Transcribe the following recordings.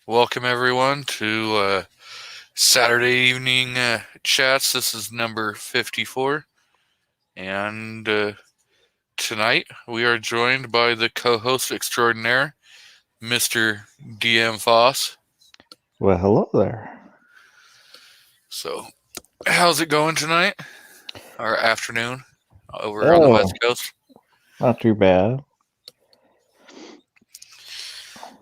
Welcome everyone to Saturday evening chats. This is number 54, and tonight we are joined by the co-host extraordinaire, Mr. DM Foss. Well, hello there. So, how's it going tonight? Or afternoon over on the Oh, West Coast? not too bad.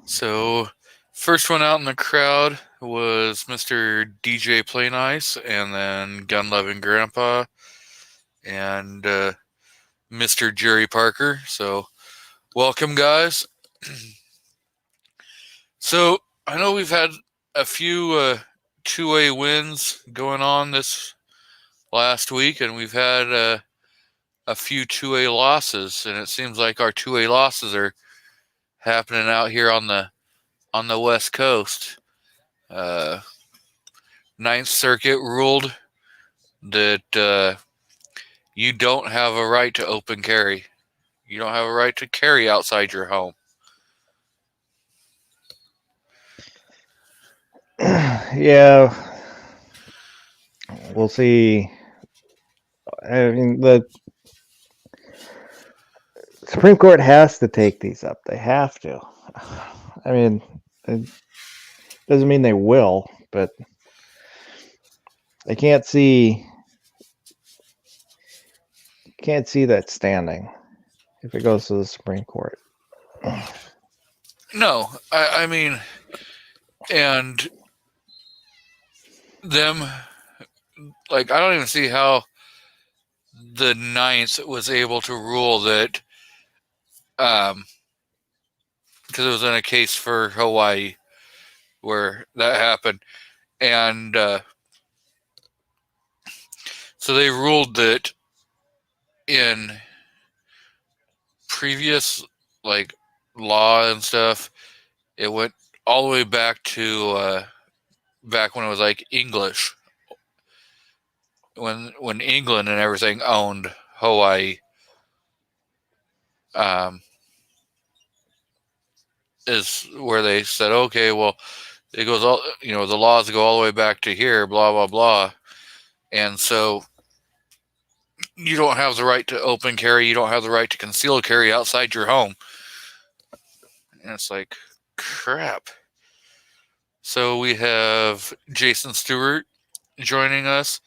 So, first one out in the crowd was Mr. DJ Plain Ice, and then Gun Loving Grandpa, and Mr. Jerry Parker. So, welcome, guys. So I know we've had a few two-way wins going on this last week, and we've had a few two-way losses, and it seems like our two-way losses are happening out here on the West Coast. Uh, Ninth Circuit ruled that you don't have a right to open carry. You don't have a right to carry outside your home. Yeah, we'll see. I mean, the Supreme Court has to take these up. They have to. I mean, it doesn't mean they will, but I can't see that standing if it goes to the Supreme Court. No, I mean, and them, like, I don't even see how the ninth was able to rule that, because it was in a case for Hawaii where that happened, and so they ruled that in previous, like, law and stuff, it went all the way back to back when it was like English, when England and everything owned Hawaii. Um, is where they said, okay, well, it goes all, the laws go all the way back to here, blah blah blah, and so you don't have the right to open carry, you don't have the right to conceal carry outside your home. And it's like, crap. So we have Jason Stewart joining us,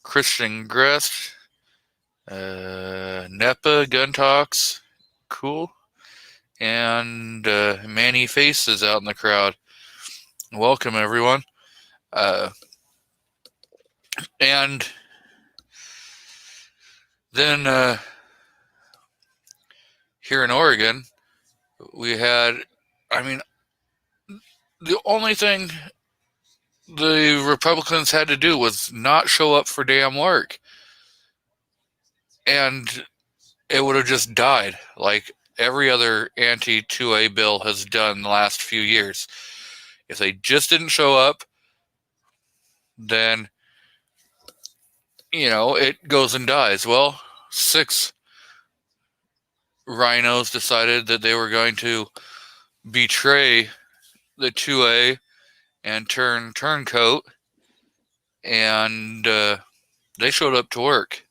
Christian Grest, NEPA Gun Talks, cool, and Manny Faces out in the crowd. Welcome, everyone. And then here in Oregon, we had, I mean, the only thing the Republicans had to do was not show up for damn work. And it would have just died like every other anti 2A bill has done the last few years. If they just didn't show up, then, it goes and dies. Well, 6 rhinos decided that they were going to betray the 2A and turn turncoat, and they showed up to work.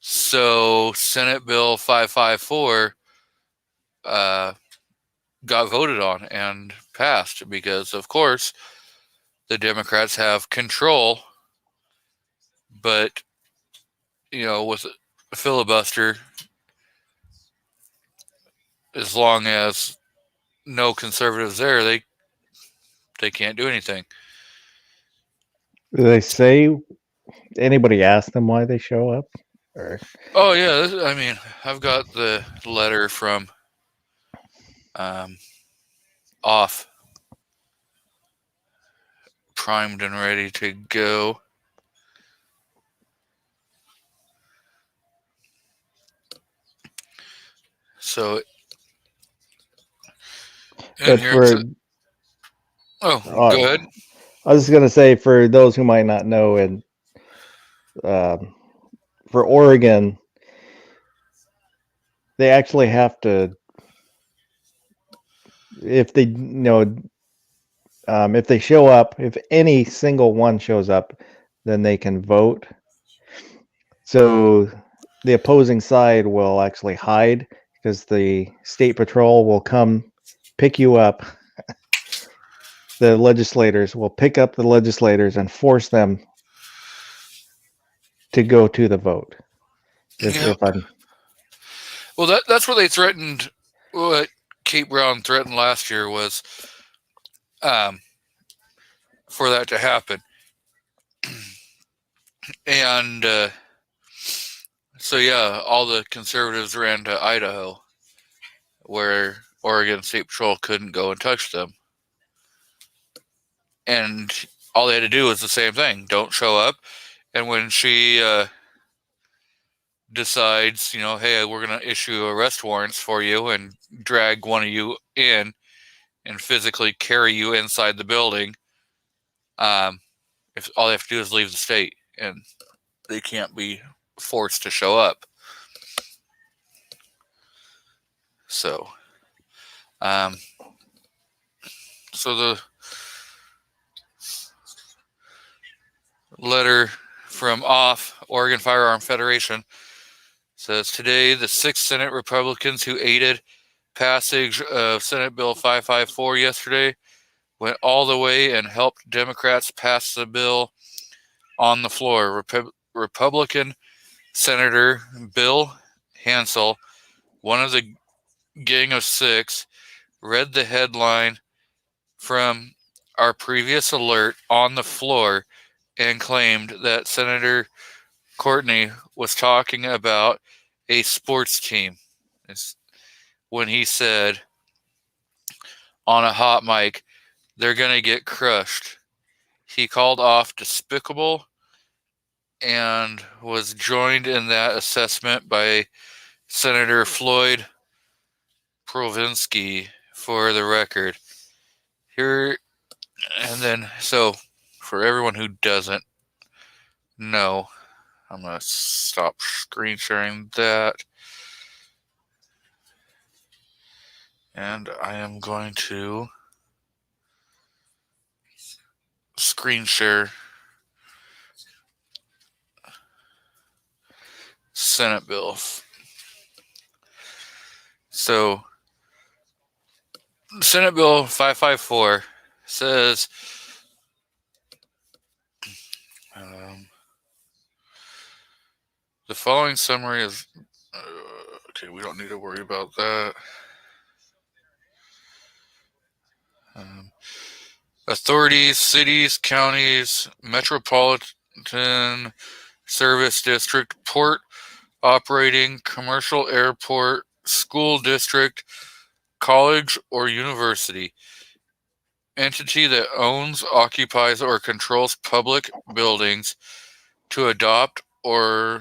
So Senate Bill 554 got voted on and passed because, of course, the Democrats have control. But, with a filibuster, as long as no conservatives there, they can't do anything. Do they say anybody ask them why they show up? Or Oh yeah, I mean, I've got the letter from off, primed and ready to go. So, and but here it's. Oh, go ahead. I was just gonna say, for those who might not know, and um, for Oregon, they actually have to, if they If they show up, if any single one shows up, then they can vote. So the opposing side will actually hide because the state patrol will come pick you up. The legislators will pick up the legislators and force them to go to the vote. Yeah. If I'm Well, that's what they threatened. What Kate Brown threatened last year was for that to happen. And so, yeah, all the conservatives ran to Idaho, where Oregon State Patrol couldn't go and touch them. And all they had to do was the same thing: don't show up. And when she decides, hey, we're going to issue arrest warrants for you and drag one of you in and physically carry you inside the building, if all they have to do is leave the state, and they can't be forced to show up. So, so the letter from OFF, Oregon Firearm Federation, says today the 6 Senate Republicans who aided passage of Senate Bill 554 yesterday went all the way and helped Democrats pass the bill on the floor. Republican Senator Bill Hansel, one of the Gang of 6, read the headline from our previous alert on the floor and claimed that Senator Courtney was talking about a sports team. It's when he said on a hot mic, they're going to get crushed. He called OFF despicable and was joined in that assessment by Senator Floyd Provinsky, for the record. Here, and then, so for everyone who doesn't know, I'm going to stop screen sharing that. And I am going to screen share Senate bill. So, Senate Bill 554 says the following summary is okay, we don't need to worry about that. Authorities, cities, counties, metropolitan service district, port operating, commercial airport, school district, college or university, entity that owns, occupies, or controls public buildings to adopt or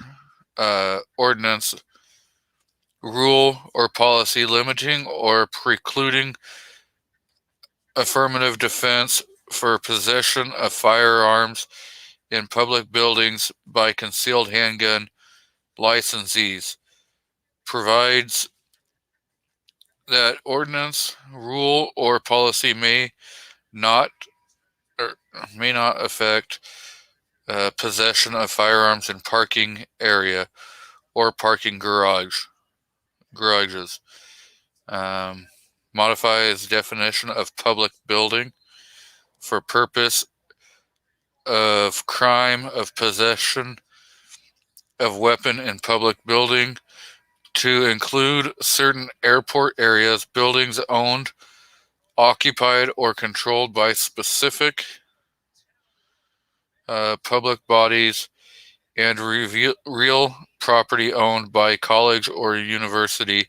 ordinance, rule, or policy limiting or precluding affirmative defense for possession of firearms in public buildings by concealed handgun licensees, provides that ordinance, rule, or policy may not affect possession of firearms in parking area or parking garages. Modifies definition of public building for purpose of crime of possession of weapon in public building to include certain airport areas, buildings owned, occupied, or controlled by specific public bodies, and real property owned by college or university.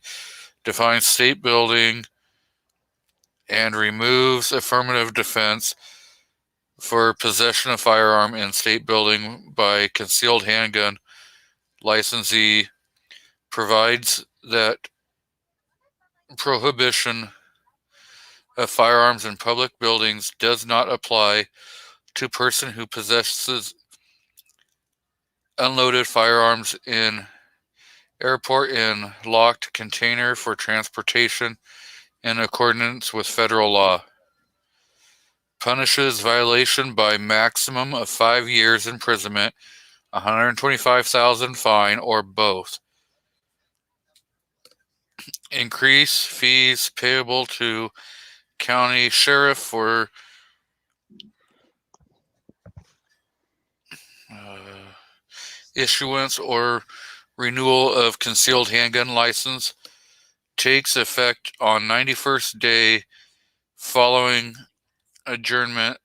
Defines state building and removes affirmative defense for possession of firearm in state building by concealed handgun licensee, provides that prohibition of firearms in public buildings does not apply to person who possesses unloaded firearms in airport in locked container for transportation in accordance with federal law. punishes violation by maximum of 5 years imprisonment, 125,000 fine, or both. Increase fees payable to county sheriff for issuance or renewal of concealed handgun license. Takes effect on 91st day following adjournment.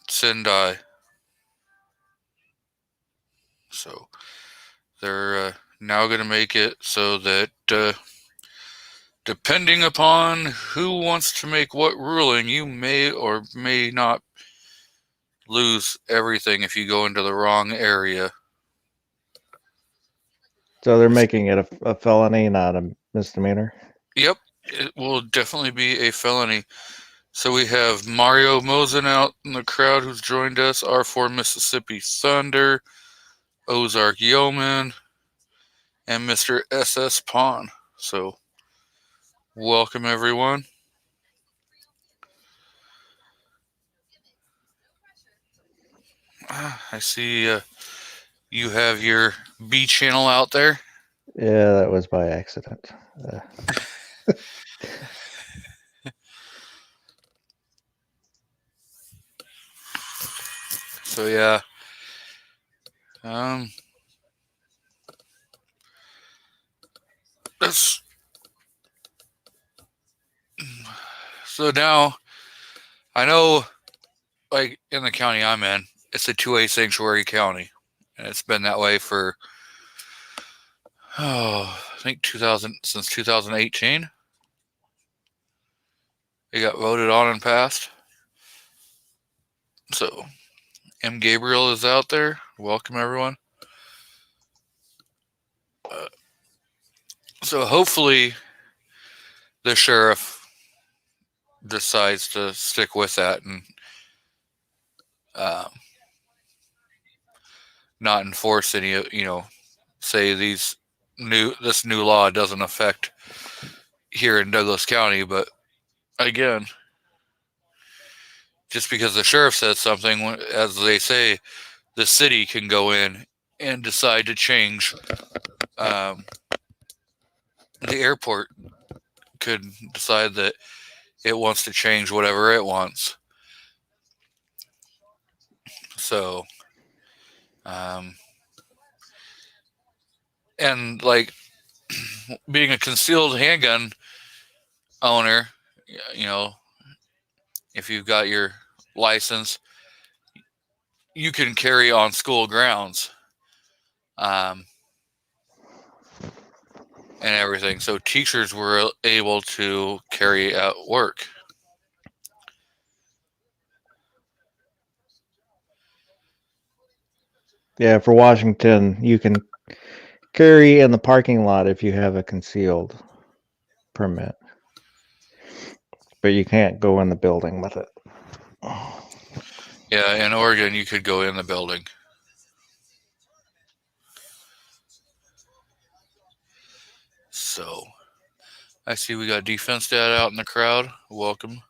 Sendai. So they're now going to make it so that depending upon who wants to make what ruling, you may or may not lose everything if you go into the wrong area. So they're making it a felony, not a misdemeanor? Yep, it will definitely be a felony. So we have Mario Mosen out in the crowd who's joined us, R4 Mississippi Thunder, Ozark Yeoman, and Mr. SS Pawn. So welcome, everyone. I see you have your B channel out there. Yeah, that was by accident. So yeah. That's so now I know, like in the county I'm in, it's a 2A sanctuary county, and it's been that way for I think since 2018. It got voted on and passed. So M. Gabriel is out there. Welcome, everyone. So hopefully the sheriff decides to stick with that and not enforce any, say this new law doesn't affect here in Douglas County. But again, just because the sheriff says something, as they say, the city can go in and decide to change. The airport could decide that it wants to change whatever it wants. So, and like being a concealed handgun owner, if you've got your license, you can carry on school grounds, and everything. So teachers were able to carry at work. Yeah, for Washington, you can carry in the parking lot if you have a concealed permit, but you can't go in the building with it. Yeah, in Oregon, you could go in the building. So, I see we got defense dad out in the crowd. Welcome.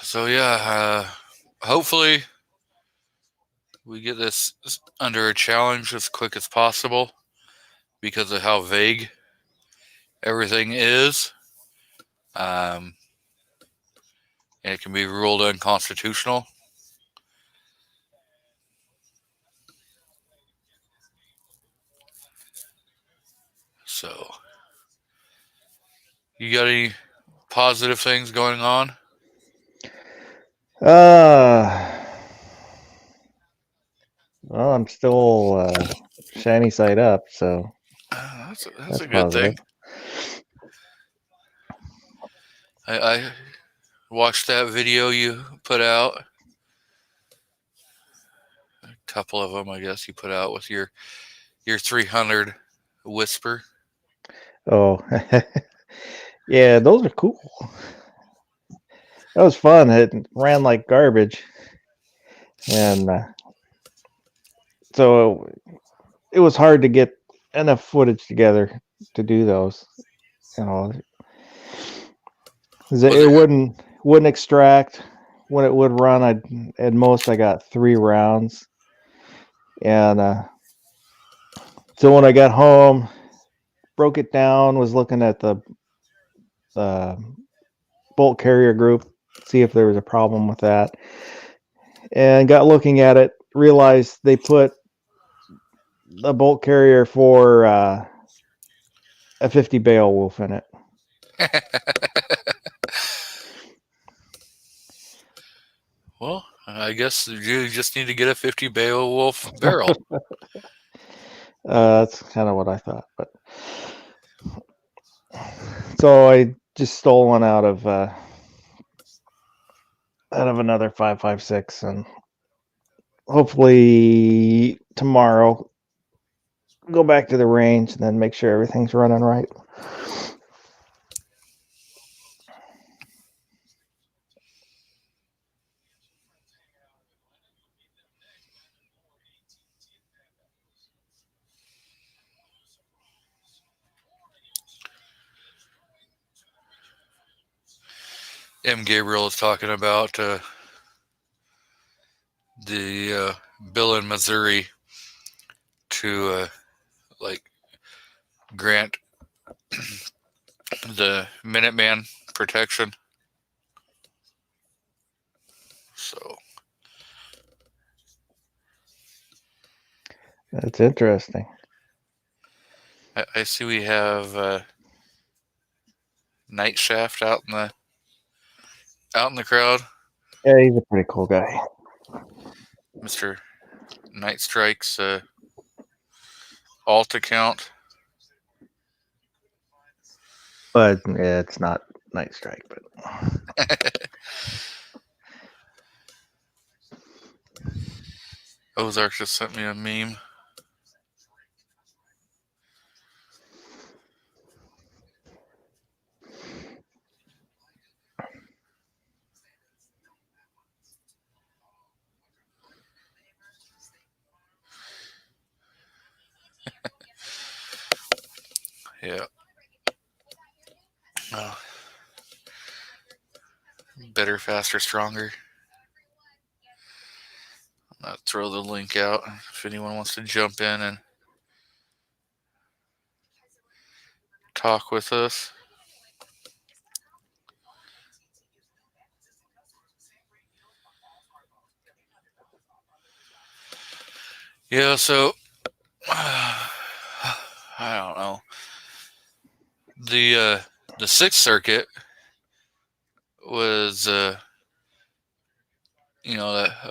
So, yeah, hopefully we get this under a challenge as quick as possible because of how vague everything is. And it can be ruled unconstitutional. So, you got any positive things going on? Well, I'm still shiny side up, so That's a good positive. thing. I watched that video you put out. A couple of them, I guess, you put out with your 300 Whisper. Oh, yeah, those are cool. That was fun. It ran like garbage, and so it was hard to get enough footage together to do those. 'Cause Was it it? wouldn't extract. When it would run, at most I got 3 rounds, and so when I got home, broke it down, was looking at the uh, bolt carrier group, see if there was a problem with that, and got looking at it, realized they put a bolt carrier for a 50 Beowulf in it. Well, I guess you just need to get a 50 Beowulf barrel. That's kind of what I thought, but so I just stole one out of another 5.56, and hopefully tomorrow go back to the range and then make sure everything's running right. M. Gabriel is talking about the bill in Missouri to like grant the Minuteman protection. So That's interesting. I see we have Night Shaft out in the crowd. Yeah, he's a pretty cool guy. Mr. Night Strike's alt account. But yeah, it's not Night Strike, but Ozark just sent me a meme. Yeah. Better, faster, stronger. I'll throw the link out if anyone wants to jump in and talk with us. Yeah, so I don't know. The Sixth Circuit was a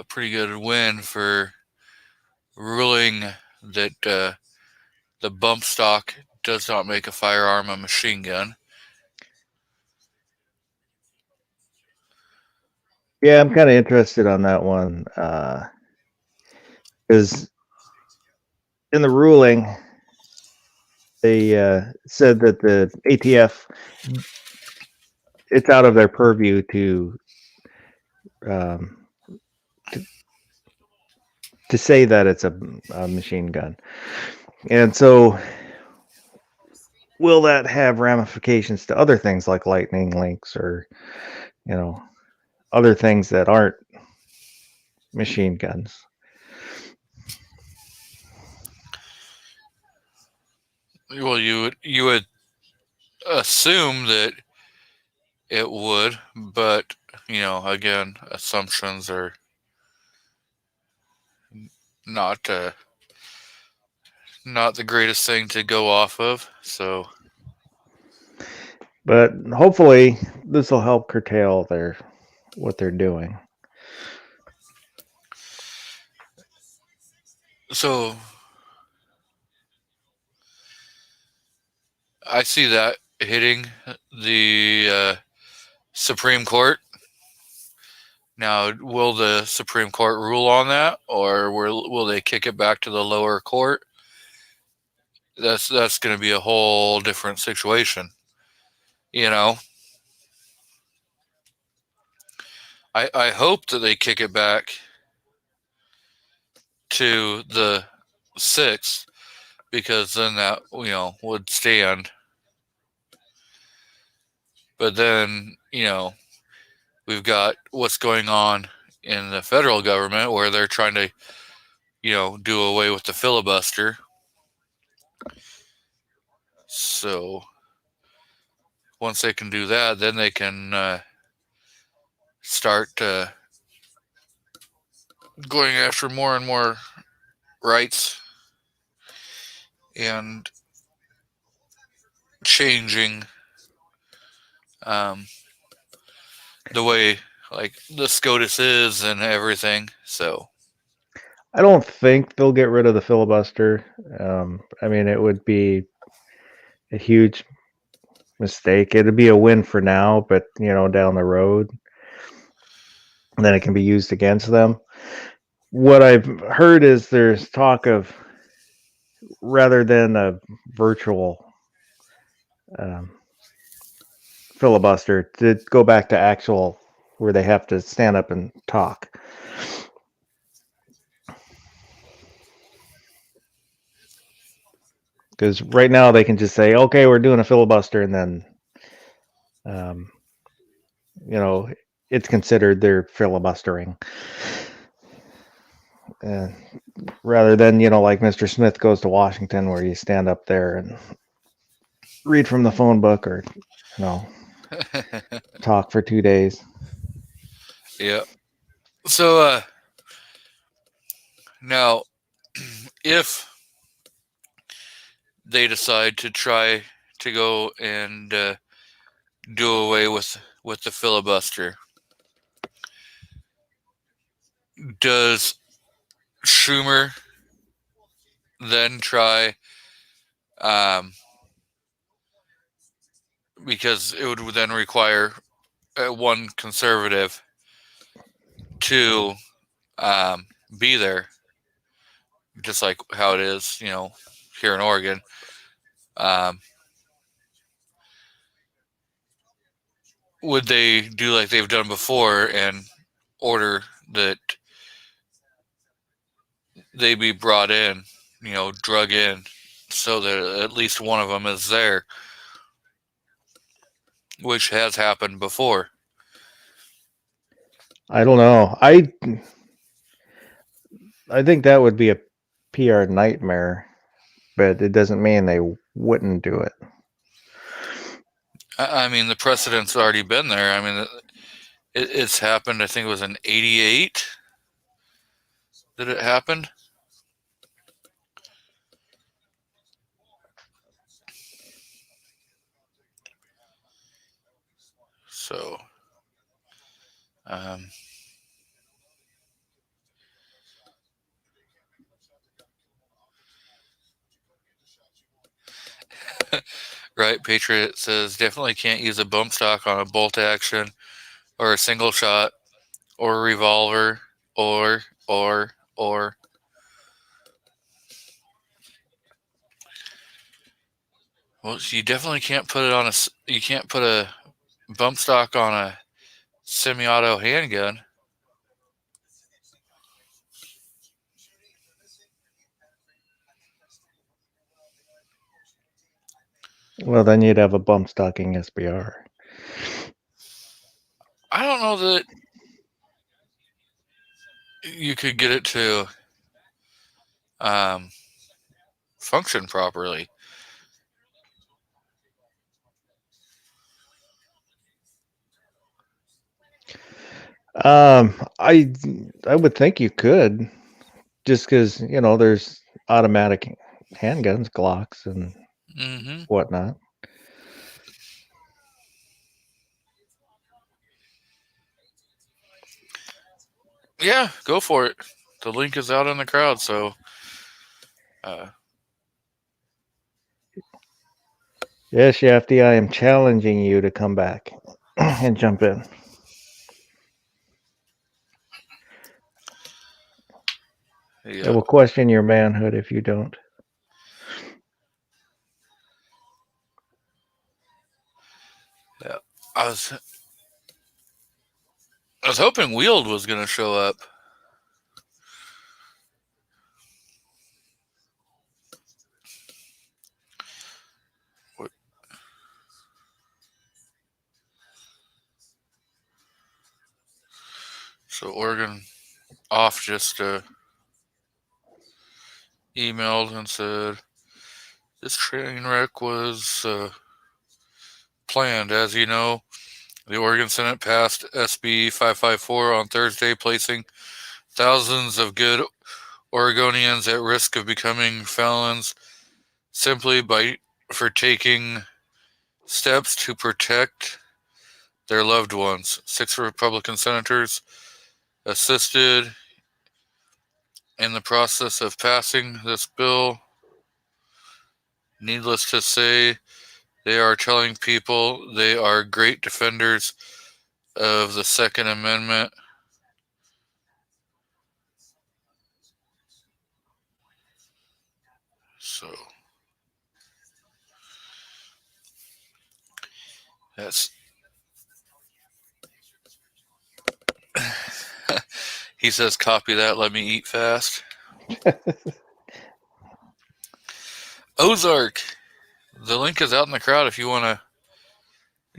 pretty good win for ruling that the bump stock does not make a firearm a machine gun. yeah, I'm kind of interested on that one because in the ruling they said that the ATF, it's out of their purview um, to say that it's a machine gun, and so will that have ramifications to other things like lightning links or other things that aren't machine guns? Well, you would assume that it would, but again, assumptions are not not the greatest thing to go off of. So, But hopefully this will help curtail what they're doing. so I see that hitting the Supreme Court. Now, will the Supreme Court rule on that, or will they kick it back to the lower court? That's going to be a whole different situation. I hope that they kick it back to the sixth, because then that would stand. But then, we've got what's going on in the federal government where they're trying to, do away with the filibuster. So once they can do that, then they can start going after more and more rights and changing the way like the SCOTUS is and everything. So I don't think they'll get rid of the filibuster. I mean, it would be a huge mistake. It'd be a win for now, but down the road, then it can be used against them. What I've heard is there's talk of, rather than a virtual filibuster, to go back to actual where they have to stand up and talk. Because right now they can just say, okay, we're doing a filibuster, and then it's considered they're filibustering. Rather than, like Mr. Smith Goes to Washington, where you stand up there and read from the phone book, or, talk for 2 days. yeah. So now, if they decide to try to go and do away with the filibuster, does Schumer then try, because it would then require one conservative to be there, just like how it is, here in Oregon. Would they do like they've done before and order that they be brought in, drug in, so that at least one of them is there, which has happened before? I don't know. I think that would be a PR nightmare, but it doesn't mean they wouldn't do it. I mean, the precedent's already been there. I mean, it's happened. I think it was in '88 that it happened. So, right, Patriot says definitely can't use a bump stock on a bolt action or a single shot or a revolver or. Well, you definitely can't put it on you can't put a bump stock on a semi-auto handgun. Well, then you'd have a bump stocking SBR. I don't know that you could get it to function properly. I would think you could, just because there's automatic handguns, Glocks, and whatnot. Yeah, go for it. The link is out in the crowd, so. Yes, Shafty, I am challenging you to come back and jump in. Yeah. I will question your manhood if you don't. Yeah. I was hoping Wield was going to show up. So Oregon off just emailed and said this train wreck was planned. As you know, the Oregon Senate passed SB 554 on Thursday, placing thousands of good Oregonians at risk of becoming felons simply for taking steps to protect their loved ones. 6 Republican senators assisted in the process of passing this bill. Needless to say, they are telling people they are great defenders of the Second Amendment. So that's he says copy that, let me eat fast. Ozark. The link is out in the crowd if you want to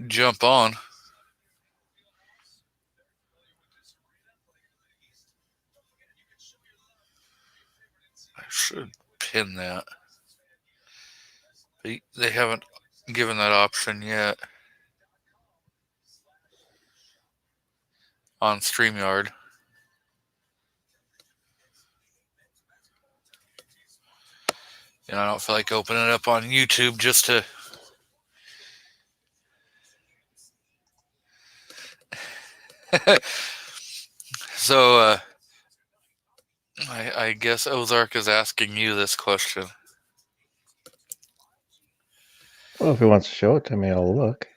jump on. I should pin that. They haven't given that option yet on StreamYard. And I don't feel like opening it up on YouTube just to so I guess Ozark is asking you this question. Well, if he wants to show it to me, I'll look.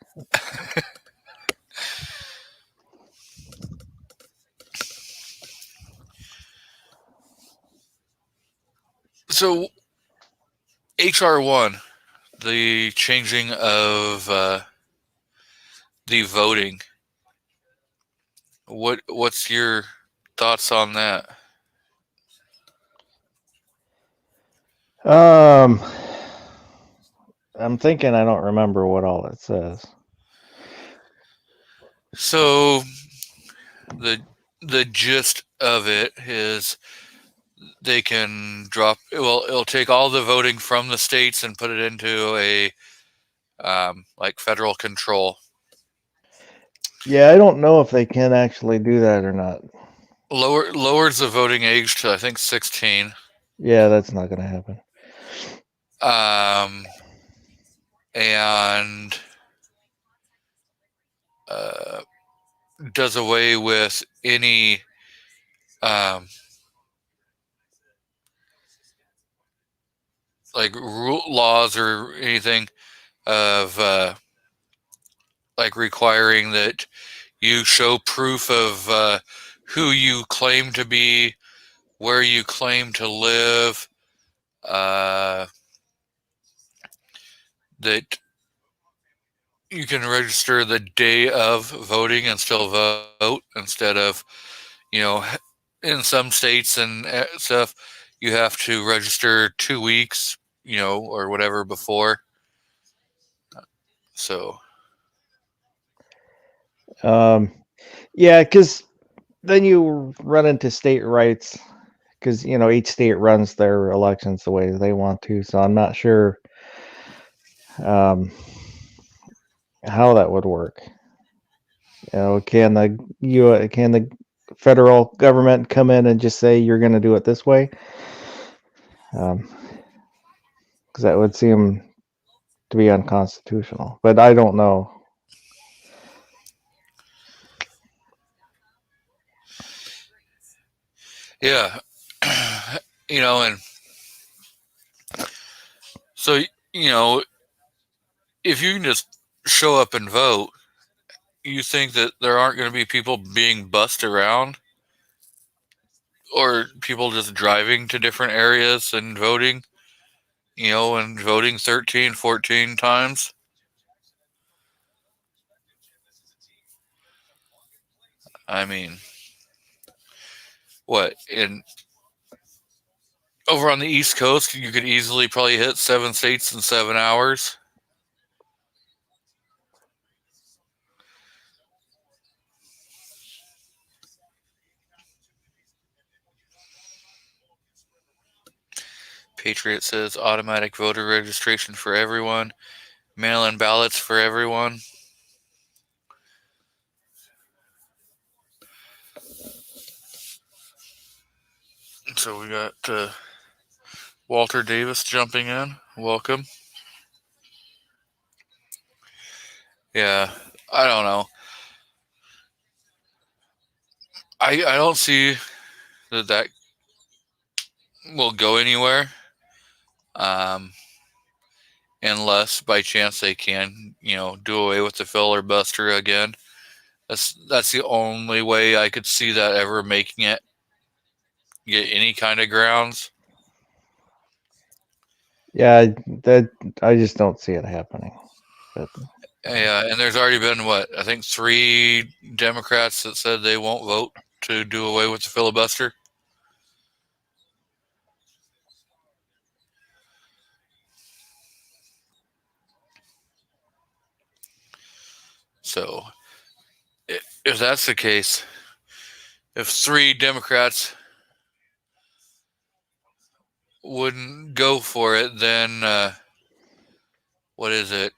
So HR 1, the changing of the voting. What's your thoughts on that? I'm thinking I don't remember what all it says. So the gist of it is they can it'll take all the voting from the states and put it into a like federal control. Yeah, I don't know if they can actually do that or not. Lowers the voting age to I think 16. Yeah, that's not going to happen. And does away with any like laws or anything of like requiring that you show proof of who you claim to be, where you claim to live, that you can register the day of voting and still vote instead of, in some states and stuff, you have to register 2 weeks, or whatever before. So. Yeah, because then you run into state rights because, each state runs their elections the way they want to. So I'm not sure how that would work. Can the federal government come in and just say you're going to do it this way? Because that would seem to be unconstitutional. But I don't know. Yeah. And so, if you can just show up and vote, you think that there aren't going to be people being bussed around or people just driving to different areas and voting, and voting 13, 14 times? I mean, what, over on the East Coast, you could easily probably hit 7 states in 7 hours. Patriot says automatic voter registration for everyone. Mail-in ballots for everyone. So we got Walter Davis jumping in. Welcome. Yeah, I don't know. I don't see that will go anywhere. Unless by chance they can, do away with the filibuster again. That's the only way I could see that ever making it get any kind of grounds. Yeah, that I just don't see it happening. But Yeah, and there's already been I think 3 Democrats that said they won't vote to do away with the filibuster. So, if that's the case, if 3 Democrats wouldn't go for it, then what is it?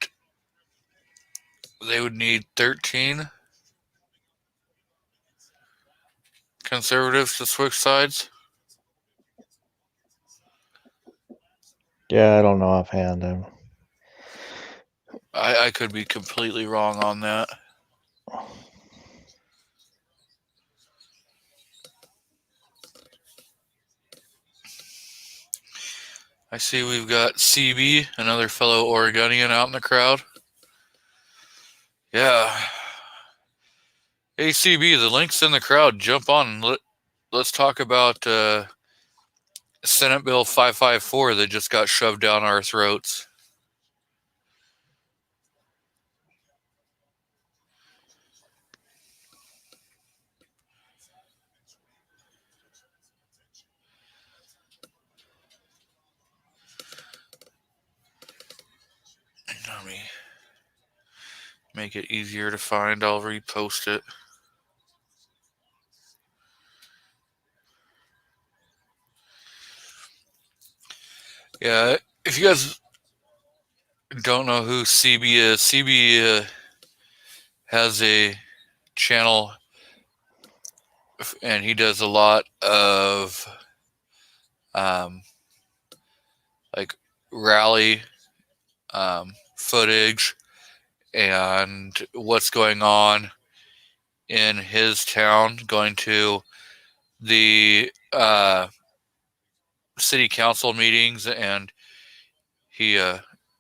They would need 13 conservatives to switch sides. yeah, I don't know offhand. I could be completely wrong on that. I see we've got CB, another fellow Oregonian, out in the crowd. Yeah. Hey, CB, the link's in the crowd. Jump on. Let's talk about Senate Bill 554 that just got shoved down our throats. Let me make it easier to find. I'll repost it. Yeah, if you guys don't know who CB is, CB has a channel and he does a lot of like rally footage and what's going on in his town, going to the city council meetings, and he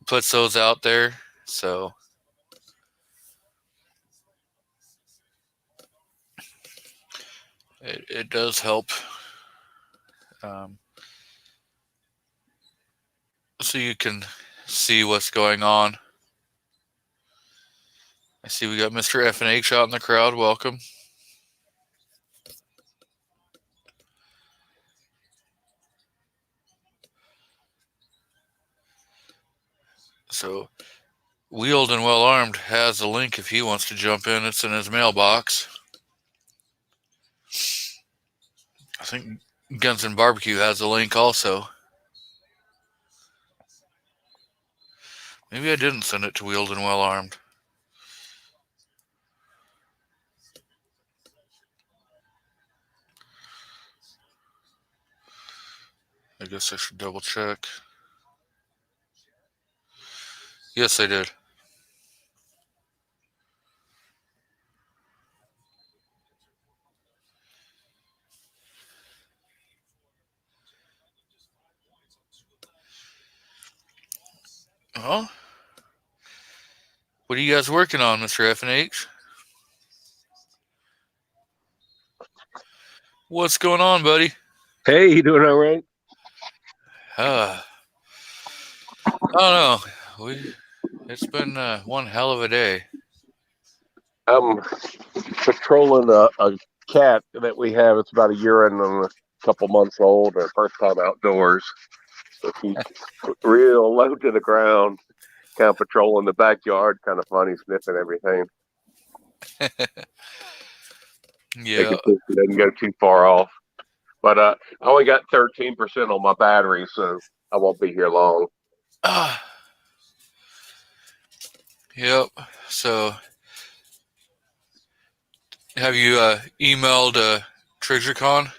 puts those out there. So it does help. So you can see what's going on. I see we got Mr. F&H out in the crowd. Welcome. So Wheeled and Well Armed has a link if he wants to jump in. It's in his mailbox. I think Guns and Barbecue has a link also. Maybe I didn't send it to Wheeled and Well Armed. I guess I should double check. Yes, I did. Huh? What are you guys working on, Mr. F&H? What's going on, buddy? Hey, you doing all right? I don't know. It's been one hell of a day. I'm patrolling a cat that we have. It's about a year and a couple months old, or first time outdoors. So she's real low to the ground, kind of patrolling the backyard, kind of funny, sniffing everything. Yeah. She doesn't go too far off. But I only got 13% on my battery, so I won't be here long. Yep. So, have you emailed TriggerCon?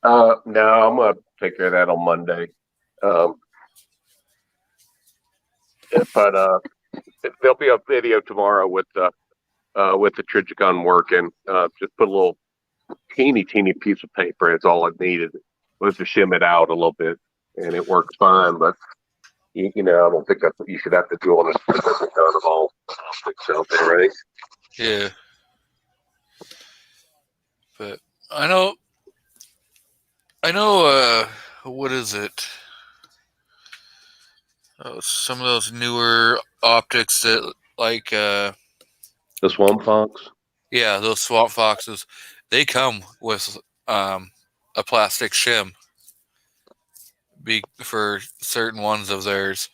No, I'm gonna take care of that on Monday. But there'll be a video tomorrow with the Trigicon working. Just put a little teeny piece of paper. It's all it needed was to shim it out a little bit, and it works fine. But you know, I don't think that's what you should have to do on a Trigicon of all optics out there, right? Yeah. But I know. What is it? Oh, some of those newer optics that like The Swamp Fox. yeah, those Swamp Foxes, they come with a plastic shim for certain ones of theirs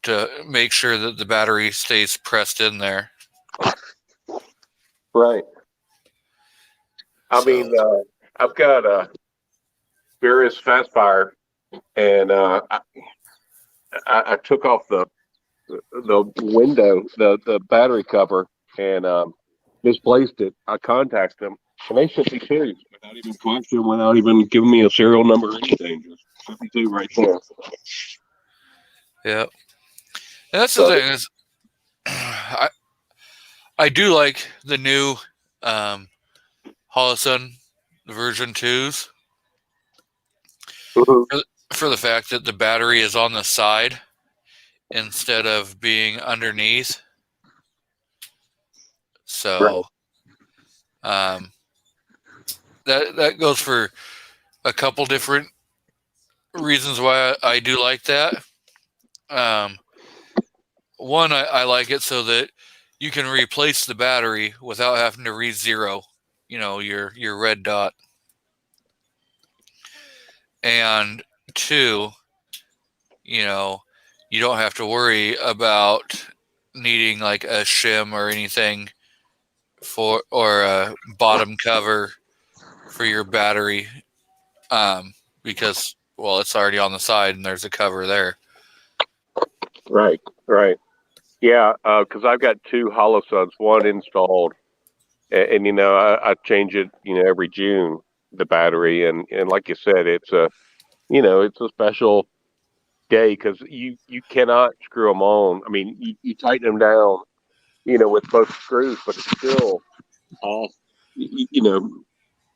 to make sure that the battery stays pressed in there. Right. I mean, I've got a Various Fastfire, and I took off the window, the battery cover, and misplaced it. I contacted them, and they sent me series without even question, without even giving me a serial number or anything. Just 52 right there. Yeah, and that's the thing is, I do like the new Holosun version 2s for the fact that the battery is on the side instead of being underneath. So that goes for a couple different reasons why I do like that. One, I like it so that you can replace the battery without having to re-zero, your red dot. And two, you don't have to worry about needing like a shim or anything or a bottom cover for your battery, because it's already on the side and there's a cover there. Right. Yeah, because I've got two Holosuns, one installed, and I change it, every June, the battery, and like you said, it's a special day because you cannot screw them on. I mean, you tighten them down, with both screws, but it's still off,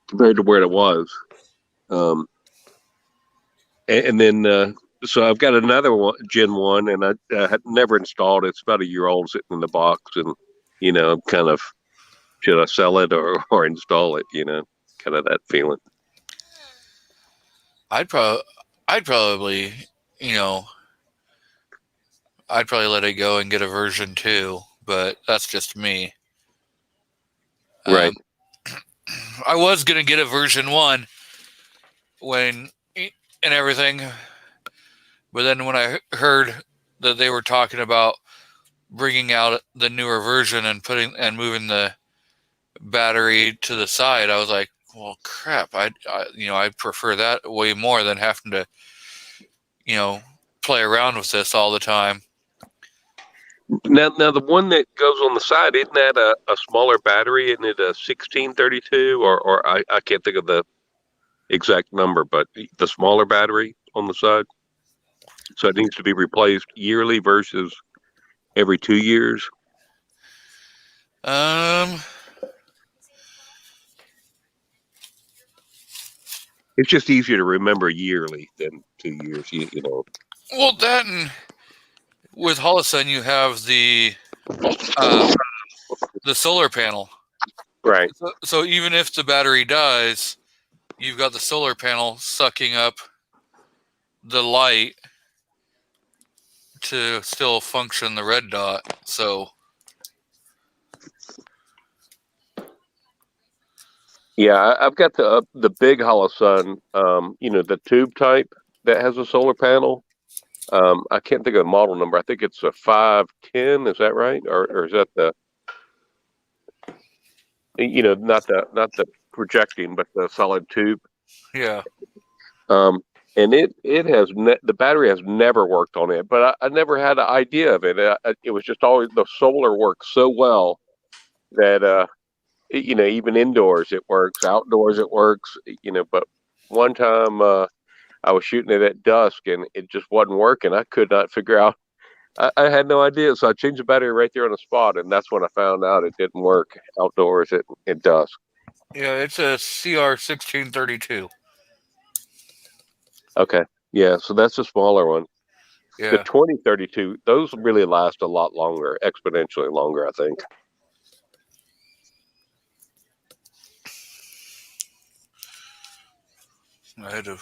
compared to where it was. And then so I've got another one, Gen 1, and I had never installed it. It's about a year old, sitting in the box, and I'm kind of, should I sell it or install it? Kind of that feeling. I'd probably, I'd probably let it go and get a version 2, but that's just me. Right. I was gonna get a version 1 and everything, but then when I heard that they were talking about bringing out the newer version and moving the battery to the side, I was like, well, crap. I prefer that way more than having to, play around with this all the time. Now the one that goes on the side, isn't that a smaller battery? Isn't it a 1632 or I can't think of the exact number, but the smaller battery on the side? So it needs to be replaced yearly versus every 2 years? It's just easier to remember yearly than 2 years, Well, that and with Holosun, you have the solar panel. Right. So even if the battery dies, you've got the solar panel sucking up the light to still function the red dot. So yeah, I've got the big Holosun, the tube type that has a solar panel. I can't think of the model number. I think it's a 510. Is that right, or is that the not the projecting, but the solid tube? yeah. and it has the battery has never worked on it, but I never had an idea of it. It was just always the solar works so well that even indoors it works, outdoors it works. But one time I was shooting it at dusk and it just wasn't working. I could not figure out. I had no idea, so I changed the battery right there on the spot, and that's when I found out it didn't work outdoors at dusk. Yeah, it's a CR1632. Okay, yeah, so that's a smaller one. The Yeah. 2032, those really last a lot longer, exponentially longer, I think. I had to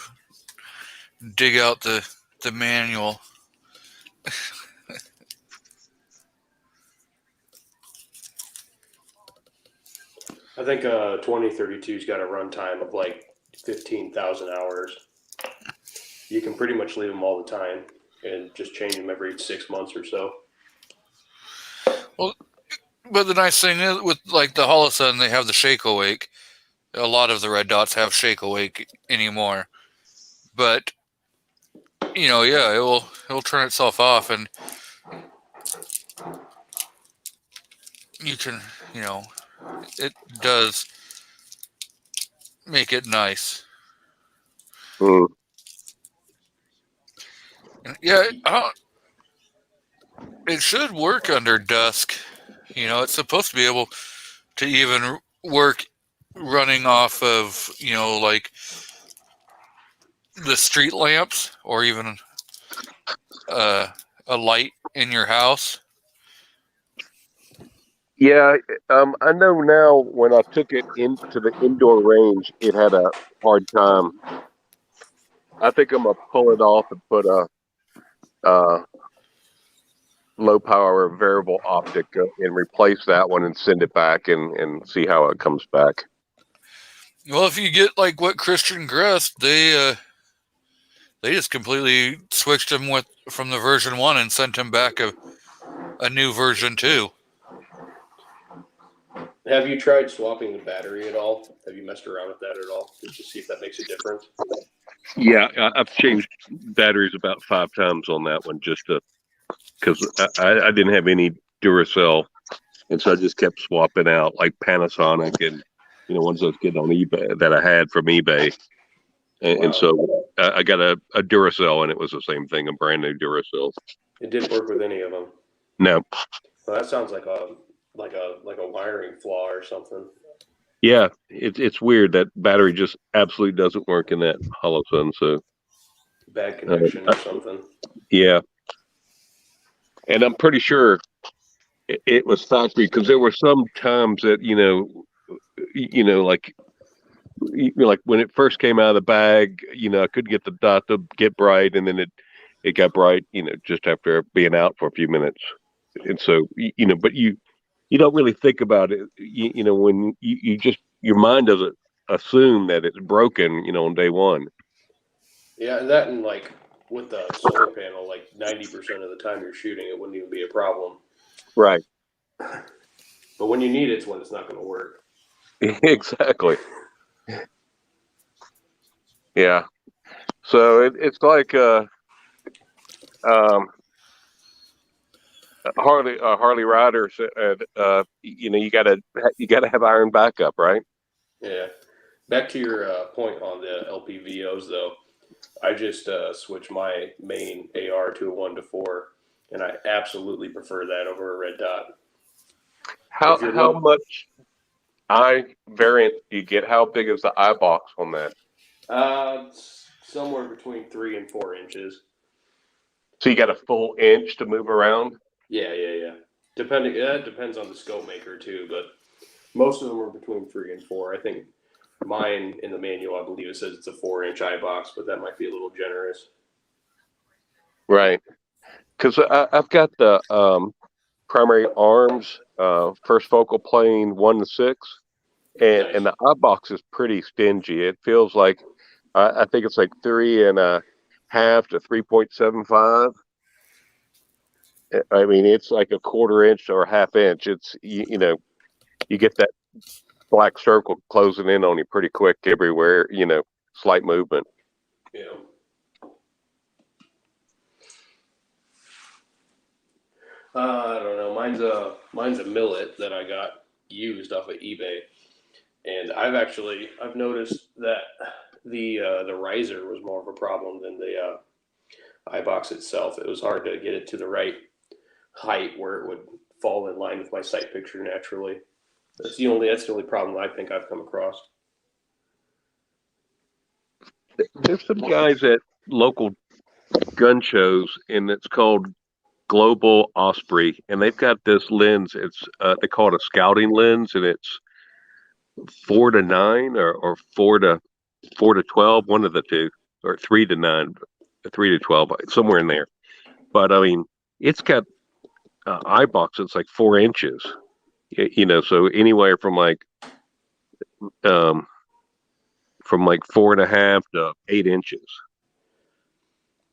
dig out the manual. I think 2032's got a runtime of like 15,000 hours. You can pretty much leave them all the time and just change them every 6 months or so. Well, but the nice thing is with like the Holosun, they have the Shake Awake. A lot of the red dots have Shake Awake anymore, but yeah, it'll turn itself off, and you can, it does make it nice. Mm. And yeah, it should work under dusk. It's supposed to be able to even work running off of, like the street lamps or even a light in your house. Yeah, I know now when I took it into the indoor range, it had a hard time. I think I'm going to pull it off and put a low power variable optic and replace that one and send it back and see how it comes back. Well, if you get like what Christian Grest, they just completely switched him from the version 1 and sent him back a new version 2. Have you tried swapping the battery at all? Have you messed around with that at all just to see if that makes a difference? Yeah, I've changed batteries about 5 times on that one just because I didn't have any Duracell, and so I just kept swapping out like Panasonic and ones I was getting on eBay that I had from eBay, and so I got a Duracell, and it was the same thing, a brand new Duracell. It didn't work with any of them. No. Well, that sounds like a wiring flaw or something. Yeah, it's weird that battery just absolutely doesn't work in that Holosun. So bad connection or something. Yeah, and I'm pretty sure it was factory because there were some times that like when it first came out of the bag, I couldn't get the dot to get bright, and then it got bright, just after being out for a few minutes, and so but you don't really think about it, when you just your mind doesn't assume that it's broken, on day one. Yeah, and that and like with the solar panel, like 90% of the time you're shooting, it wouldn't even be a problem. Right. But when you need it, it's when it's not going to work. Exactly. Yeah. So it's like Harley rider said, you gotta have iron backup, right? Yeah. Back to your point on the LPVOs, though. I just switched my main AR to a 1-4, and I absolutely prefer that over a red dot. How much eye variant do you get? How big is the eye box on that? Somewhere between 3 and 4 inches. So you got a full inch to move around? Yeah. That depends on the scope maker too, but most of them are between 3 and 4. I think mine in the manual, I believe it says it's a 4-inch eye box, but that might be a little generous. Right. Because I've got the primary arms, first focal plane 1-6, and the eye box is pretty stingy. It feels like I think it's like 3.5 to 3.75. I mean, it's like a 1/4 inch or a 1/2 inch. It's you get that black circle closing in on you pretty quick everywhere. Slight movement. Yeah. I don't know. Mine's a millet that I got used off of eBay, and I've noticed that the riser was more of a problem than the iBox itself. It was hard to get it to the right height where it would fall in line with my sight picture naturally. That's the only problem I think I've come across. There's some guys at local gun shows, and it's called Global Osprey, and they've got this lens. It's they call it a scouting lens, and it's 4 to 9 or 4 to 12, one of the two, or 3 to 9, 3 to 12, somewhere in there. But I mean, it's got eye box. It's like 4 inches, so anywhere from like 4.5 to 8 inches.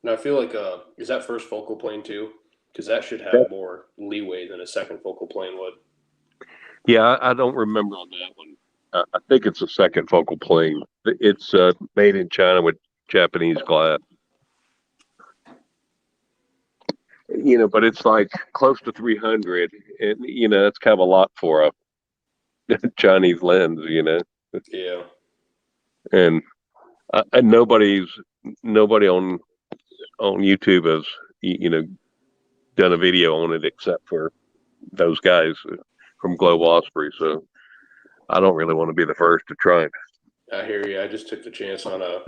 Now I feel like is that first focal plane too? Because that should have more leeway than a second focal plane would. Yeah, I don't remember on that one. I think it's a second focal plane. It's made in China with Japanese glass. But it's like close to 300, and it's kind of a lot for a Chinese lens. Yeah. And nobody on YouTube has done a video on it except for those guys from Global Osprey. So I don't really want to be the first to try it. I hear you. I just took the chance on a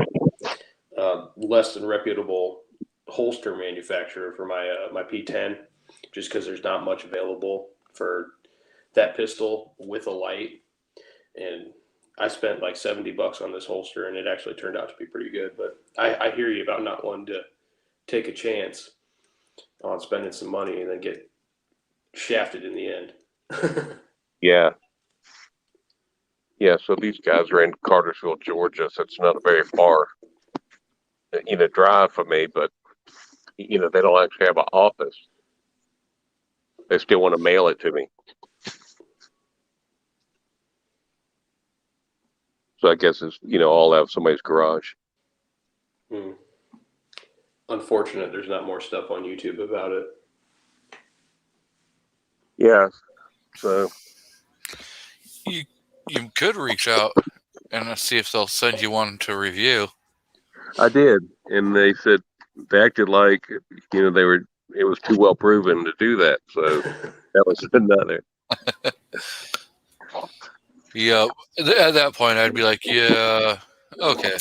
less than reputable holster manufacturer for my P10, just because there's not much available for that pistol with a light, and I spent like $70 on this holster, and it actually turned out to be pretty good. But I hear you about not wanting to take a chance on spending some money and then get shafted in the end. Yeah. Yeah, so these guys are in Cartersville, Georgia, so it's not a very far, drive for me, but, they don't actually have an office. They still want to mail it to me. So I guess it's, all out of somebody's garage. Unfortunate there's not more stuff on YouTube about it. Yeah, so. You could reach out and see if they'll send you one to review. I did, and they said they acted like it was too well proven to do that. So that was another. Yeah, at that point I'd be like, yeah, okay.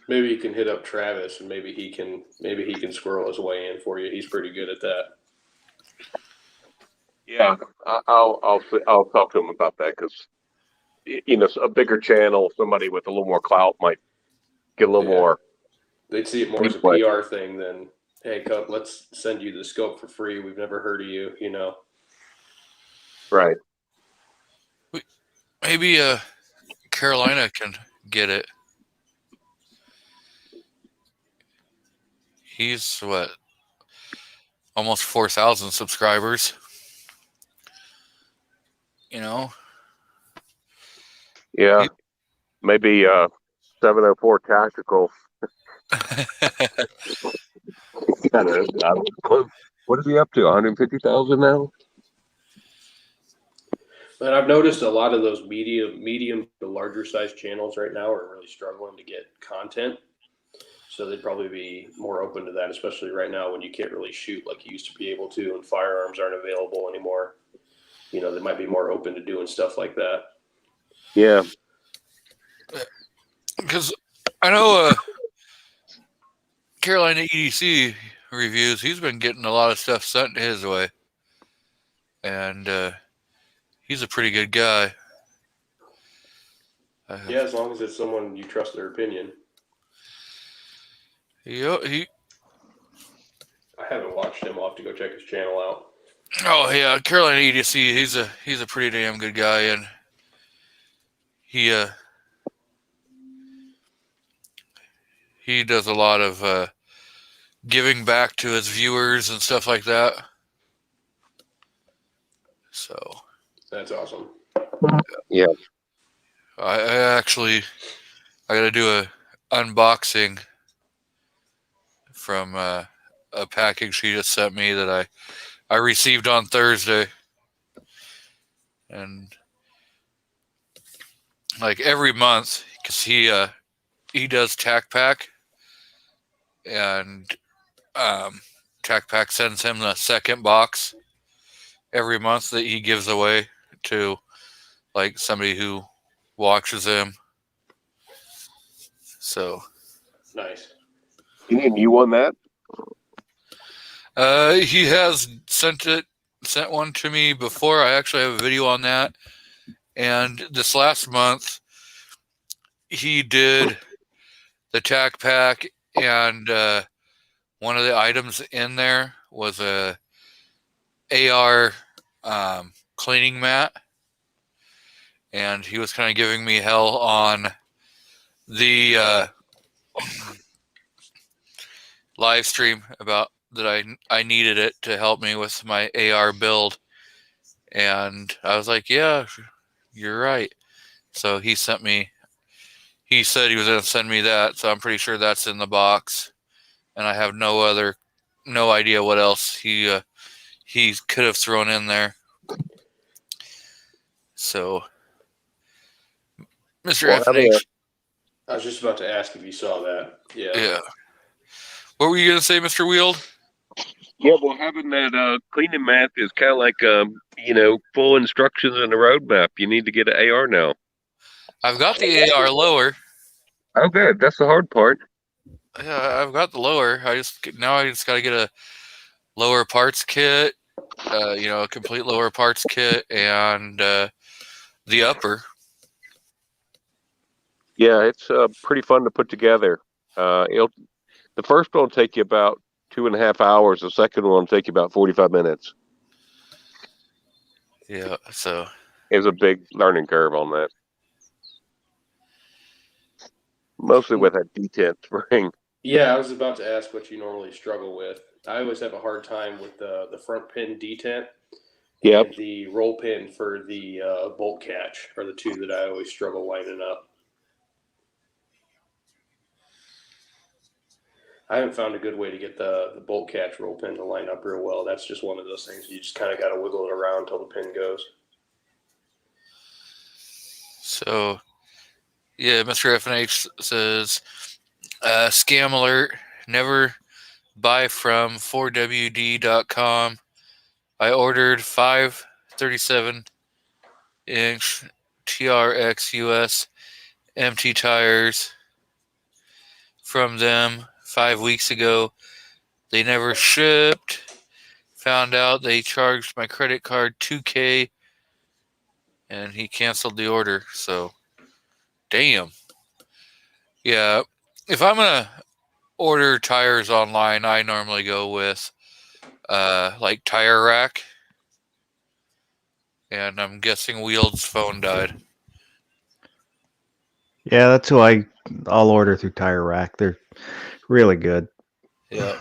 Maybe you can hit up Travis, and maybe he can squirrel his way in for you. He's pretty good at that. Yeah, I'll talk to him about that, because a bigger channel, somebody with a little more clout might get a little more. They'd see it more as a PR thing than, hey, let's send you the scope for free. We've never heard of you, Right. Maybe Carolina can get it. He's almost 4,000 subscribers. Yeah. Maybe 704 Tactical. What is he up to? 150,000 now? And I've noticed a lot of those medium to larger size channels right now are really struggling to get content. So they'd probably be more open to that, especially right now when you can't really shoot like you used to be able to, and firearms aren't available anymore. They might be more open to doing stuff like that. Yeah. Because I know Carolina EDC reviews, he's been getting a lot of stuff sent his way. And he's a pretty good guy. Yeah, as long as it's someone you trust their opinion. I haven't watched him. I'll have to go check his channel out. Oh yeah, Carolina EDC. He's a pretty damn good guy, and he does a lot of giving back to his viewers and stuff like that. So that's awesome. Yeah, I got to do a unboxing from a package he just sent me that I I received on Thursday. And like every month, because he does TAC Pack, and TAC Pack sends him the second box every month that he gives away to like somebody who watches him. So Nice. And you won that? he has sent one to me before. I actually have a video on that. And this last month, he did the TAC Pack, and one of the items in there was a AR cleaning mat. And he was kind of giving me hell on the live stream about that I needed it to help me with my AR build. And I was like, yeah, you're right. So he said he was going to send me that. So I'm pretty sure that's in the box. And I have no idea what else he could have thrown in there. So, Mr. Well, FNH. I was just about to ask if you saw that. Yeah. Yeah. What were you going to say, Mr. Wield? Yeah, well, having that cleaning mat is kind of like, full instructions and a roadmap. You need to get an AR now. I've got the AR lower. Oh, good. That's the hard part. Yeah, I've got the lower. I just got to get a lower parts kit, a complete lower parts kit, and the upper. Yeah, it's pretty fun to put together. The first one will take you about 2.5 hours. The second one will take you about 45 minutes. Yeah, so There's a big learning curve on that. Mostly with that detent spring. Yeah, I was about to ask what you normally struggle with. I always have a hard time with the front pin detent. Yep. And the roll pin for the bolt catch are the two that I always struggle lining up. I haven't found a good way to get the bolt catch roll pin to line up real well. That's just one of those things you just kind of got to wiggle it around until the pin goes. So, yeah, Mr. FNH says, scam alert, never buy from 4wd.com. I ordered 5 37-inch TRX US empty tires from them 5 weeks ago. They never shipped. Found out they charged my credit card $2,000, and he canceled the order. So, damn. Yeah, if I'm gonna order tires online, I normally go with like Tire Rack, and I'm guessing Wield's phone died. Yeah, that's who I'll order through Tire Rack. They're really good. Yeah.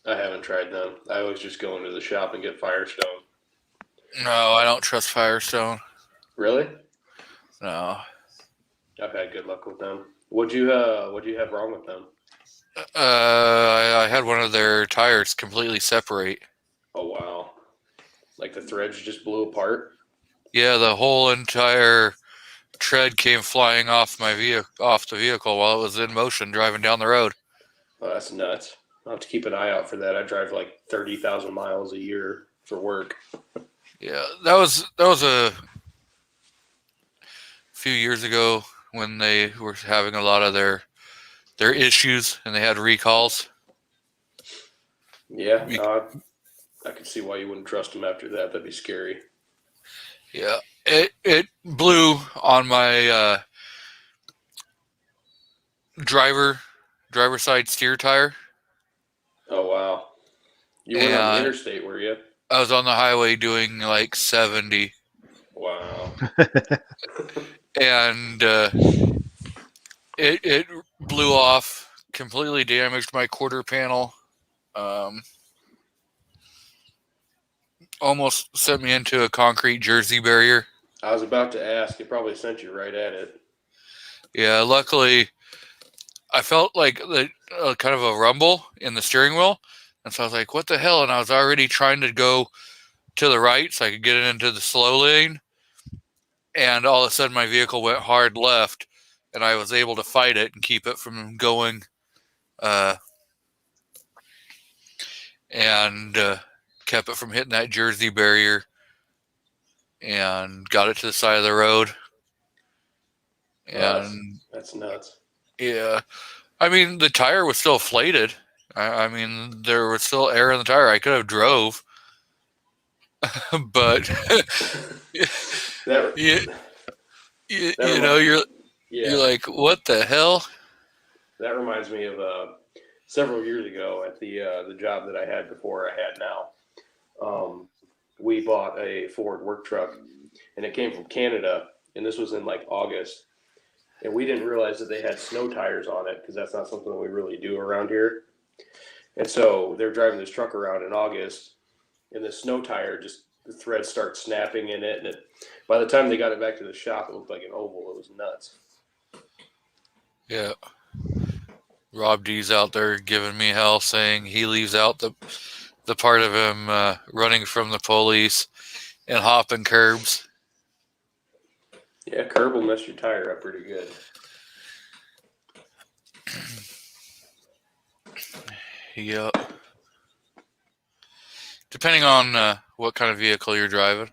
I haven't tried them. I always just go into the shop and get Firestone. No, I don't trust Firestone. Really? No. I've had good luck with them. What'd you have wrong with them? I had one of their tires completely separate. Oh wow! Like the threads just blew apart. Yeah, the whole entire tread came flying off the vehicle while it was in motion driving down the road. Oh, that's nuts. I'll have to keep an eye out for that. I drive like 30,000 miles a year for work. Yeah, that was a few years ago when they were having a lot of their issues and they had recalls. Yeah, I can see why you wouldn't trust them after that. That'd be scary. Yeah, it blew on my driver side steer tire. Oh wow! You weren't on the interstate, were you? I was on the highway doing like 70. Wow. And it blew off, completely damaged my quarter panel. Almost sent me into a concrete Jersey barrier. I was about to ask. It probably sent you right at it. Yeah, luckily, I felt like kind of a rumble in the steering wheel, And so I was like, what the hell? And I was already trying to go to the right so I could get it into the slow lane. And all of a sudden my vehicle went hard left, and I was able to fight it and keep it from going and kept it from hitting that Jersey barrier and got it to the side of the road. And that's nuts. yeah, I mean, the tire was still inflated. I mean, there was still air in the tire. I could have drove, but That, you know, you're like, what the hell? That reminds me of several years ago at the job that I had before I had now. We bought a Ford work truck, and it came from Canada, and this was in like August, and we didn't realize that they had snow tires on it because that's not something we really do around here. And so they're driving this truck around in August, and the snow tire just the threads start snapping in it, and by the time they got it back to the shop, it looked like an oval. It was nuts. Yeah. Rob D's out there giving me hell, saying he leaves out the part of him running from the police and hopping curbs. Yeah, curb will mess your tire up pretty good. Yep. Depending on what kind of vehicle you're driving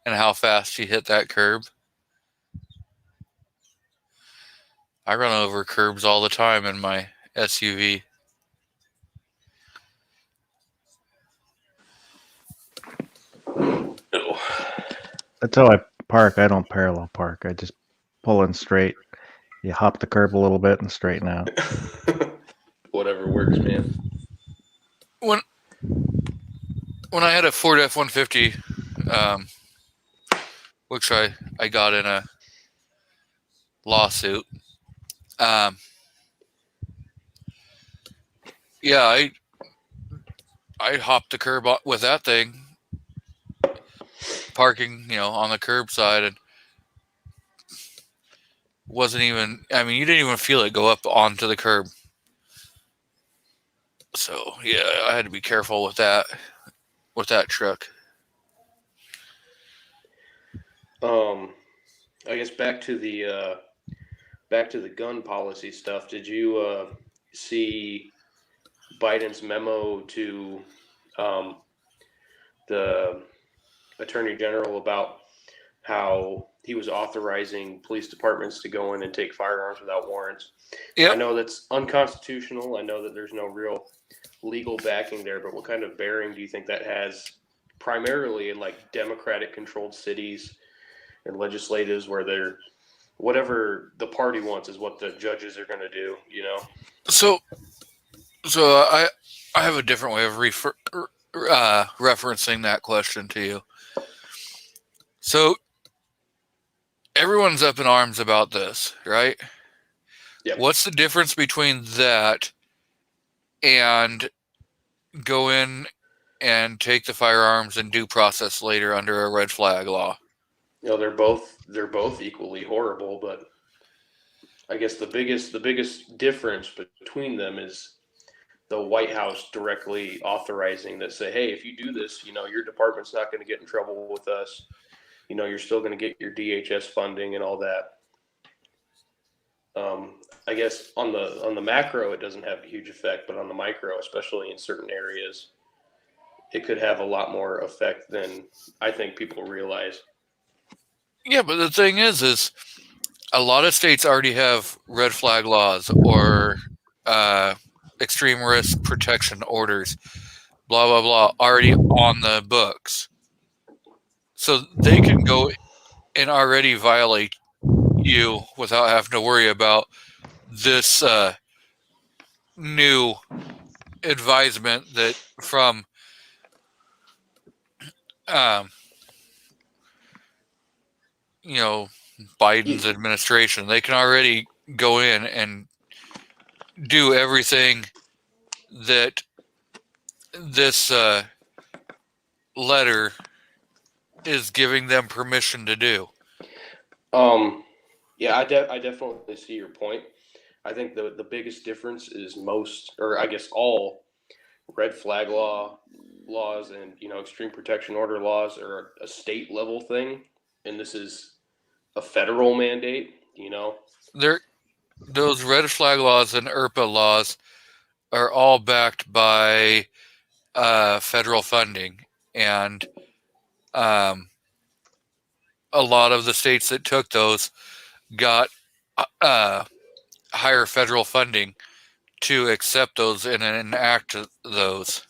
and how fast you hit that curb. I run over curbs all the time in my SUV. That's how I park. I don't parallel park. I just pull in straight. You hop the curb a little bit and straighten out. Whatever works, man. When I had a Ford F-150, which I got in a lawsuit, yeah, I hopped the curb with that thing, parking, on the curb side, and wasn't even, I mean, you didn't even feel it go up onto the curb. So, yeah, I had to be careful with that truck. I guess back to the gun policy stuff. Did you see Biden's memo to the Attorney General about how he was authorizing police departments to go in and take firearms without warrants? Yep. I know that's unconstitutional. I know that there's no real legal backing there, but what kind of bearing do you think that has primarily in like Democratic controlled cities and legislatives where they're whatever the party wants is what the judges are going to do, So I have a different way of referencing that question to you. So everyone's up in arms about this, right? Yep. What's the difference between that and go in and take the firearms and due process later under a red flag law? They're both equally horrible, but I guess the biggest difference between them is the White House directly authorizing that, say, hey, if you do this, your department's not going to get in trouble with us. You're still going to get your DHS funding and all that. I guess on the macro, it doesn't have a huge effect, but on the micro, especially in certain areas, it could have a lot more effect than I think people realize. Yeah, but the thing is a lot of states already have red flag laws or extreme risk protection orders, blah, blah, blah, already on the books. So they can go and already violate you without having to worry about this new advisement that from Biden's administration. They can already go in and do everything that this letter is giving them permission to do. Yeah, I definitely see your point. I think the biggest difference is most, or I guess all red flag laws and extreme protection order laws are a state level thing, and this is a federal mandate. Those red flag laws and ERPA laws are all backed by federal funding, and a lot of the states that took those got higher federal funding to accept those and enact those.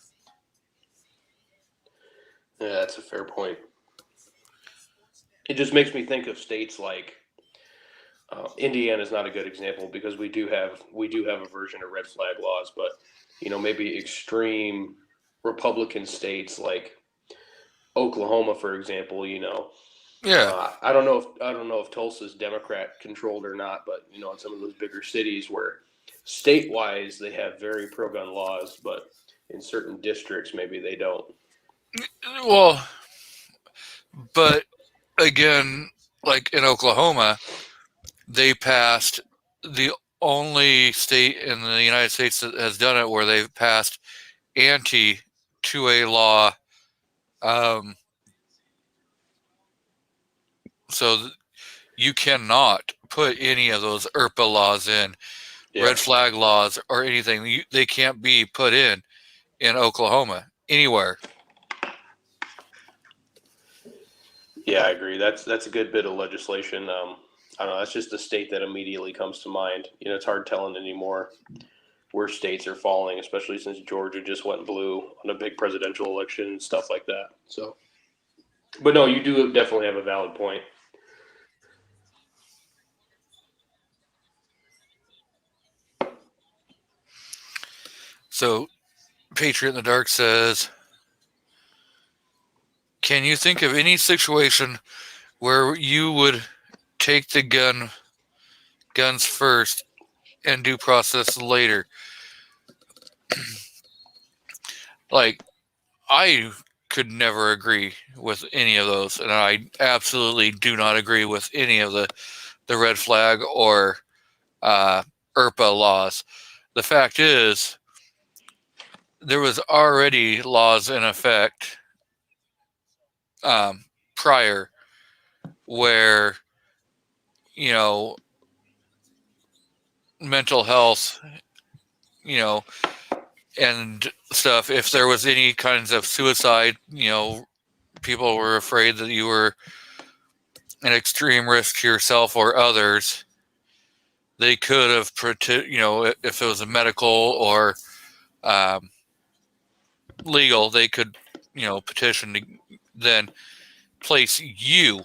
Yeah, that's a fair point. It just makes me think of states like Indiana is not a good example because we do have a version of red flag laws, but maybe extreme Republican states like Oklahoma, for example. Yeah. I don't know if Tulsa's Democrat controlled or not, but in some of those bigger cities where state wise they have very pro gun laws, but in certain districts maybe they don't. Well, but again, like in Oklahoma, they passed the only state in the United States that has done it where they've passed anti-2A law. So you cannot put any of those ERPA laws in, red flag laws or anything. They can't be put in Oklahoma anywhere. Yeah, I agree. That's a good bit of legislation. I don't know. That's just the state that immediately comes to mind. It's hard telling anymore where states are falling, especially since Georgia just went blue on a big presidential election and stuff like that. So, but no, you do definitely have a valid point. So, Patriot in the Dark says, can you think of any situation where you would take the guns first and due process later? Like, I could never agree with any of those, and I absolutely do not agree with any of the red flag or ERPA laws. The fact is, there was already laws in effect prior where mental health and stuff, if there was any kinds of suicide, people were afraid that you were an extreme risk to yourself or others, they could have if it was a medical or legal, they could petition to then place you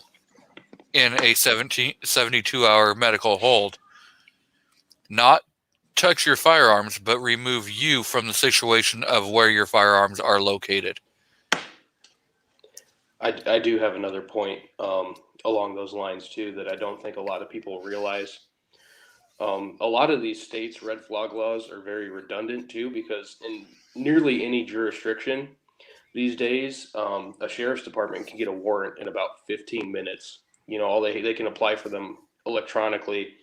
in a 72-hour medical hold, not touch your firearms, but remove you from the situation of where your firearms are located. I do have another point along those lines too that I don't think a lot of people realize. A lot of these states' red flag laws are very redundant too, because in nearly any jurisdiction these days, a sheriff's department can get a warrant in about 15 minutes. They can apply for them electronically,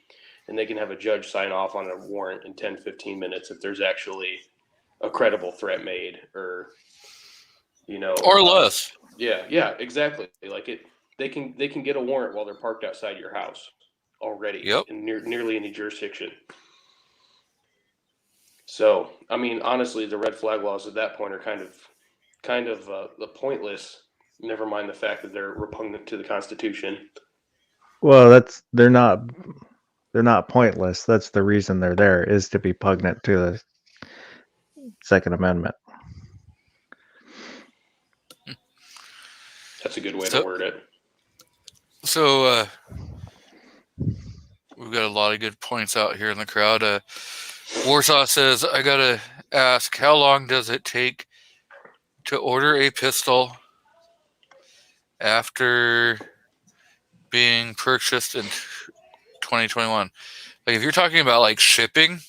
and they can have a judge sign off on a warrant in 10, 15 minutes if there's actually a credible threat made, or or less. Yeah, exactly. Like they can get a warrant while they're parked outside your house already. Yep. In nearly any jurisdiction. So, I mean, honestly, the red flag laws at that point are kind of pointless. Never mind the fact that they're repugnant to the Constitution. Well, they're not pointless. That's the reason they're there, is to be repugnant to the Second Amendment. That's a good way to word it. So we've got a lot of good points out here in the crowd. Warsaw says, I gotta ask, how long does it take to order a pistol after being purchased in 2021? Like, if you're talking about like shipping,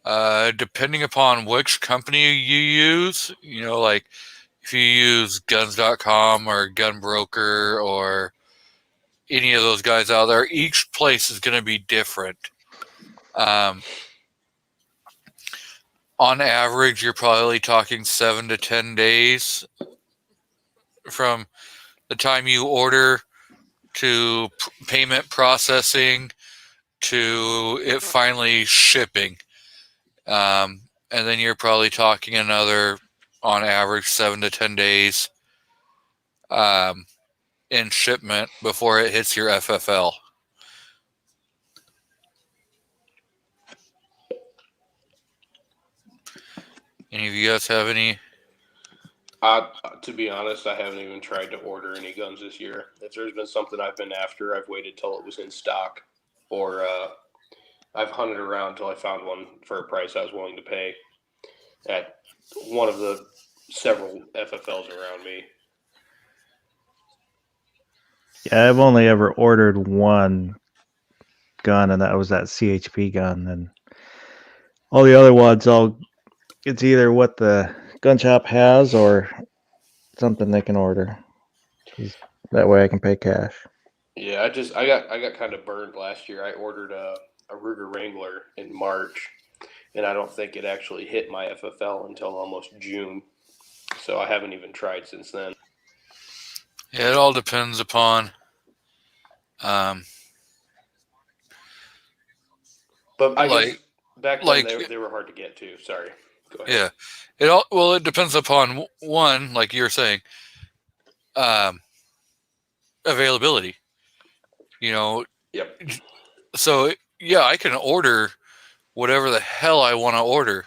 depending upon which company you use, like if you use guns.com or Gunbroker or any of those guys out there, each place is going to be different. on average, you're probably talking 7 to 10 days from the time you order to payment processing to it finally shipping. And then you're probably talking another, on average, 7 to 10 days in shipment before it hits your FFL. Any of you guys have any? To be honest, I haven't even tried to order any guns this year. If there's been something I've been after, I've waited till it was in stock, or I've hunted around till I found one for a price I was willing to pay at one of the several FFLs around me. Yeah, I've only ever ordered one gun, and that was that CHP gun. And all the other ones, it's either what the gun shop has or something they can order. That way I can pay cash. Yeah, I got kind of burned last year. I ordered a Ruger Wrangler in March, and I don't think it actually hit my FFL until almost June. So I haven't even tried since then. Yeah, it all depends upon. But I guess back then they were hard to get to. Sorry. Go ahead. Yeah, it depends upon one, like you're saying, availability. Yep. So yeah, I can order whatever the hell I want to order,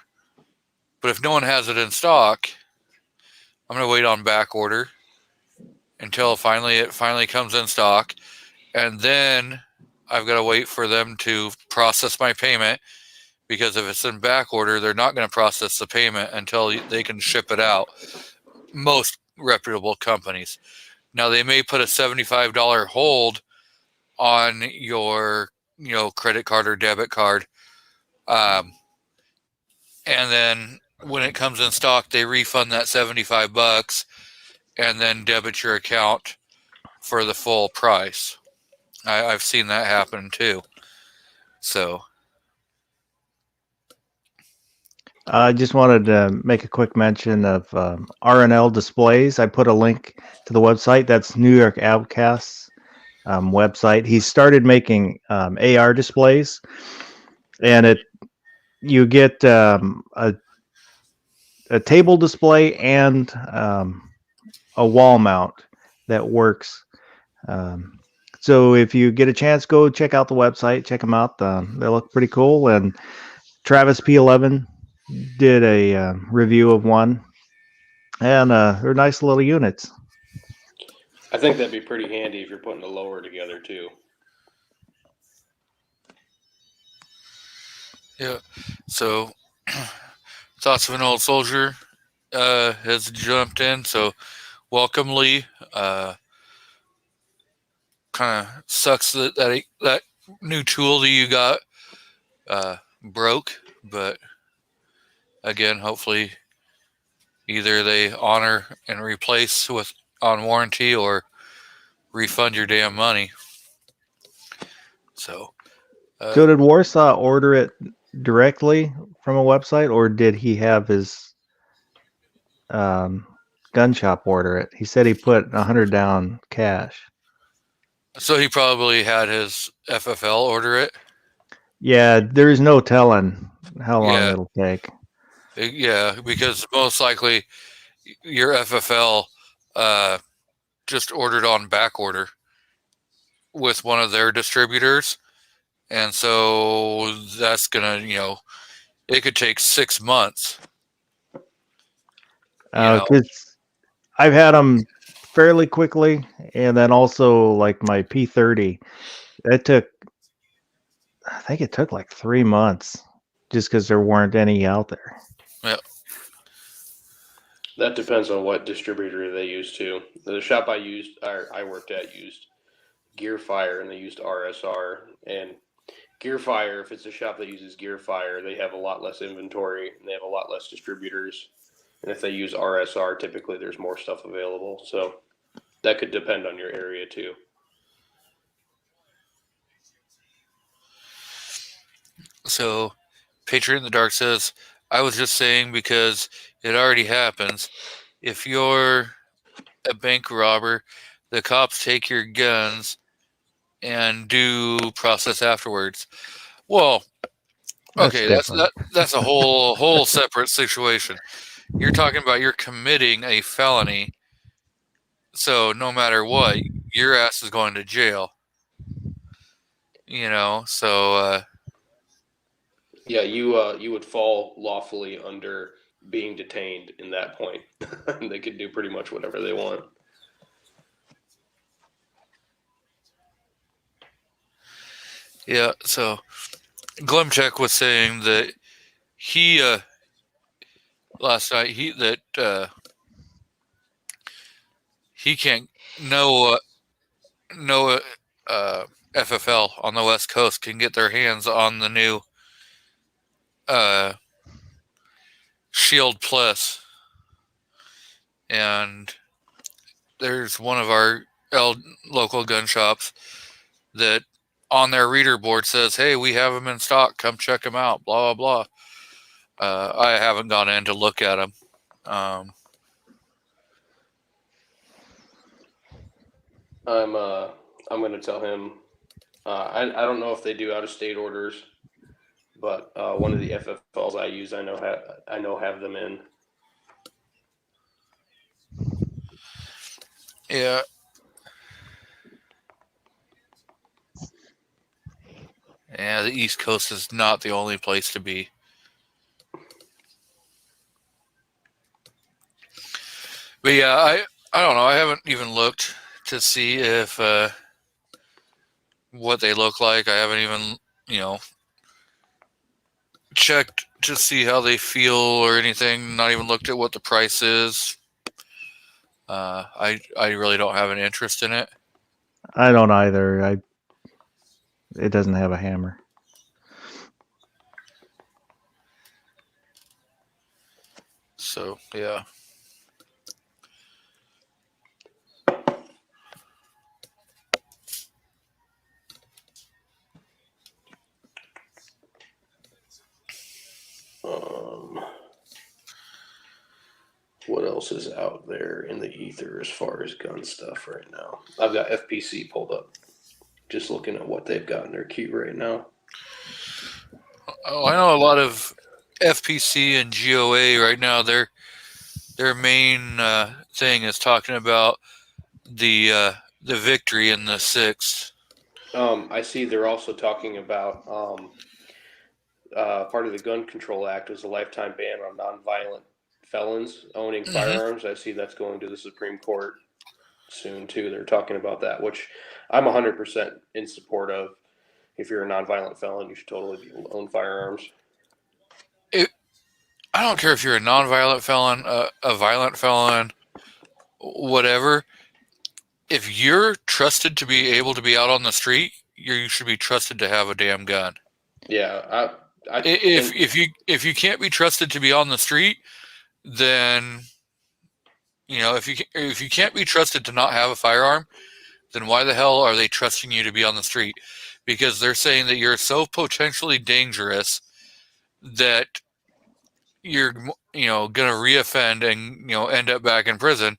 but if no one has it in stock, I'm gonna wait on back order until it finally comes in stock, and then I've got to wait for them to process my payment, because if it's in back order, they're not going to process the payment until they can ship it out. Most reputable companies. Now, they may put a $75 hold on your credit card or debit card, and then when it comes in stock, they refund that $75 and then debit your account for the full price. I've seen that happen too. So I just wanted to make a quick mention of RNL Displays. I put a link to the website. That's New York Outcasts website. He started making AR displays, and you get a table display and a wall mount that works. So if you get a chance, go check out the website. Check them out. They look pretty cool. And Travis P11 did a review of one, and they're nice little units. I think that'd be pretty handy if you're putting a lower together too. yeah. So Thoughts of an Old Soldier has jumped in. So welcome, Lee. Kind of sucks that new tool that you got broke, but again, hopefully either they honor and replace on warranty or refund your damn money. So did Warsaw order it directly from a website, or did he have his gun shop order it? He said he put $100 down cash. So he probably had his FFL order it. Yeah, there is no telling how long it'll take. Yeah, because most likely your FFL just ordered on back order with one of their distributors. And so that's going to, it could take 6 months. Because I've had them fairly quickly. And then also like my P30, I think it took like 3 months just because there weren't any out there. Yeah. That depends on what distributor they use too. The shop I worked at used Gearfire, and they used RSR. And Gearfire, if it's a shop that uses Gearfire, they have a lot less inventory and they have a lot less distributors. And if they use RSR, typically there's more stuff available. So that could depend on your area too. So Patriot in the Dark says, I was just saying because it already happens. If you're a bank robber, the cops take your guns and do process afterwards. Well, That's okay, different. that's a whole separate situation. You're talking about you're committing a felony, so no matter what, your ass is going to jail. So Yeah, you would fall lawfully under being detained in that point. They could do pretty much whatever they want. yeah. So Glemcheck was saying that he last night he can't no FFL on the West Coast can get their hands on the new uh, Shield Plus, and there's one of our local gun shops that on their reader board says, "Hey, we have them in stock. Come check them out." Blah blah blah. I haven't gone in to look at them. I'm gonna tell him. I don't know if they do out of state orders, but one of the FFLs I use, I know have them in. Yeah. Yeah, the East Coast is not the only place to be. But yeah, I don't know. I haven't even looked to see if what they look like. I haven't even, checked to see how they feel or anything. Not even looked at what the price is. I really don't have an interest in it. I don't either. It doesn't have a hammer. So yeah. What else is out there in the ether as far as gun stuff right now? I've got FPC pulled up. Just looking at what they've got in their queue right now. Oh, I know a lot of FPC and GOA right now. Their main thing is talking about the victory in the 6th. I see they're also talking about part of the Gun Control Act was a lifetime ban on nonviolent felons owning firearms. I see that's going to the Supreme Court soon too. They're talking about that, which I'm 100% in support of. If you're a nonviolent felon, you should totally own firearms. I don't care if you're a nonviolent felon, a violent felon, whatever. If you're trusted to be able to be out on the street, you should be trusted to have a damn gun. Yeah, if you can't be trusted to be on the street, then if you can't be trusted to not have a firearm, then why the hell are they trusting you to be on the street? Because they're saying that you're so potentially dangerous that you're going to reoffend and end up back in prison.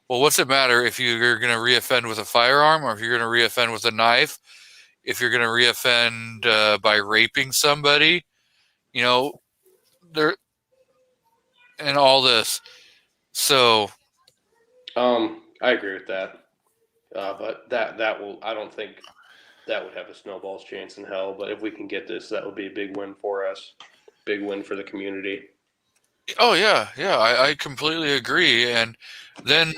Well, what's it matter if you're going to reoffend with a firearm or if you're going to reoffend with a knife? If you're going to reoffend by raping somebody, there and all this. So, I agree with that. But that will, I don't think that would have a snowball's chance in hell. But if we can get this, that would be a big win for us. Big win for the community. oh yeah, I completely agree. And then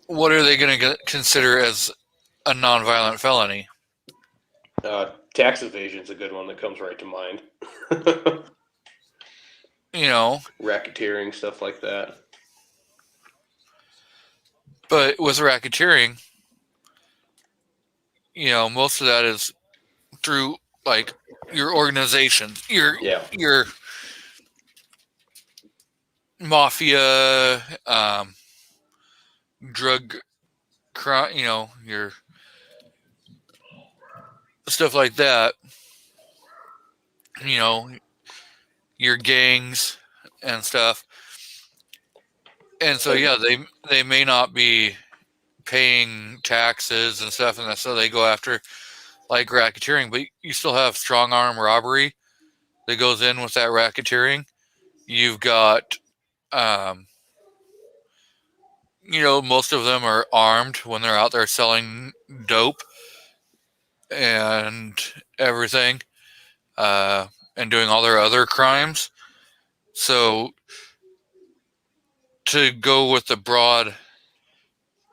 what are they going to consider as a nonviolent felony? Tax evasion is a good one that comes right to mind. Racketeering, stuff like that. But with racketeering, most of that is through like your organizations, your mafia, drug crime, your stuff like that. Your gangs, and stuff. And so, yeah, they may not be paying taxes and stuff, and so they go after like racketeering, but you still have strong arm robbery that goes in with that racketeering. You've got, most of them are armed when they're out there selling dope and everything, and doing all their other crimes. So to go with the broad,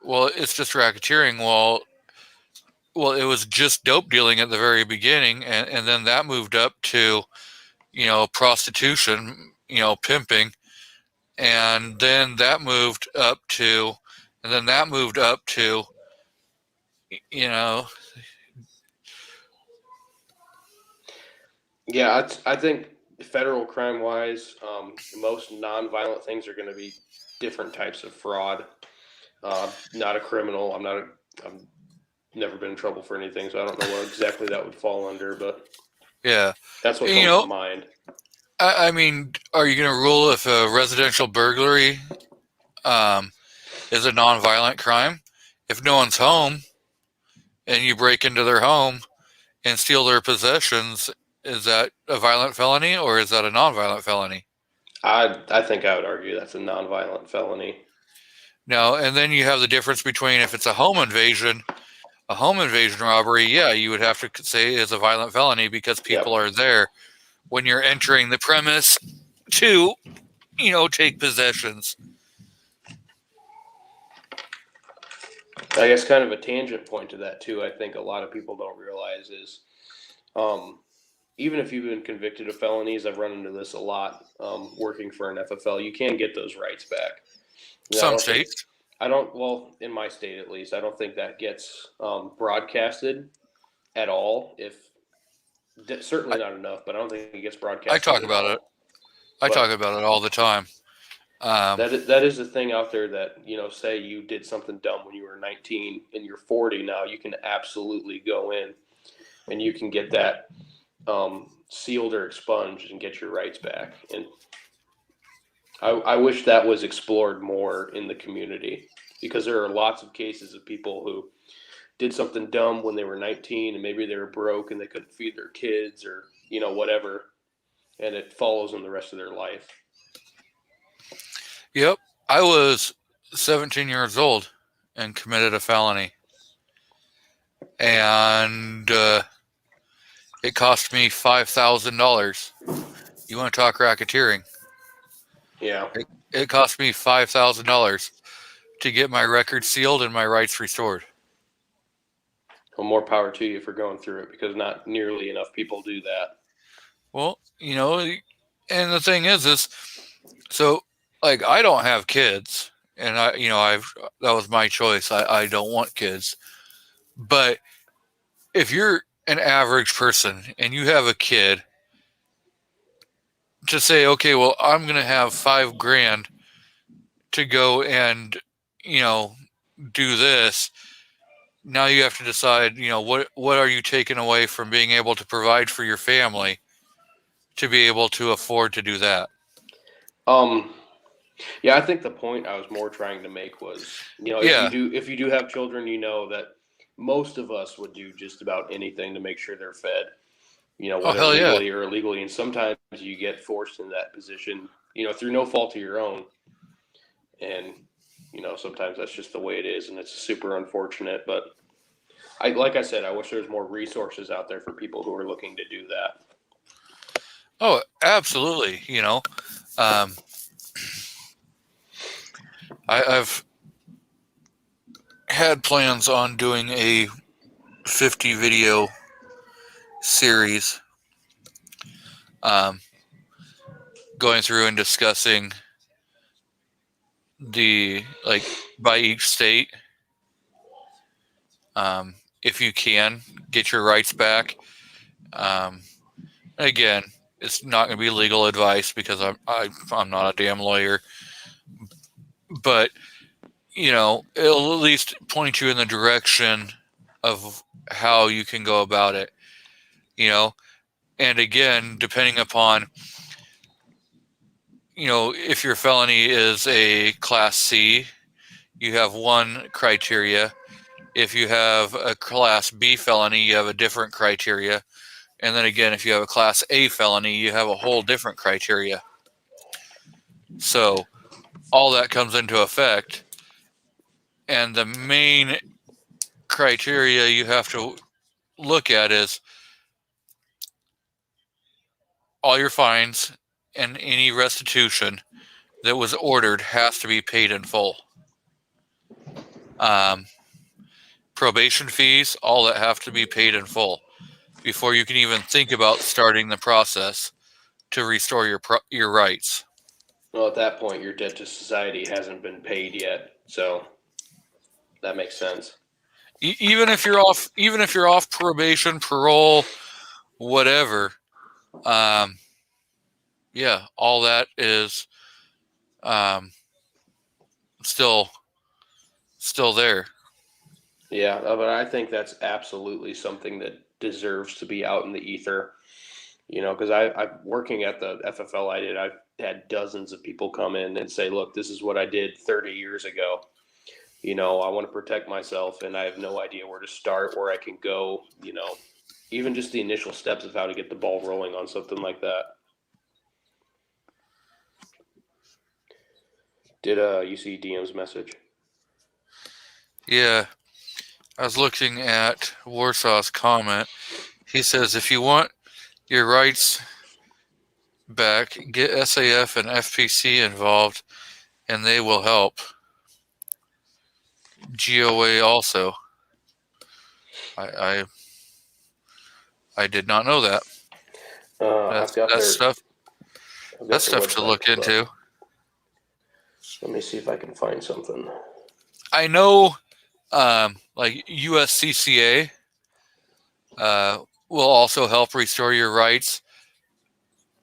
well, it's just racketeering. Well, it was just dope dealing at the very beginning, and then that moved up to, prostitution, pimping, and then that moved up to, you know, Yeah, I think federal crime wise, most non-violent things are going to be different types of fraud. Not a criminal. I've never been in trouble for anything, so I don't know what exactly that would fall under, but yeah. that's what You comes know, to mind. I mean, are you going to rule if a residential burglary is a non-violent crime? If no one's home and you break into their home and steal their possessions, is that a violent felony or is that a non-violent felony? I think I would argue that's a non-violent felony. No, and then you have the difference between if it's a home invasion robbery, yeah, you would have to say it's a violent felony because people are there when you're entering the premise to, take possessions. I guess kind of a tangent point to that too. I think a lot of people don't realize is, even if you've been convicted of felonies, I've run into this a lot. Working for an FFL, you can get those rights back. Some states. Well, in my state at least, I don't think that gets broadcasted at all. Certainly not enough, but I don't think it gets broadcasted. I talk about it. I talk about it all the time. That is the thing out there that, say you did something dumb when you were 19 and you're 40 now, you can absolutely go in and you can get that sealed or expunged and get your rights back. And I wish that was explored more in the community, because there are lots of cases of people who did something dumb when they were 19 and maybe they were broke and they couldn't feed their kids or, whatever. And it follows them the rest of their life. Yep. I was 17 years old and committed a felony. And it cost me $5,000. You want to talk racketeering? Yeah. It cost me $5,000 to get my record sealed and my rights restored. Well, more power to you for going through it, because not nearly enough people do that. Well, and the thing is so, like, I don't have kids, and that was my choice. I don't want kids. But if you're an average person and you have a kid, to say, okay, well, I'm going to have $5,000 to go and, do this. Now you have to decide, what are you taking away from being able to provide for your family to be able to afford to do that? Yeah, I think the point I was more trying to make was, if you do have children, that most of us would do just about anything to make sure they're fed, whether legally or illegally. And sometimes you get forced in that position, through no fault of your own. And, sometimes that's just the way it is, and it's super unfortunate. But like I said, I wish there was more resources out there for people who are looking to do that. Oh, absolutely. I've had plans on doing a 50 video series, going through and discussing by each state, if you can get your rights back. Again, it's not going to be legal advice because I'm not a damn lawyer, but it'll at least point you in the direction of how you can go about it. And again, depending upon if your felony is a Class C, you have one criteria. If you have a Class B felony, you have a different criteria. And then again, if you have a Class A felony, you have a whole different criteria. So all that comes into effect. And the main criteria you have to look at is all your fines and any restitution that was ordered has to be paid in full. Probation fees, all that have to be paid in full before you can even think about starting the process to restore your rights. Well, at that point, your debt to society hasn't been paid yet, so that makes sense. Even if you're off probation, parole, whatever, yeah, all that is still there. Yeah, but I think that's absolutely something that deserves to be out in the ether. Because I'm working at the FFL I've had dozens of people come in and say, look, this is what I did 30 years ago. I want to protect myself and I have no idea where to start, where I can go, even just the initial steps of how to get the ball rolling on something like that. Did you see DM's message? Yeah. I was looking at Warsaw's comment. He says, if you want your rights back, get SAF and FPC involved, and they will help. GOA also. I did not know that. That's stuff to look into. Let me see if I can find something. I know, like USCCA will also help restore your rights,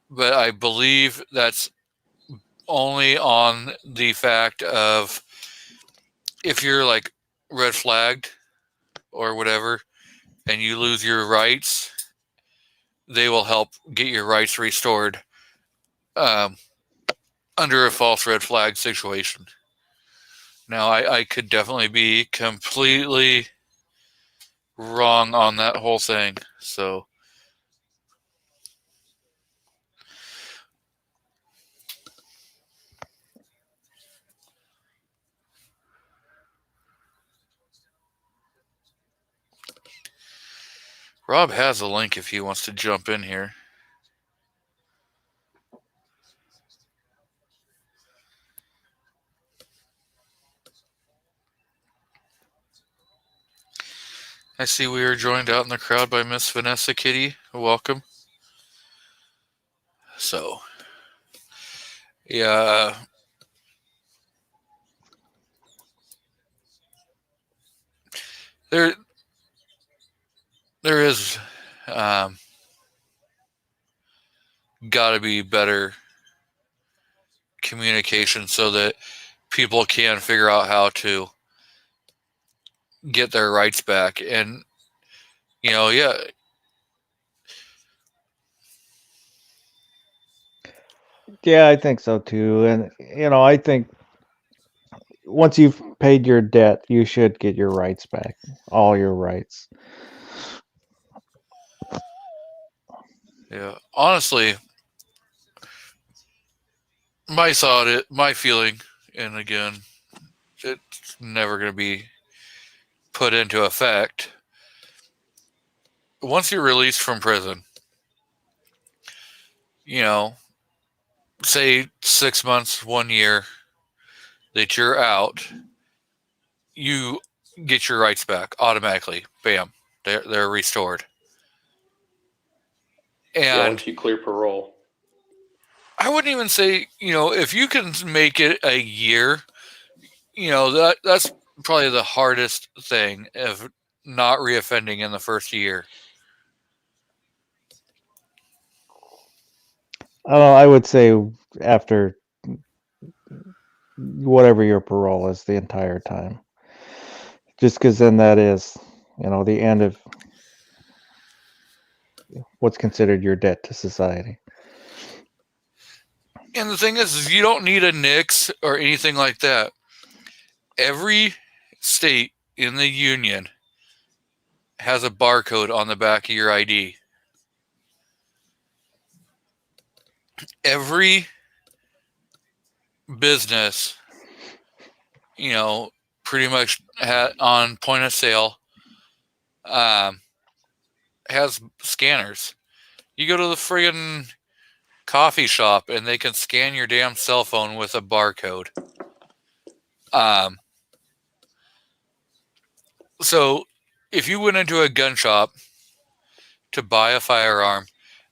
but I believe that's only on the fact of if you're like red flagged or whatever and you lose your rights, they will help get your rights restored under a false red flag situation. Now, I could definitely be completely wrong on that whole thing. So, Rob has a link if he wants to jump in here. I see we are joined out in the crowd by Miss Vanessa Kitty. Welcome. So, yeah. There is got to be better communication so that people can figure out how to get their rights back. And, yeah. Yeah, I think so too. And, I think once you've paid your debt, you should get your rights back, all your rights. Yeah. Honestly, my feeling, and again, it's never going to be put into effect. Once you're released from prison, say 6 months, 1 year that you're out, you get your rights back automatically. Bam. They're restored. And once you clear parole. I wouldn't even say, if you can make it a year, that's probably the hardest thing of not reoffending in the first year. I would say after whatever your parole is the entire time. Just because then that is, the end of what's considered your debt to society. And the thing is you don't need a NICS or anything like that. Every state in the union has a barcode on the back of your ID. Every business, pretty much on point of sale, has scanners. You go to the friggin' coffee shop and they can scan your damn cell phone with a barcode. So if you went into a gun shop to buy a firearm,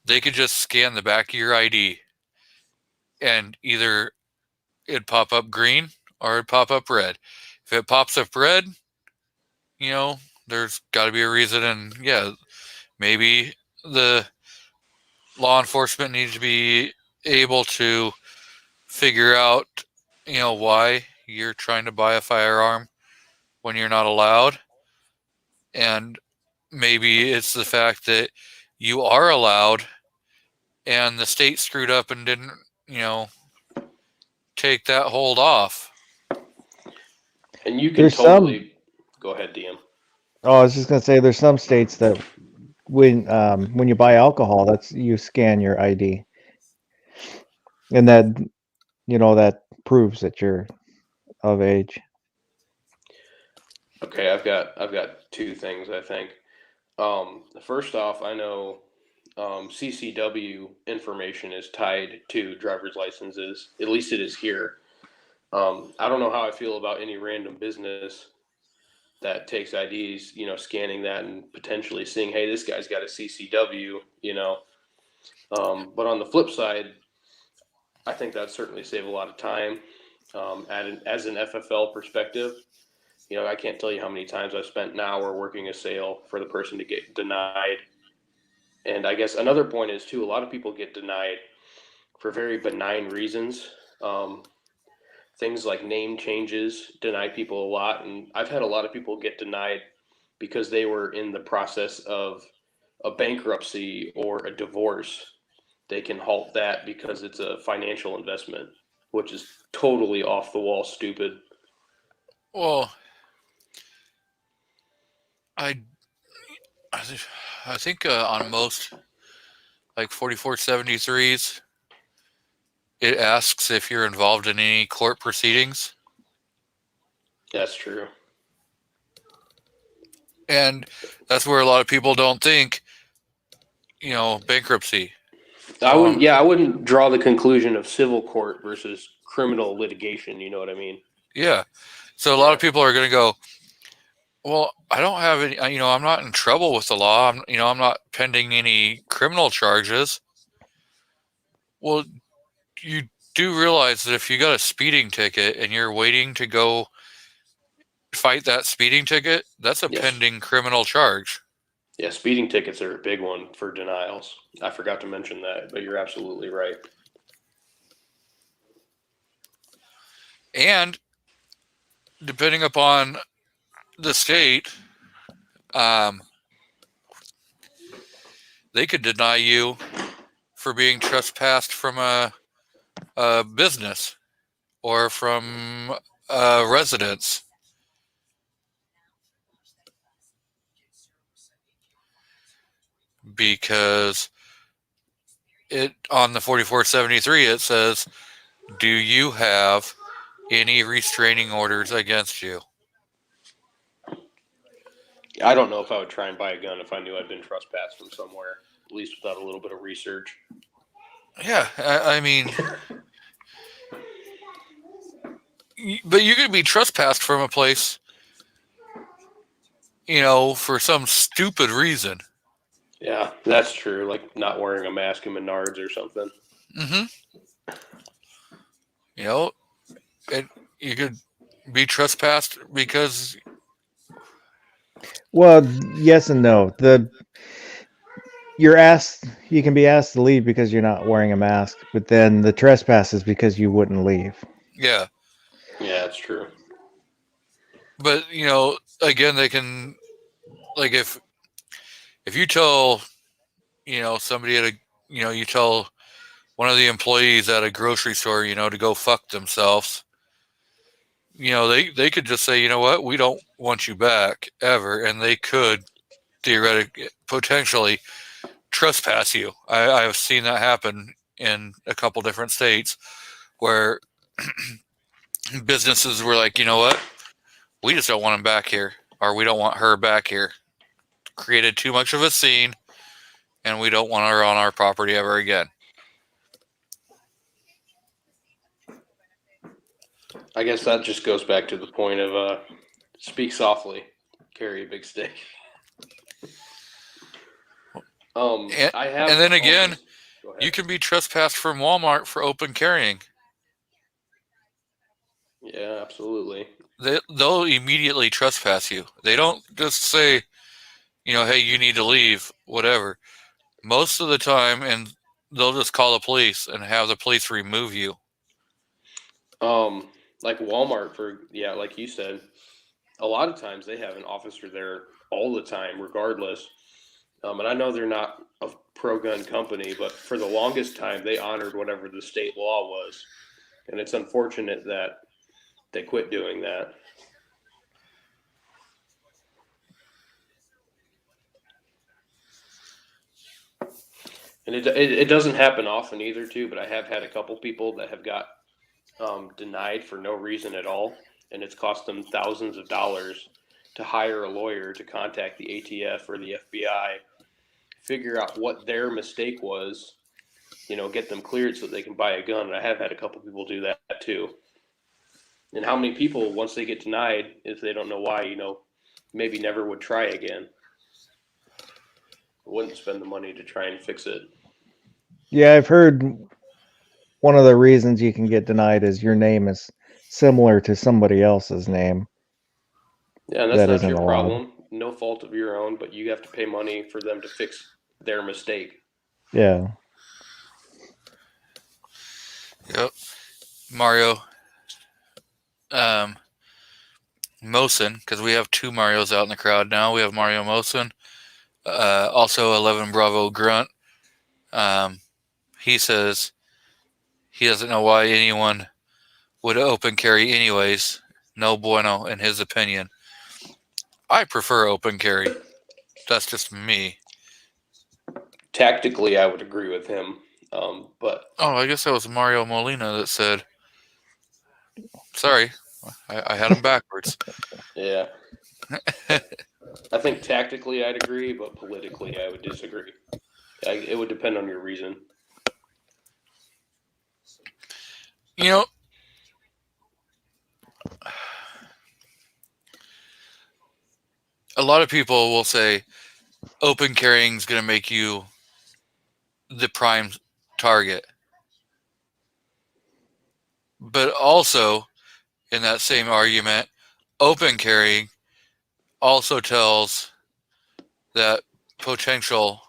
they could just scan the back of your ID and either it'd pop up green or it'd pop up red. If it pops up red, there's got to be a reason. And yeah, maybe the law enforcement needs to be able to figure out, why you're trying to buy a firearm when you're not allowed. And maybe it's the fact that you are allowed and the state screwed up and didn't, take that hold off. And you can totally go ahead, DM. Oh, I was just gonna say there's some states that when you buy alcohol, that's you scan your ID, and that proves that you're of age. Okay, I've got two things, I think. First off, I know CCW information is tied to driver's licenses. At least it is here. I don't know how I feel about any random business that takes IDs, scanning that and potentially seeing, hey, this guy's got a CCW, But on the flip side, I think that'd certainly save a lot of time. As an FFL perspective, I can't tell you how many times I've spent an hour working a sale for the person to get denied. And I guess another point is too, a lot of people get denied for very benign reasons. Things like name changes deny people a lot. And I've had a lot of people get denied because they were in the process of a bankruptcy or a divorce. They can halt that because it's a financial investment, which is totally off the wall stupid. Well, I think on most like 4473s, it asks if you're involved in any court proceedings. That's true. And that's where a lot of people don't think, bankruptcy. I wouldn't draw the conclusion of civil court versus criminal litigation. You know what I mean? Yeah. So a lot of people are going to go, well, I don't have any, I'm not in trouble with the law. I'm not pending any criminal charges. Well, you do realize that if you got a speeding ticket and you're waiting to go fight that speeding ticket, that's a pending criminal charge. Yeah, speeding tickets are a big one for denials. I forgot to mention that, but you're absolutely right. And depending upon the state, they could deny you for being trespassed from a business or from a residence. Because it on the 4473 it says, do you have any restraining orders against you? I don't know if I would try and buy a gun if I knew I'd been trespassed from somewhere, at least without a little bit of research. Yeah, I mean, but you could be trespassed from a place, for some stupid reason. Yeah, that's true. Like not wearing a mask in Menards or something. Mm-hmm. You could be trespassed because. Well, yes and no. You can be asked to leave because you're not wearing a mask, but then the trespass is because you wouldn't leave. Yeah. Yeah, that's true. But, again, they can, like, if you tell, somebody you tell one of the employees at a grocery store, to go fuck themselves, they could just say, you know what, we don't want you back ever, and they could theoretically, potentially trespass you. I have seen that happen in a couple different states where businesses were like, you know what, we just don't want him back here, or we don't want her back here. Created too much of a scene, and we don't want her on our property ever again. I guess that just goes back to the point of speak softly, carry a big stick. And I have, then again, go ahead. you can be trespassed from Walmart for open carrying. Yeah, absolutely. They'll immediately trespass you. They don't just say, hey, you need to leave, whatever. Most of the time, and they'll just call the police and have the police remove you. Like Walmart, like you said, a lot of times they have an officer there all the time, regardless. And I know they're not a pro-gun company, but for the longest time, they honored whatever the state law was. And it's unfortunate that they quit doing that. And it doesn't happen often either, too, but I have had a couple people that have got denied for no reason at all. And it's cost them thousands of dollars to hire a lawyer to contact the ATF or the FBI, figure out what their mistake was, get them cleared so they can buy a gun. And I have had a couple people do that too. And how many people, once they get denied, if they don't know why, maybe never would try again. Wouldn't spend the money to try and fix it. Yeah, I've heard one of the reasons you can get denied is your name is similar to somebody else's name. Yeah, and that's not your problem. No fault of your own, but you have to pay money for them to fix their mistake. Yeah. Yep. Mario Mosin, because we have two Marios out in the crowd now. We have Mario Mosin, also 11 Bravo Grunt. He says he doesn't know why anyone would open carry anyways. No bueno, in his opinion. I prefer open carry. That's just me. Tactically, I would agree with him. But I guess that was Mario Molina that said, sorry, I had him backwards. Yeah. I think tactically I'd agree, but politically I would disagree. It would depend on your reason. A lot of people will say open carrying is going to make you the prime target. But also, in that same argument, open carrying also tells that potential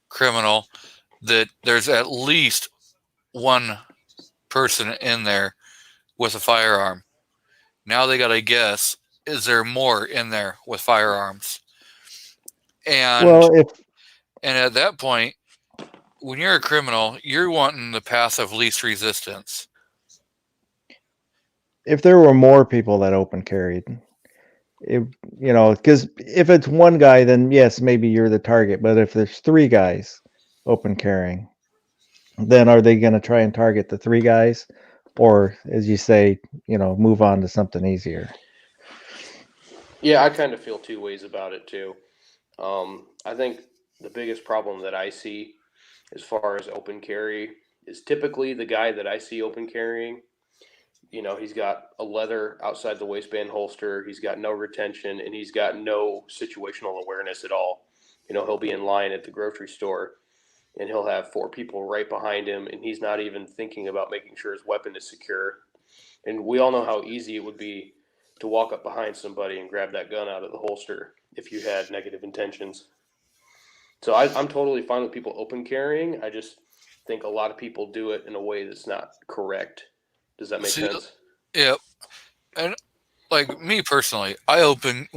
criminal that there's at least one person in there with a firearm. Now they got to guess, is there more in there with firearms? And at that point, when you're a criminal, you're wanting the path of least resistance. If there were more people that open carried, because if it's one guy, then yes, maybe you're the target. But if there's three guys open carrying, then are they going to try and target the three guys? Or, as you say, move on to something easier? Yeah, I kind of feel two ways about it too. I think the biggest problem that I see as far as open carry is typically the guy that I see open carrying, he's got a leather outside the waistband holster, he's got no retention, and he's got no situational awareness at all. He'll be in line at the grocery store and he'll have four people right behind him, and he's not even thinking about making sure his weapon is secure. And we all know how easy it would be to walk up behind somebody and grab that gun out of the holster if you had negative intentions. So I'm totally fine with people open carrying. I just think a lot of people do it in a way that's not correct. Does that make sense? Yeah. And like me personally, my open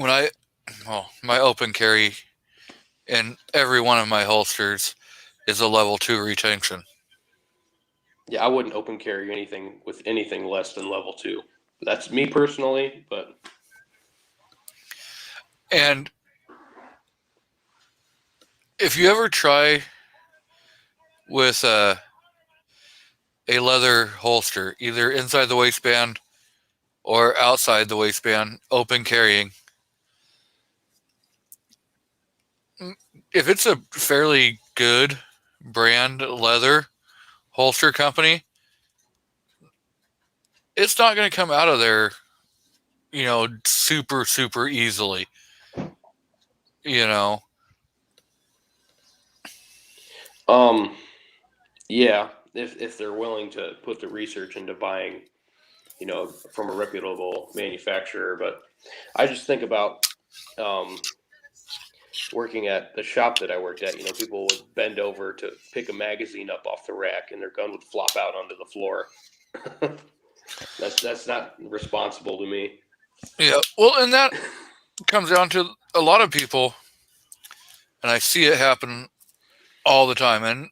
carry in every one of my holsters is a level 2 retention. Yeah, I wouldn't open carry anything with anything less than level 2. That's me personally, but And if you ever try with a leather holster, either inside the waistband or outside the waistband, open carrying, if it's a fairly good brand leather holster company, it's not going to come out of there, super, super easily. yeah, if they're willing to put the research into buying, from a reputable manufacturer. But I just think about working at the shop that I worked at. People would bend over to pick a magazine up off the rack, and their gun would flop out onto the floor. That's not responsible to me. Yeah, well, and that comes down to a lot of people, and I see it happen all the time. And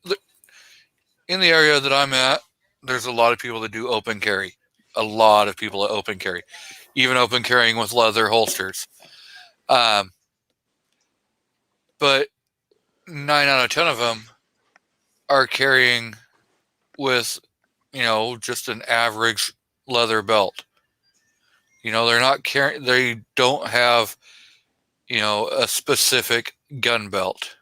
in the area that I'm at, there's a lot of people that do open carry. A lot of people that open carry, even open carrying with leather holsters. But 9 out of 10 of them are carrying with, just an average leather belt. They're not carrying. They don't have, a specific gun belt.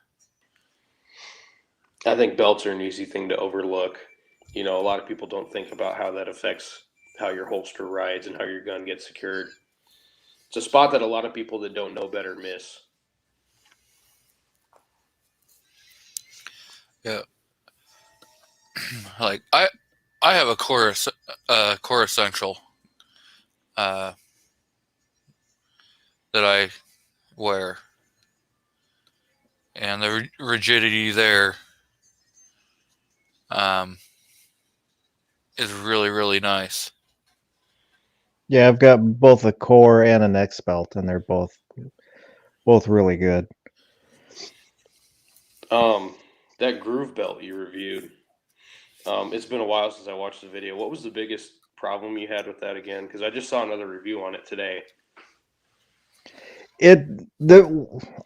I think belts are an easy thing to overlook. A lot of people don't think about how that affects how your holster rides and how your gun gets secured. It's a spot that a lot of people that don't know better miss. Yeah. Like I have a core essential that I wear, and the rigidity there is really, really nice. Yeah, I've got both a core and an X belt, and they're both really good. That groove belt you reviewed, it's been a while since I watched the video. What was the biggest problem you had with that again? Because I just saw another review on it today.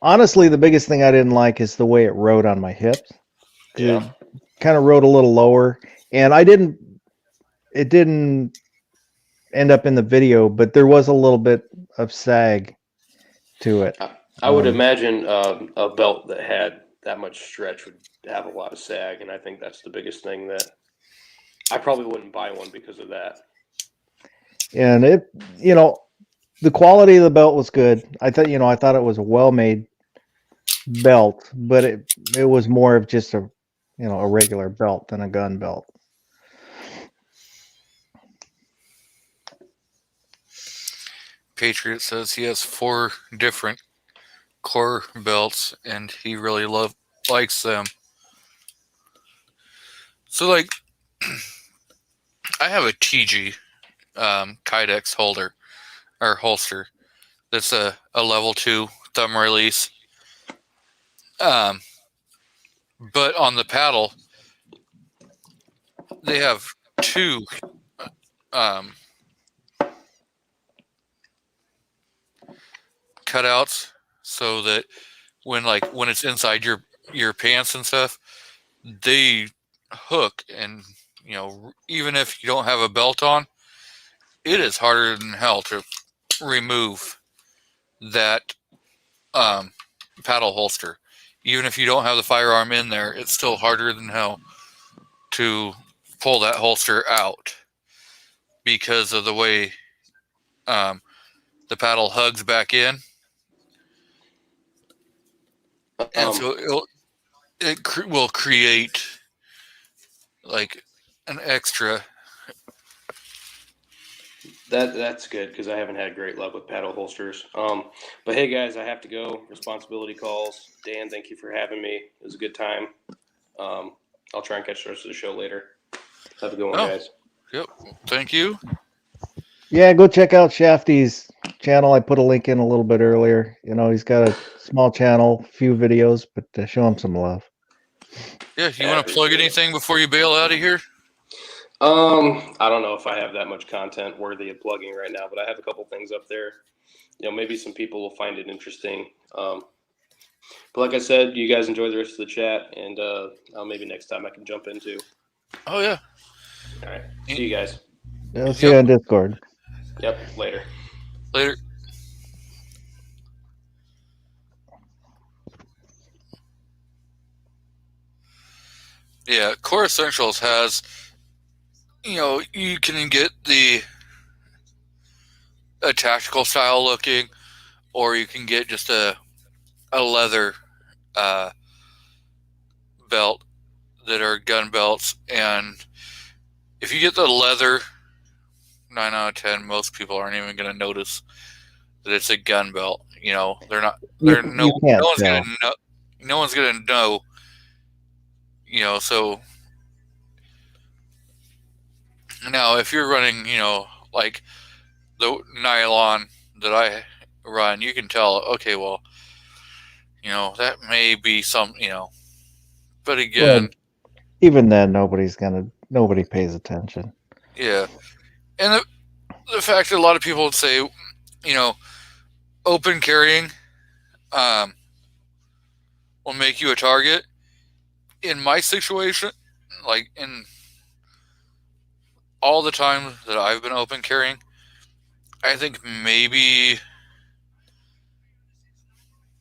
Honestly, the biggest thing I didn't like is the way it rode on my hips. Yeah. It kind of rode a little lower, and it didn't end up in the video, but there was a little bit of sag to it. I would imagine a belt that had that much stretch would have a lot of sag, and I think that's the biggest thing that I probably wouldn't buy one because of that. And the quality of the belt was good. I thought it was a well-made belt, but it was more of just a regular belt than a gun belt. Patriot says he has 4 different core belts, and he really likes them. So, like, I have a TG Kydex holster that's a level 2 thumb release. But on the paddle, they have 2 cutouts, so that when it's inside your pants and stuff, they hook, and even if you don't have a belt on, it is harder than hell to remove that paddle holster. Even if you don't have the firearm in there, it's still harder than hell to pull that holster out because of the way the paddle hugs back in. And so it will create like an extra. That's good, because I haven't had great luck with paddle holsters. But hey guys, I have to go. Responsibility calls. Dan, thank you for having me. It was a good time. I'll try and catch the rest of the show later. Have a good one, guys. Yep. Thank you. Yeah, go check out Shafty's channel. I put a link in a little bit earlier. He's got a small channel, few videos, but show him some love. Yeah, you want to plug anything before you bail out of here? I don't know if I have that much content worthy of plugging right now, but I have a couple things up there. Maybe some people will find it interesting. But like I said, you guys enjoy the rest of the chat, and maybe next time I can jump into. Oh yeah. All right. See you guys. I'll see you on Discord. Yep. Later. Later. Yeah, Core Essentials has, you can get a tactical style looking, or you can get just a leather belt that are gun belts. And if you get the leather, 9 out of 10, most people aren't even going to notice that it's a gun belt. They're not. You can't no one's tell. gonna know. No one's gonna know. So now if you're running, like the nylon that I run, you can tell. Okay, well, that may be some. But again, Well, even then, nobody pays attention. yeah, and the fact that a lot of people would say, open carrying, will make you a target. In my situation, like in all the time that I've been open carrying, I think maybe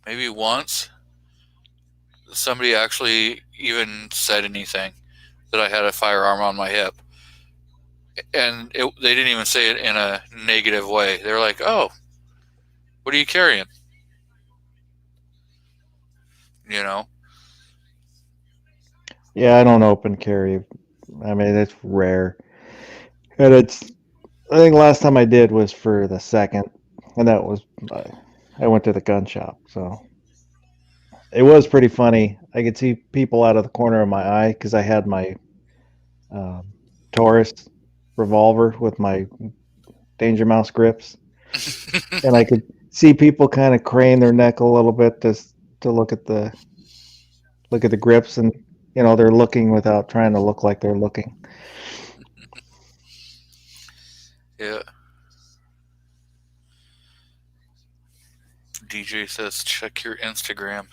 once somebody actually even said anything that I had a firearm on my hip, and they didn't even say it in a negative way. They're like, "Oh, what are you carrying?" Yeah, I don't open carry. I mean, it's rare, and I think last time I did was for the second, and that was I went to the gun shop, so it was pretty funny. I could see people out of the corner of my eye because I had my um, Taurus revolver with my Danger Mouse grips, and I could see people kind of crane their neck a little bit just to look at the grips, and they're looking without trying to look like they're looking. Yeah. DJ says, check your Instagram.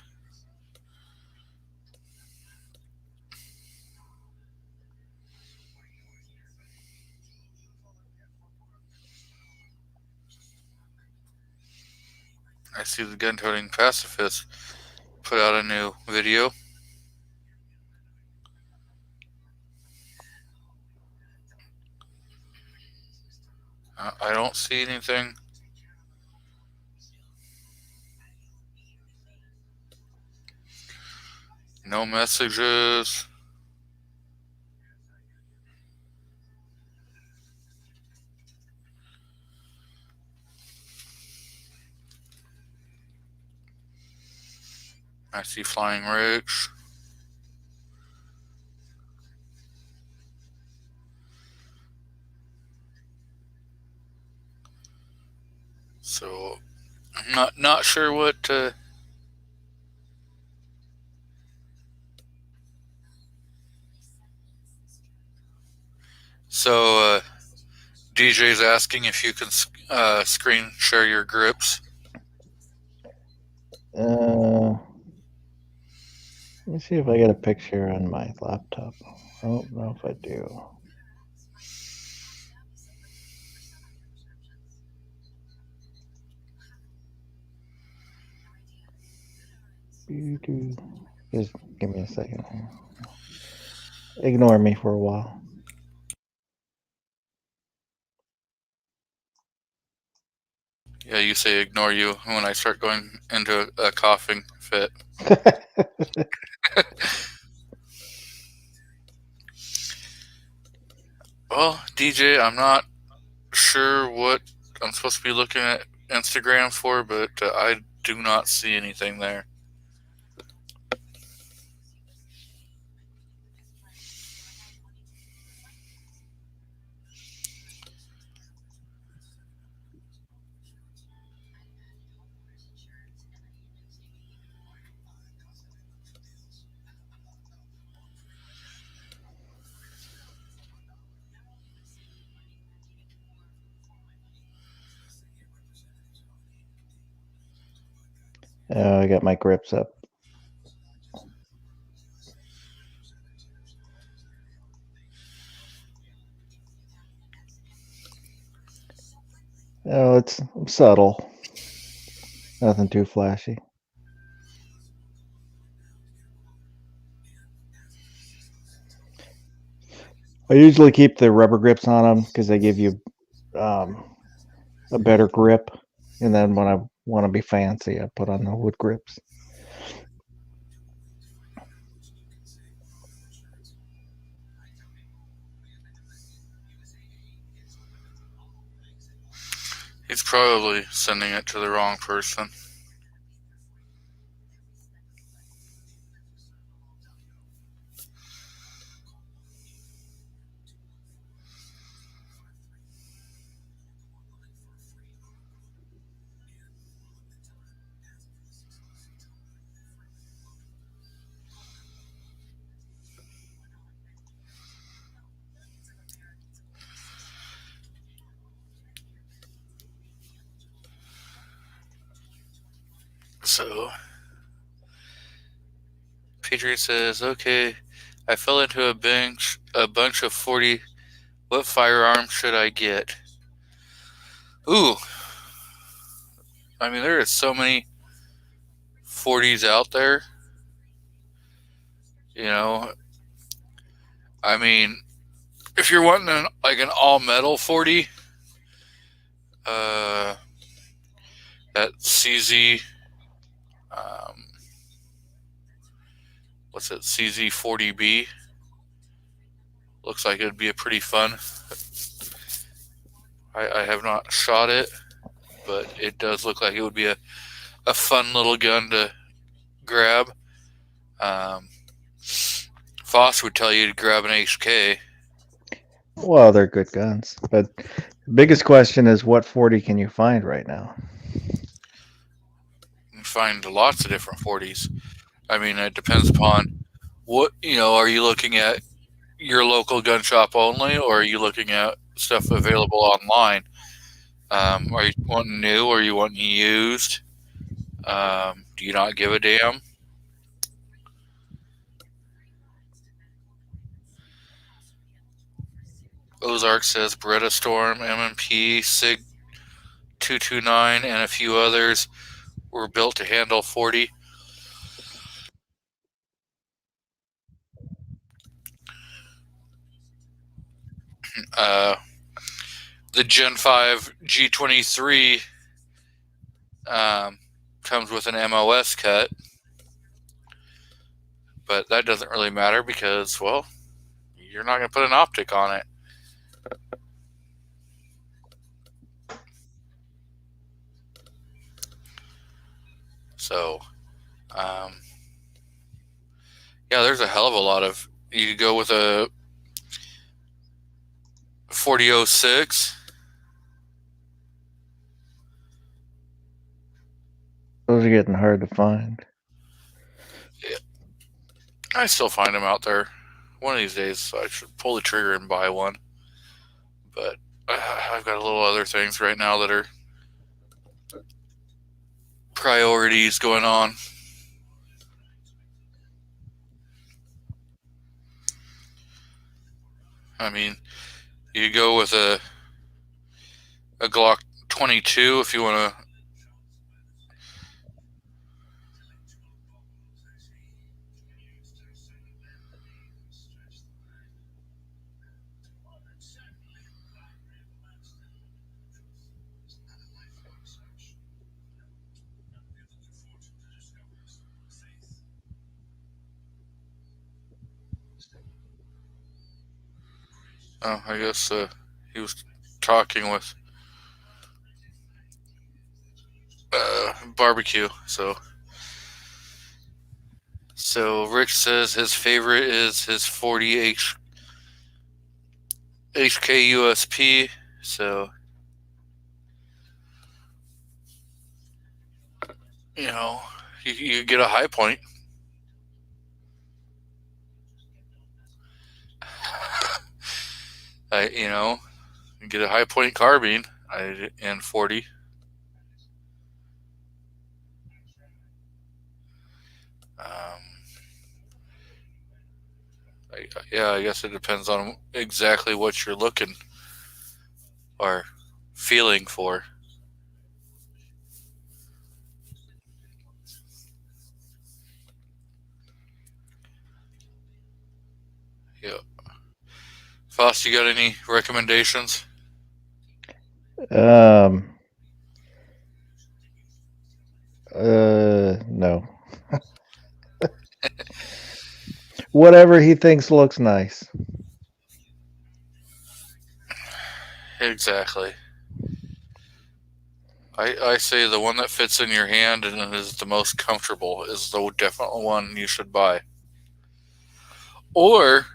I see the gun-toting pacifist put out a new video. I don't see anything. No messages. I see flying rich. So I'm not sure what So DJ's asking if you can screen share your grips. Let me see if I get a picture on my laptop. I don't know if I do. Just give me a second. Ignore me for a while. Yeah, you say ignore you when I start going into a coughing fit. Well, DJ, I'm not sure what I'm supposed to be looking at Instagram for, but I do not see anything there. I got my grips up. Oh, it's subtle. Nothing too flashy. I usually keep the rubber grips on them because they give you a better grip. And then when I want to be fancy, I put on the wood grips. He's probably sending it to the wrong person. So, Patriot says, okay, I fell into a bunch of 40. What firearm should I get? Ooh. I mean, there are so many 40s out there. You know, I mean, if you're wanting an all-metal 40, that CZ, what's it, CZ40B, looks like it'd be a pretty fun. I have not shot it, but it does look like it would be a fun little gun to grab. Foss would tell you to grab an HK. Well, they're good guns, but the biggest question is what 40 can you find right now? You can find lots of different 40s. I mean, it depends upon what, are you looking at your local gun shop only, or are you looking at stuff available online? Are you wanting new, or are you wanting used? Do you not give a damn? Ozark says Beretta Storm, M&P, SIG 229, and a few others were built to handle 40. The Gen 5 G23 comes with an MOS cut, but that doesn't really matter because, well, you're not going to put an optic on it. So, yeah, there's a hell of a lot of. You could go with a 4006. Those are getting hard to find. Yeah. I still find them out there. One of these days, I should pull the trigger and buy one. But I've got a little other things right now that are priorities going on. I mean, you go with a Glock 22 if you want to. Oh, I guess he was talking with barbecue. So Rick says his favorite is his 40 HK USP. So, you get a high point. You get a high point carbine and 40. Um, yeah, I guess it depends on exactly what you're looking or feeling for. Yeah. Foss, you got any recommendations? No. Whatever he thinks looks nice. Exactly. I say the one that fits in your hand and is the most comfortable is the definite one you should buy. Or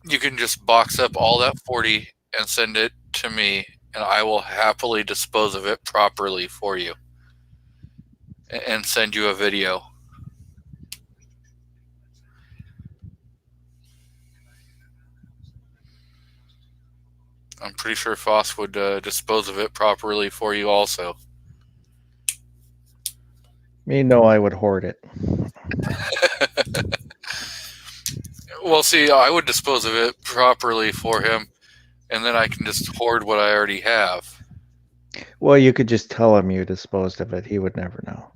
you can just box up all that 40 and send it to me, and I will happily dispose of it properly for you and send you a video. I'm pretty sure Foss would dispose of it properly for you also. Me know I would hoard it. Well, see, I would dispose of it properly for him, and then I can just hoard what I already have. Well, you could just tell him you disposed of it. He would never know.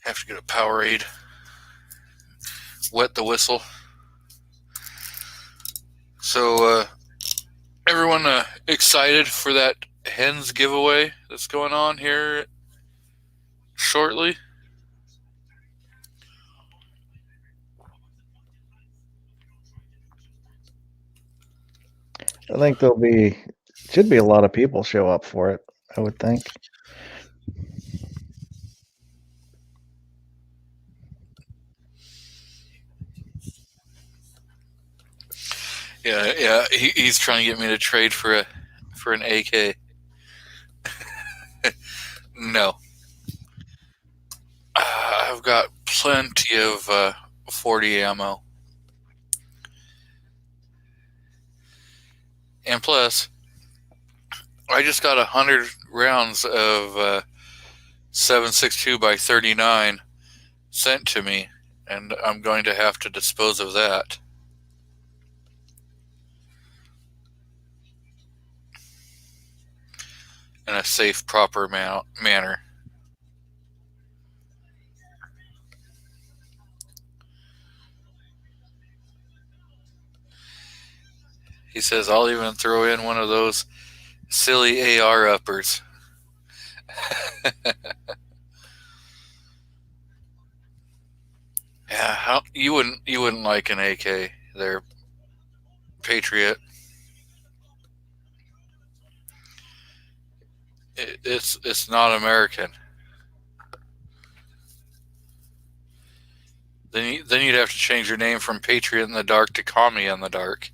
Have to get a Powerade. Wet the whistle. So, everyone excited for that hens giveaway that's going on here shortly? I think should be a lot of people show up for it, I would think. Yeah. He's trying to get me to trade for an AK. No, I've got plenty of 40 ammo, and plus, I just got 100 rounds of 7.62 by 39 sent to me, and I'm going to have to dispose of that in a safe, proper manner. He says, I'll even throw in one of those silly AR uppers. Yeah, you wouldn't like an AK there, Patriot. It's not American. Then you'd have to change your name from Patriot in the Dark to Commie in the Dark.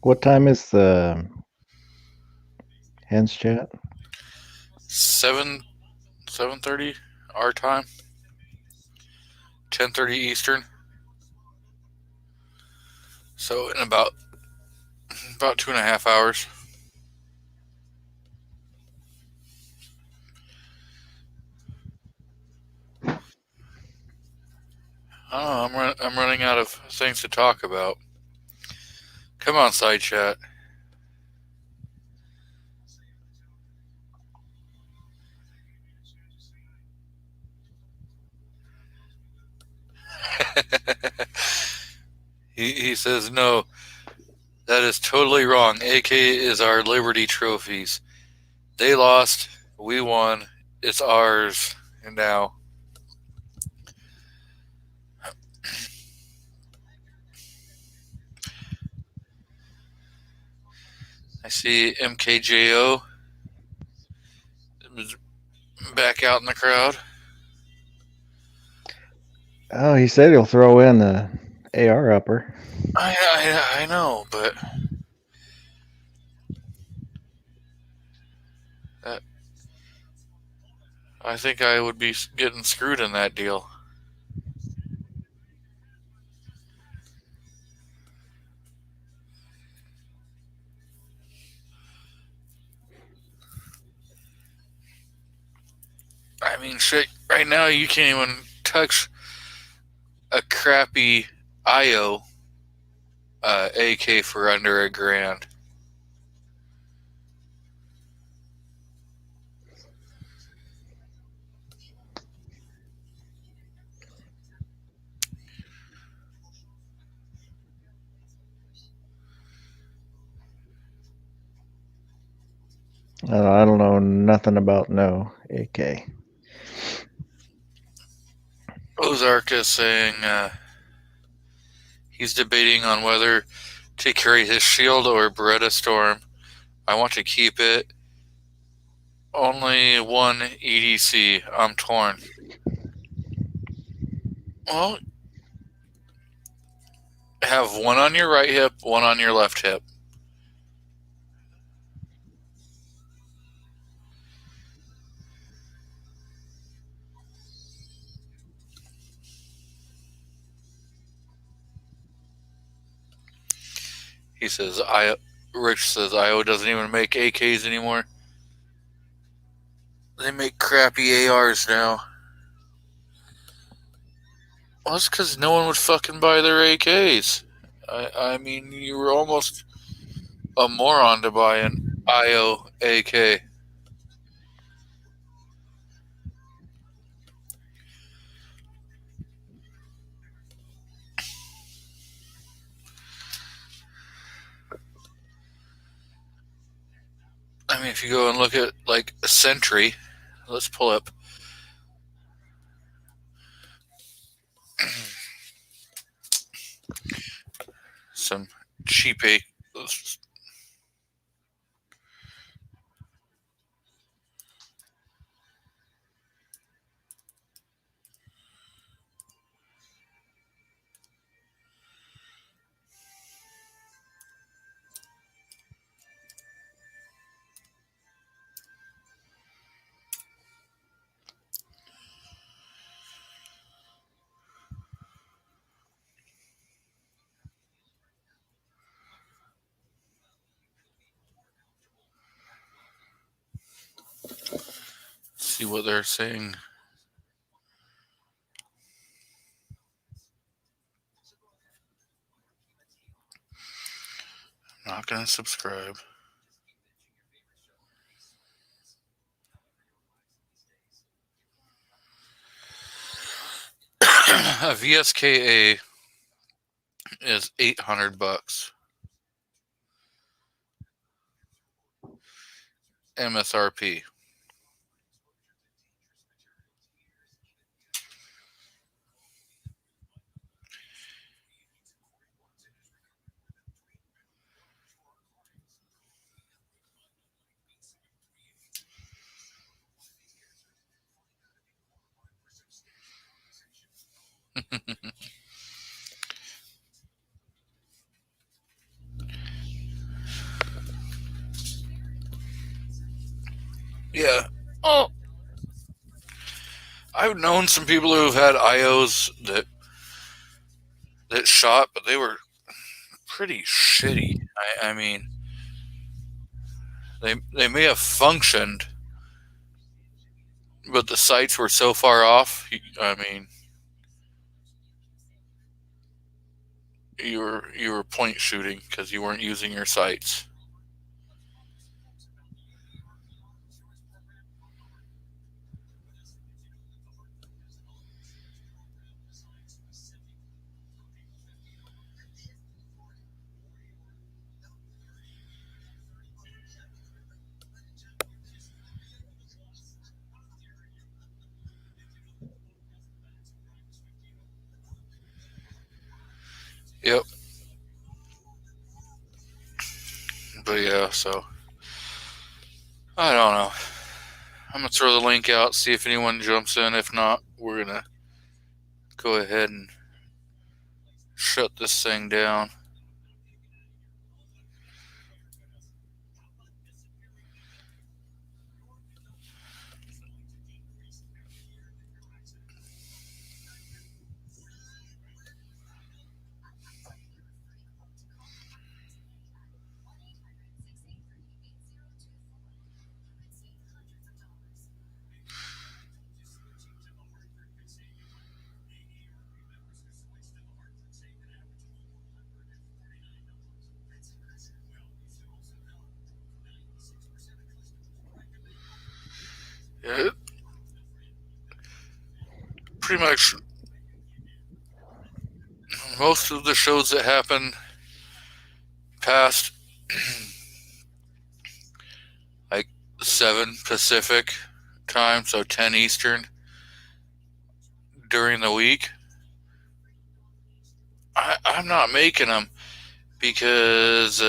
What time is the hens chat? 7:30 our time. 10:30 Eastern. So in about 2.5 hours. Oh, I'm running out of things to talk about. Come on, side chat. He says no. That is totally wrong. AK is our Liberty trophies. They lost. We won. It's ours. And now. I see MKJO back out in the crowd. Oh, he said he'll throw in the AR upper. I know, but I think I would be getting screwed in that deal. I mean, shit, right now you can't even touch a crappy IO AK for under $1,000. I don't know nothing about no AK. Ozark is saying he's debating on whether to carry his shield or Beretta Storm. I want to keep it. Only one EDC. I'm torn. Well, have one on your right hip, one on your left hip. He says, Rich says, IO doesn't even make AKs anymore. They make crappy ARs now. Well, that's because no one would fucking buy their AKs. I mean, you were almost a moron to buy an IO AK. I mean, if you go and look at, like, a Sentry, let's pull up some cheap A. See what they're saying. I'm not going to subscribe. A VSKA is $800 MSRP. Yeah. Oh, I've known some people who've had IOs that shot, but they were pretty shitty. I mean, they may have functioned, but the sights were so far off. I mean, you were point shooting because you weren't using your sights. Yep. But yeah, so I don't know. I'm gonna throw the link out, see if anyone jumps in. If not, we're gonna go ahead and shut this thing down. Yeah, pretty much most of the shows that happen past like 7 Pacific time, so 10 Eastern during the week, I'm not making them because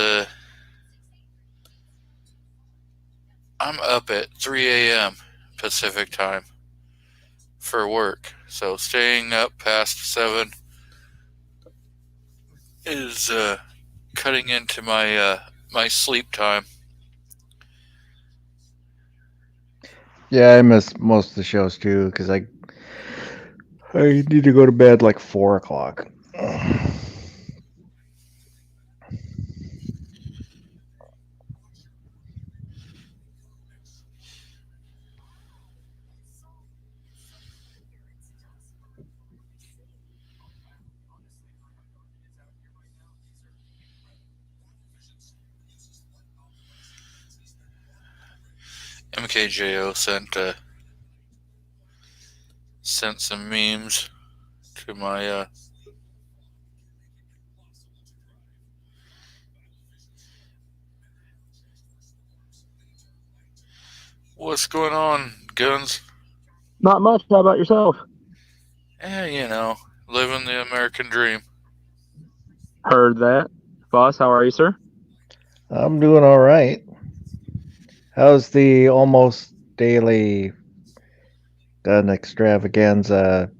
I'm up at 3 a.m. Pacific time for work. So staying up past 7 is cutting into my sleep time. Yeah, I miss most of the shows too because I need to go to bed like 4 o'clock. MKJO sent some memes to my what's going on, Guns? Not much. How about yourself? You know, living the American dream. Heard that. Boss, how are you, sir? I'm doing all right. How's the almost daily gun extravaganza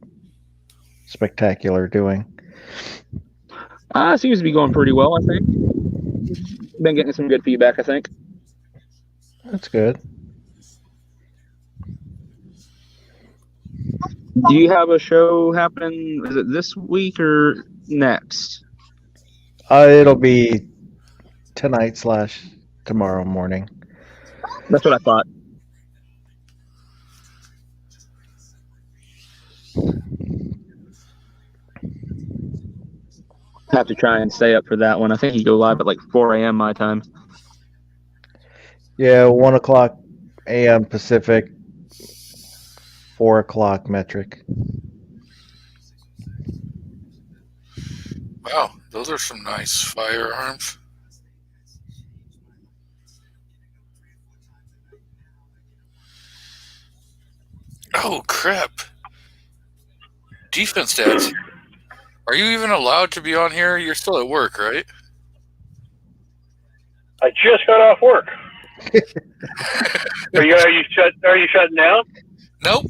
spectacular doing? Seems to be going pretty well, I think. Been getting some good feedback, I think. That's good. Do you have a show happening? Is it this week or next? It'll be tonight / tomorrow morning. That's what I thought. Have to try and stay up for that one. I think you go live at like 4 a.m. my time. Yeah, 1 o'clock a.m. Pacific, 4 o'clock metric. Wow, those are some nice firearms. Oh crap! Defense stats. Are you even allowed to be on here? You're still at work, right? I just got off work. Are you shutting down? Nope.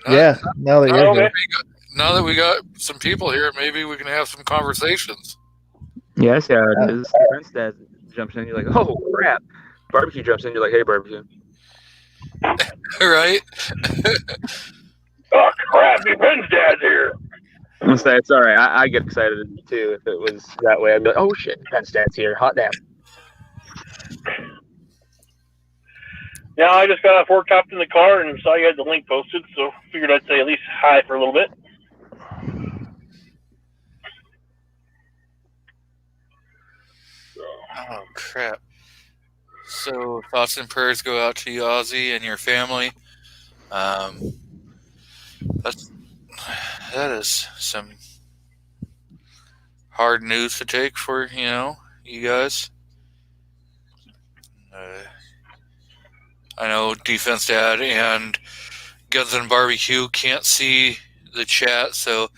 Yeah, now that you're okay. here. Now that we got some people here, maybe we can have some conversations. Yes, yeah, it is. Friend's dad jumps in, you're like, oh crap. Barbecue jumps in, you're like, hey, barbecue. Right? Oh crap! Your friend's dad's here. I'm gonna say it's all right. I get excited too if it was that way. I'd be like, oh shit, Friend's dad's here. Hot damn. Now I just got off work, hopped in the car, and saw you had the link posted, so figured I'd say at least hi for a little bit. Oh crap! So thoughts and prayers go out to you, Ozzy, and your family. That is some hard news to take for you guys. I know Defense Dad and Guns and Barbecue can't see the chat, so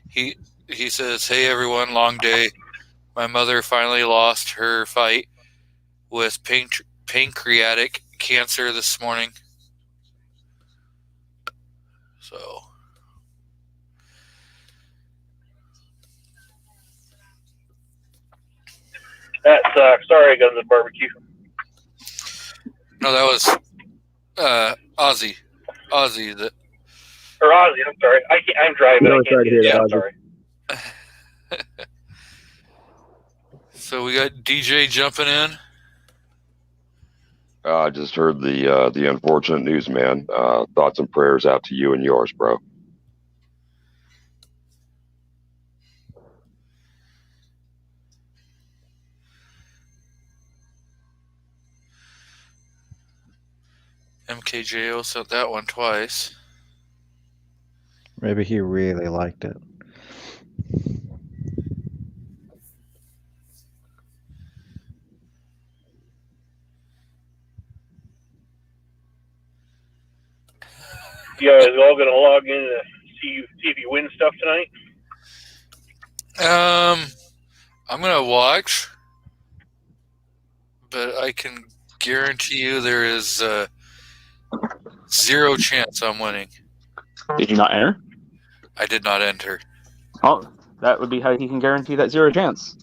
he says, "Hey everyone, long day. My mother finally lost her fight with pancreatic cancer this morning. So That sucks. Sorry, Guns and Barbecue. no, that was Ozzy. Ozzy. That Or Ozzy, I'm sorry. I'm driving. Really I can't sorry to see hear the that, chat. Ozzy. Sorry. So we got DJ jumping in. I just heard the unfortunate news, man. Thoughts and prayers out to you and yours, bro. MKJO sent that one twice. Maybe he really liked it. You guys all going to log in to see if you win stuff tonight? I'm gonna watch, but I can guarantee you there is zero chance I'm winning. Did you not enter? I did not enter. Oh, that would be how he can guarantee that zero chance.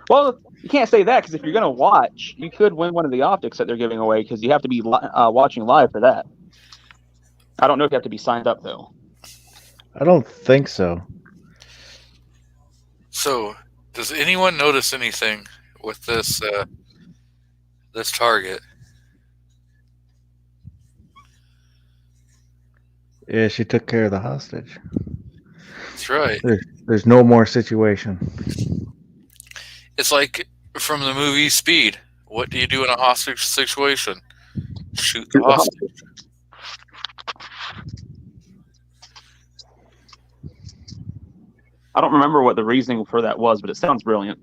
Well, you can't say that because if you're going to watch, you could win one of the optics that they're giving away because you have to be watching live for that. I don't know if you have to be signed up, though. I don't think so. So, does anyone notice anything with this this target? Yeah, she took care of the hostage. That's right. There's no more situation. It's like from the movie Speed. What do you do in a hostage situation? Shoot the hostage. I don't remember what the reasoning for that was, but it sounds brilliant.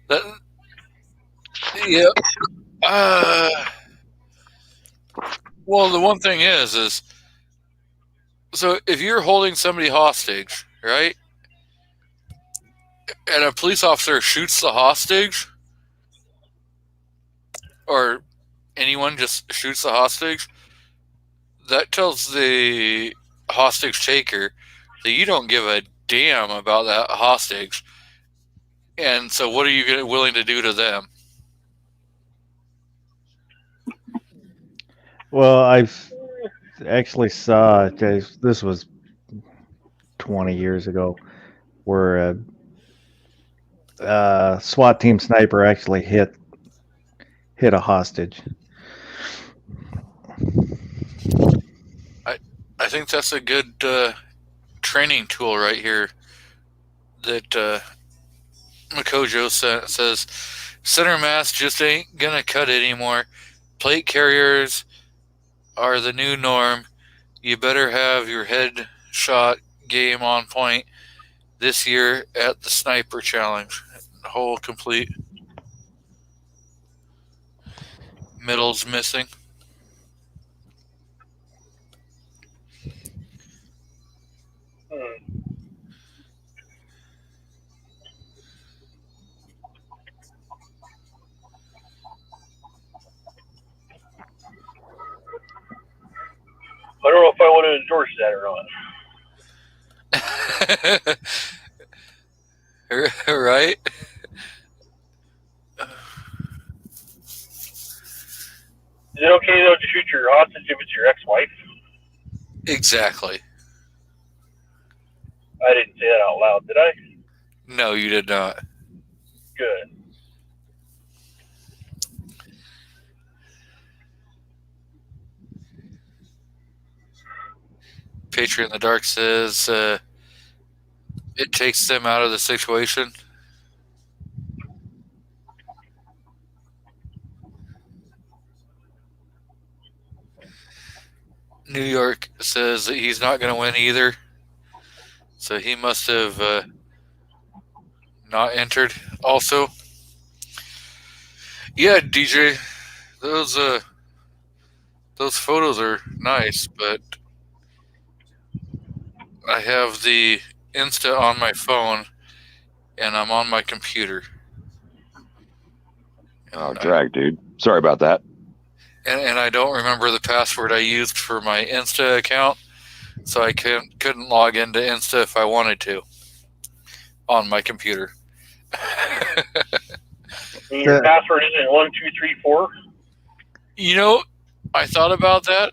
That, yeah. Well, the one thing is so if you're holding somebody hostage, right, and a police officer shoots the hostage, or anyone just shoots the hostage, that tells the hostage taker that you don't give a damn about that hostage. And so what are you willing to do to them? Well, I've actually saw this was 20 years ago, where a SWAT team sniper actually hit a hostage. I think that's a good training tool right here that Makojo says center mass just ain't gonna cut it anymore. Plate carriers are the new norm. You better have your headshot game on point this year at the sniper challenge. Whole complete. Middle's missing. I don't know if I want to endorse that or not. Right? Is it okay, though, to shoot your hostage if it's your ex-wife? Exactly. I didn't say that out loud, did I? No, you did not. Good. Patriot in the Dark says it takes them out of the situation. New York says that he's not going to win either. So he must have not entered also. Yeah, DJ, those photos are nice, but I have the Insta on my phone and I'm on my computer. Oh, drag, dude. Sorry about that. And I don't remember the password I used for my Insta account, so I couldn't log into Insta if I wanted to on my computer. And your password isn't 1234. You know, I thought about that,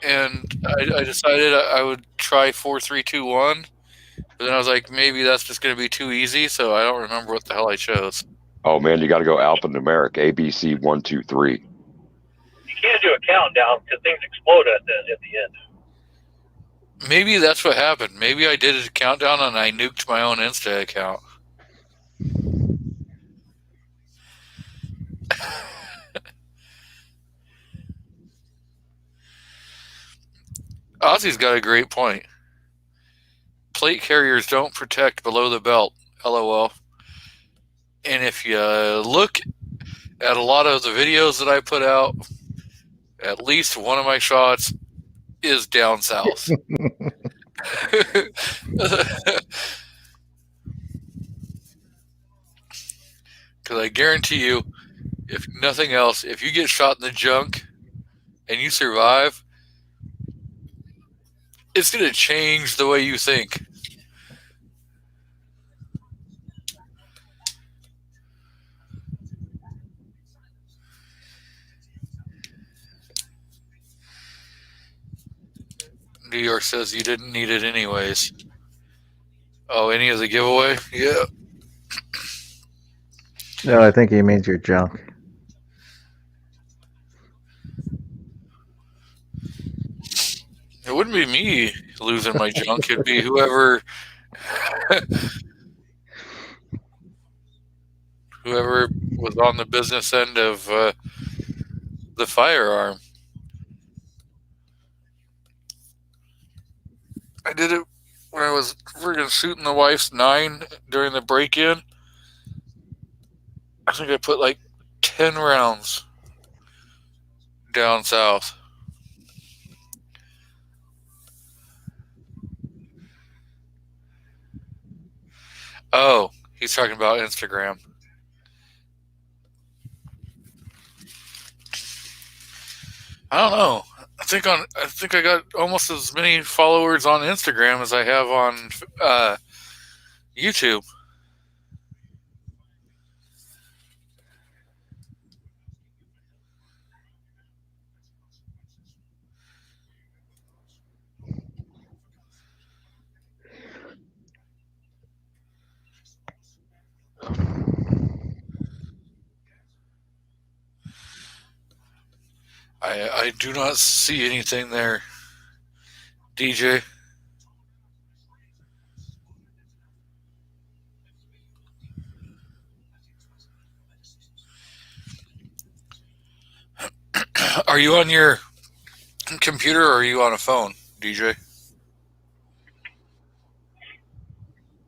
and I decided I would try 4321. But then I was like, maybe that's just going to be too easy, so I don't remember what the hell I chose. Oh man, you got to go alphanumeric. ABC 1 2 3. You can't do a countdown because things explode at the end. Maybe that's what happened. Maybe I did a countdown and I nuked my own Insta account. Ozzy's got a great point. Plate carriers don't protect below the belt. LOL. And if you look at a lot of the videos that I put out, at least one of my shots is down south. Because I guarantee you, if nothing else, if you get shot in the junk and you survive, it's going to change the way you think. New York says you didn't need it anyways. Oh, any of the giveaway? Yeah. No, I think he means your junk. It wouldn't be me losing my junk. It'd be whoever was on the business end of the firearm. I did it when I was friggin' shooting the wife's 9 during the break-in. I think I put like 10 rounds down south. Oh, he's talking about Instagram. I don't know. I think I got almost as many followers on Instagram as I have on YouTube. I do not see anything there, DJ. Are you on your computer or are you on a phone, DJ?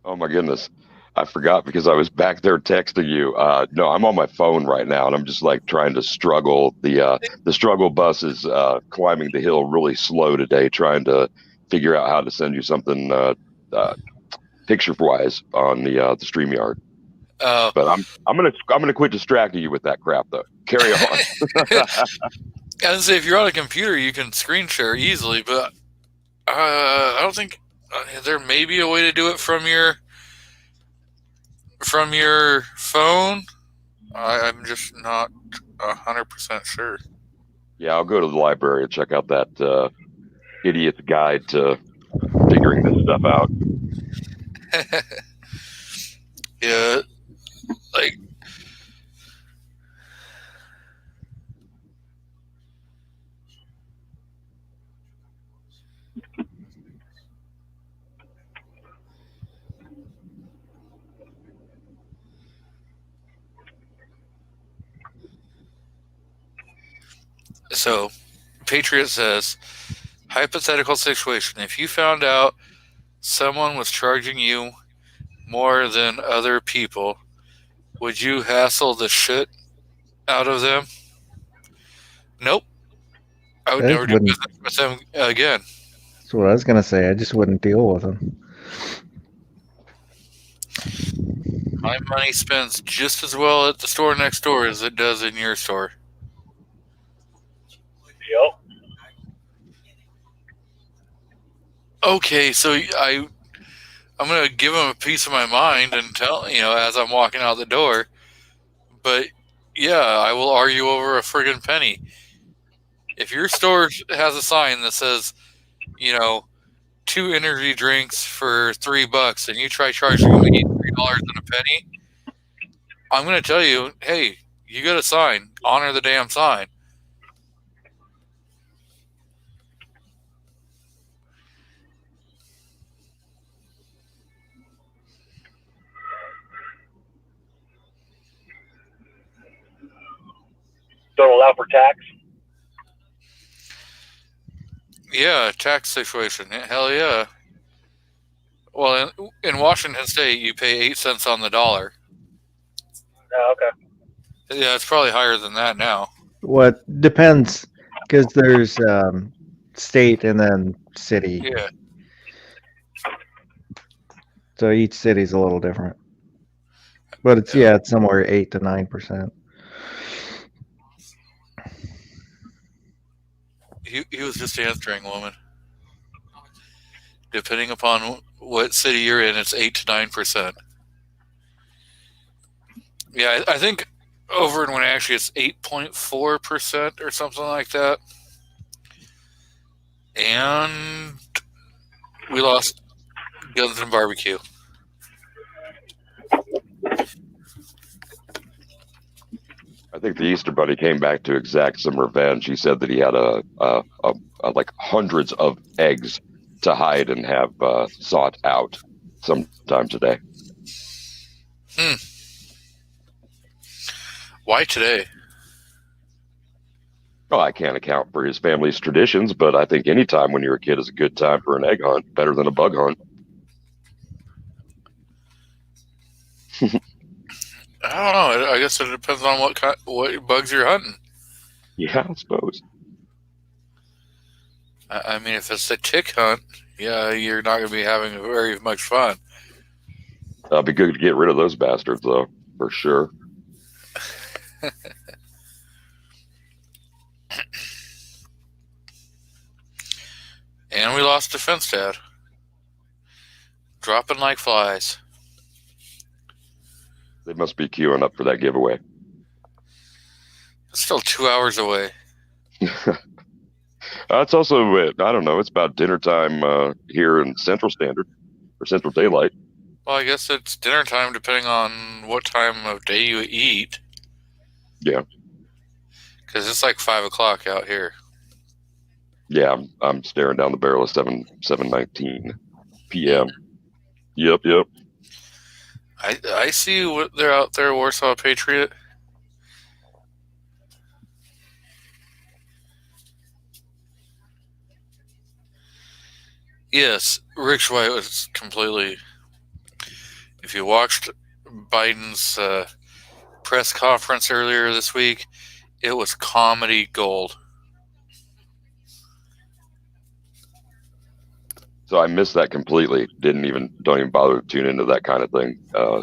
Oh my goodness. I forgot because I was back there texting you. No, I'm on my phone right now, and I'm just like trying to struggle. The struggle bus is climbing the hill really slow today, trying to figure out how to send you something picture-wise on the StreamYard. But I'm gonna quit distracting you with that crap though. Carry on. I was say if you're on a computer, you can screen share easily, but I don't think there may be a way to do it from your phone. I'm just not 100% sure. Yeah, I'll go to the library and check out that idiot's guide to figuring this stuff out. Yeah, like so Patriot says, hypothetical situation. If you found out someone was charging you more than other people, would you hassle the shit out of them? Nope. I would never do business with them again. That's what I was gonna say. I just wouldn't deal with them. My money spends just as well at the store next door as it does in your store. Yep. Okay, so I'm gonna give him a piece of my mind and tell as I'm walking out the door. But yeah, I will argue over a friggin' penny. If your store has a sign that says, 2 energy drinks for $3, and you try charging me $3 and a penny, I'm gonna tell you, hey, you got a sign. Honor the damn sign. Don't allow for tax. Yeah, tax situation. Hell yeah. Well, in Washington State, you pay 8 cents on the dollar. Oh, okay. Yeah, it's probably higher than that now. What depends, because there's state and then city. Yeah. So each city's a little different. But it's somewhere 8 to 9%. He was just answering, woman. Depending upon what city you're in, it's 8 to 9%. Yeah, I think over in Wenatchee it's 8.4% or something like that. And we lost Guns and Barbecue. I think the Easter Bunny came back to exact some revenge. He said that he had a like hundreds of eggs to hide and have sought out sometime today. Why today? Well, I can't account for his family's traditions, but I think any time when you're a kid is a good time for an egg hunt, better than a bug hunt. I don't know. I guess it depends on what bugs you're hunting. Yeah, I suppose. I mean, if it's a tick hunt, yeah, you're not going to be having very much fun. It'll be good to get rid of those bastards, though, for sure. And we lost Defense Dad. Dropping like flies. They must be queuing up for that giveaway. It's still 2 hours away. It's also, I don't know, it's about dinner time here in Central Standard, or Central Daylight. Well, I guess it's dinner time depending on what time of day you eat. Yeah. Because it's like 5 o'clock out here. Yeah, I'm staring down the barrel of 7:19 p.m. Yep. I see what they're out there, Warsaw Patriot. Yes, Rick White was completely. If you watched Biden's press conference earlier this week, it was comedy gold. So I missed that completely. Don't even bother to tune into that kind of thing,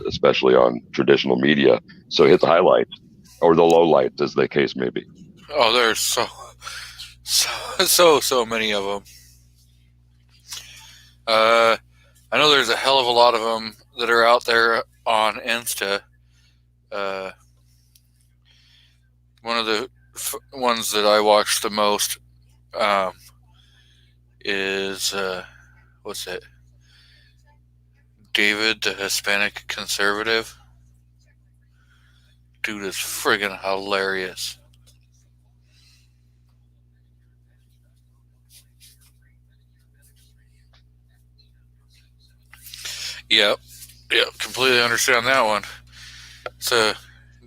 especially on traditional media. So hit the highlights or the lowlights, as the case may be. Oh, there's so many of them. I know there's a hell of a lot of them that are out there on Insta. One of the ones that I watch the most is what's it? David, the Hispanic conservative. Dude is friggin' hilarious. Yep, completely understand that one. So,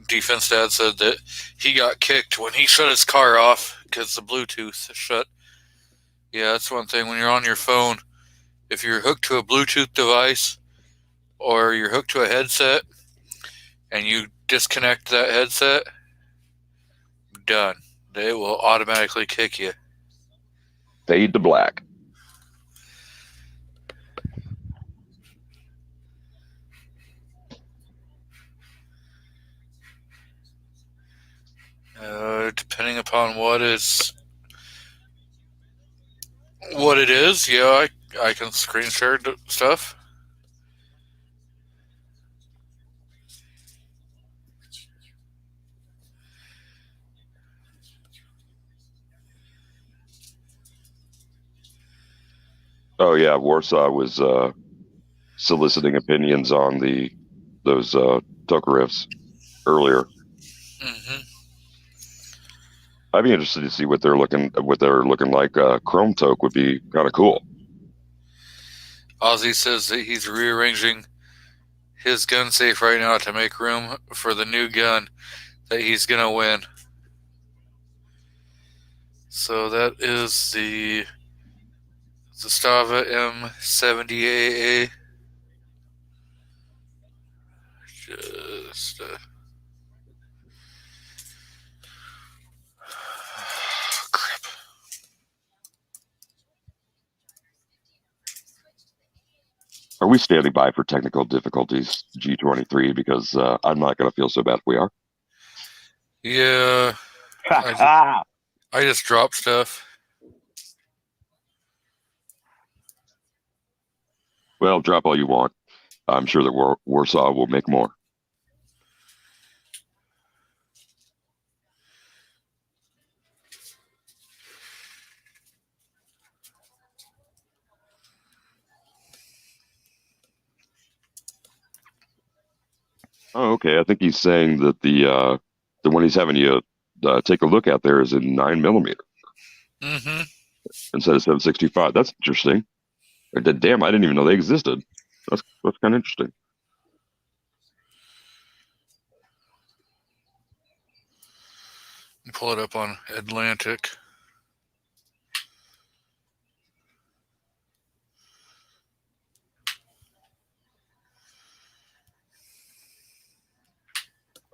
Defense Dad said that he got kicked when he shut his car off because the Bluetooth shut. Yeah, that's one thing. When you're on your phone, if you're hooked to a Bluetooth device or you're hooked to a headset and you disconnect that headset, done. They will automatically kick you. Fade to black. Depending upon what it is, yeah, I can screen share stuff. Oh yeah, Warsaw was soliciting opinions on those Tokarifs earlier. Hmm. I'd be interested to see what they're looking like. Chrome Toke would be kind of cool. Ozzy says that he's rearranging his gun safe right now to make room for the new gun that he's gonna win. So that is the Zastava M70AA. Just crap. Are we standing by for technical difficulties, G23? Because I'm not going to feel so bad if we are. Yeah, I just dropped stuff. Well, drop all you want. I'm sure that Warsaw will make more. Oh, okay. I think he's saying that the one he's having you take a look at there is in 9mm Mm-hmm. instead of 765. That's interesting. Damn, I didn't even know they existed. That's kind of interesting. Pull it up on Atlantic.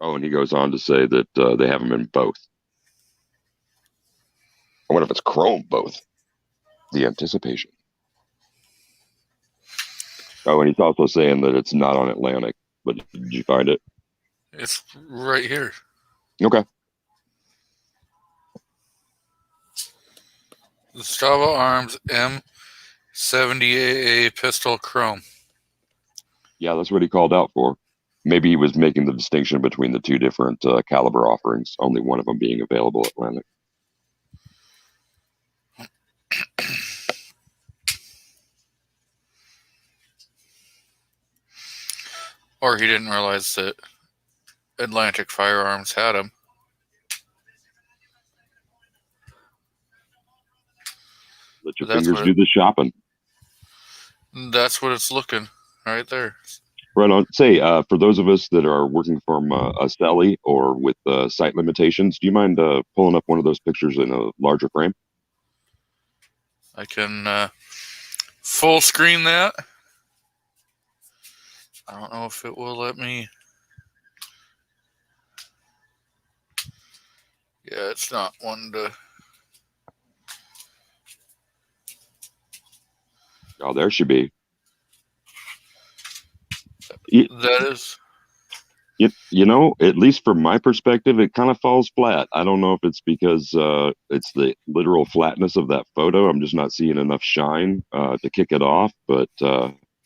Oh, and he goes on to say that they have them in both. I wonder if it's chrome both. The anticipation. Oh, and he's also saying that it's not on Atlantic. But did you find it? It's right here. Okay. The Stava Arms M70AA pistol chrome. Yeah, that's what he called out for. Maybe he was making the distinction between the two different caliber offerings, only one of them being available at Atlantic. Or he didn't realize that Atlantic Firearms had them. Let your That's fingers what do the shopping. That's what it's looking right there. Right on. Say, for those of us that are working from a celly or with site limitations, do you mind pulling up one of those pictures in a larger frame? I can full screen that. I don't know if it will let me. Yeah, it's not one to. Oh, there should be. That is. You know, at least from my perspective, it kind of falls flat. I don't know if it's because it's the literal flatness of that photo. I'm just not seeing enough shine to kick it off. But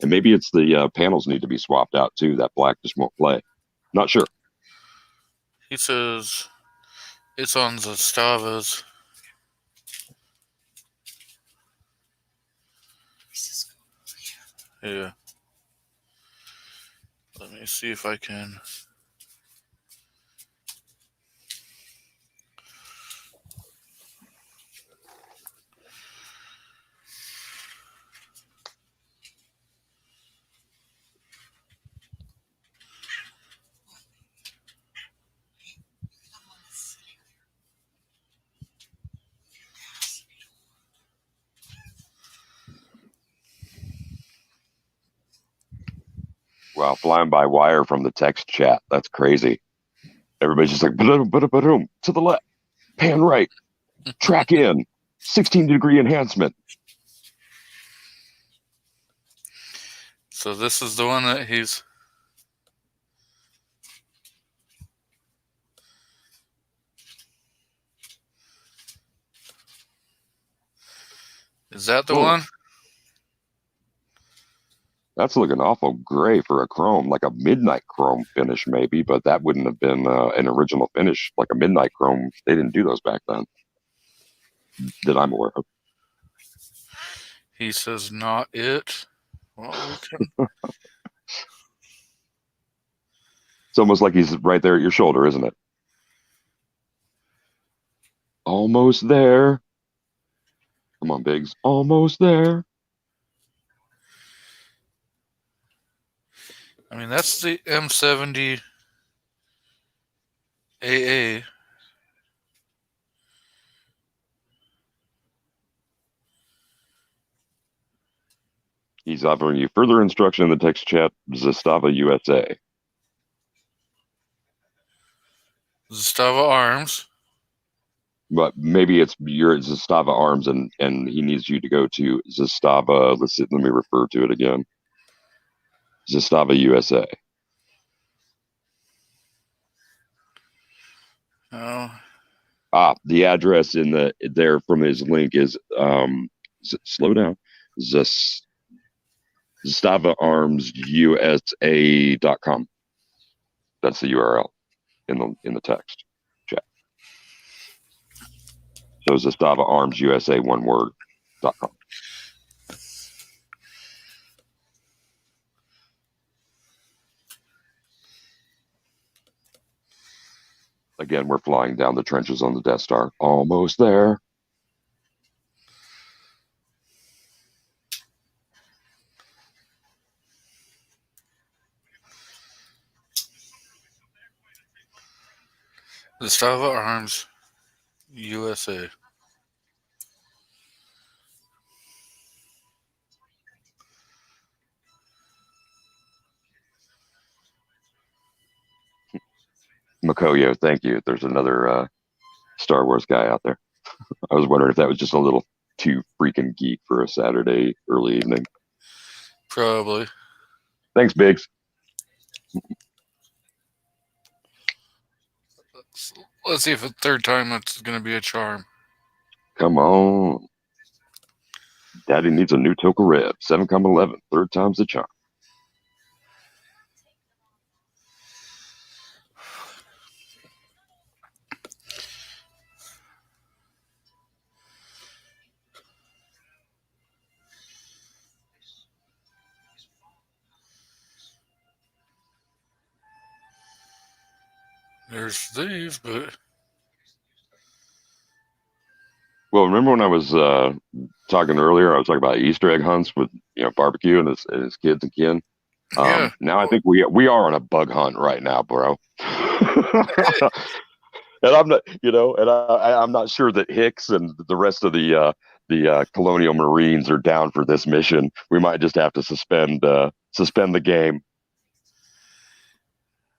and maybe it's the panels need to be swapped out too. That black just won't play. Not sure. He says it's on Zastavas. Yeah. Let me see if I can. Wow, flying by wire from the text chat. That's crazy. Everybody's just like, boom, to the left, pan right, track in, 16-degree enhancement. So this is the one that he's. Is that the Whoa. one? That's looking awful gray for a chrome, like a midnight chrome finish, maybe, but that wouldn't have been an original finish, like a midnight chrome. They didn't do those back then that I'm aware of. He says not it. Well, we can. It's almost like he's right there at your shoulder, isn't it? Almost there. Come on, Biggs. Almost there. I mean, that's the M70 AA. He's offering you further instruction in the text chat, Zastava USA. Zastava Arms. But maybe it's your Zastava Arms, and he needs you to go to Zastava. Let me refer to it again. Zastava USA. Oh, The address in there from his link is slow down. ZastavaArmsUSA.com. That's the URL in the text chat. So Zastava Arms USA, one word.com. Again, we're flying down the trenches on the Death Star. Almost there. Zastava Arms USA. Makoyo, thank you. There's another Star Wars guy out there. I was wondering if that was just a little too freaking geek for a Saturday early evening. Probably. Thanks, Biggs. Let's see if a third time that's going to be a charm. Come on. Daddy needs a new Toka Rev. 7,11. Third time's the charm. There's these, but Well, remember when I was talking earlier, I was talking about Easter egg hunts with barbecue and his kids and kin. yeah. Now I think we are on a bug hunt right now, bro. And I'm not, and I'm not sure that Hicks and the rest of the Colonial Marines are down for this mission. We might just have to suspend the game.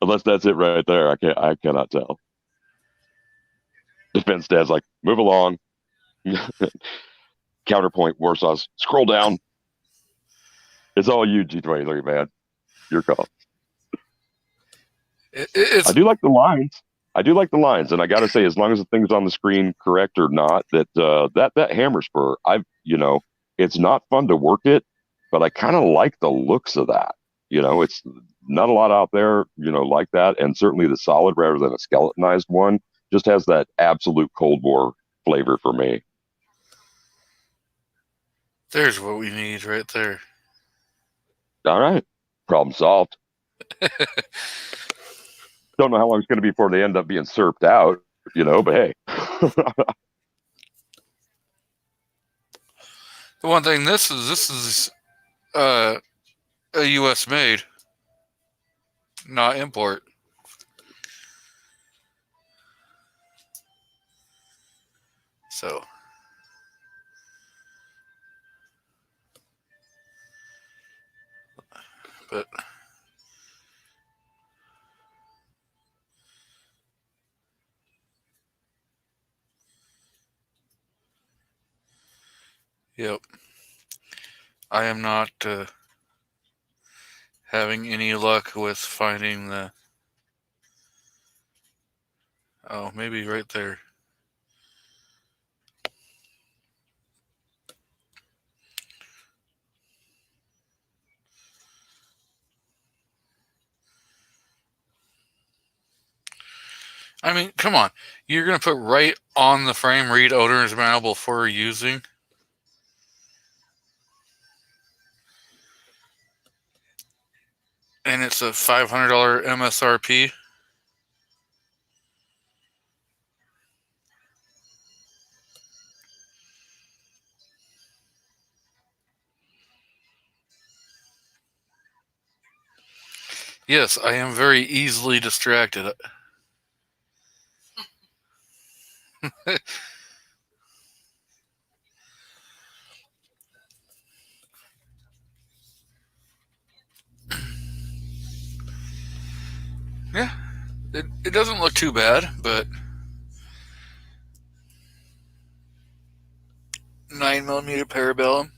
Unless that's it right there. I cannot tell. Defense Dad's like, move along. Counterpoint Warsaw's scroll down. It's all you, G23, man. Your call. It's I do like the lines, and I got to say, as long as the thing's on the screen correct or not, that hammer spur, it's not fun to work it, but I kind of like the looks of that. It's not a lot out there, like that, and certainly the solid rather than a skeletonized one just has that absolute Cold War flavor for me. there's what we need right there. All right, problem solved. Don't know how long it's going to be before they end up being serped out, but hey. The one thing this is a U.S. made, not import. So, but yep, I am not having any luck with finding the. Oh, maybe right there. I mean, come on. You're going to put right on the frame, read owner's manual before using? And it's a $500 MSRP? Yes, I am very easily distracted. Yeah, it doesn't look too bad, but 9mm parabellum.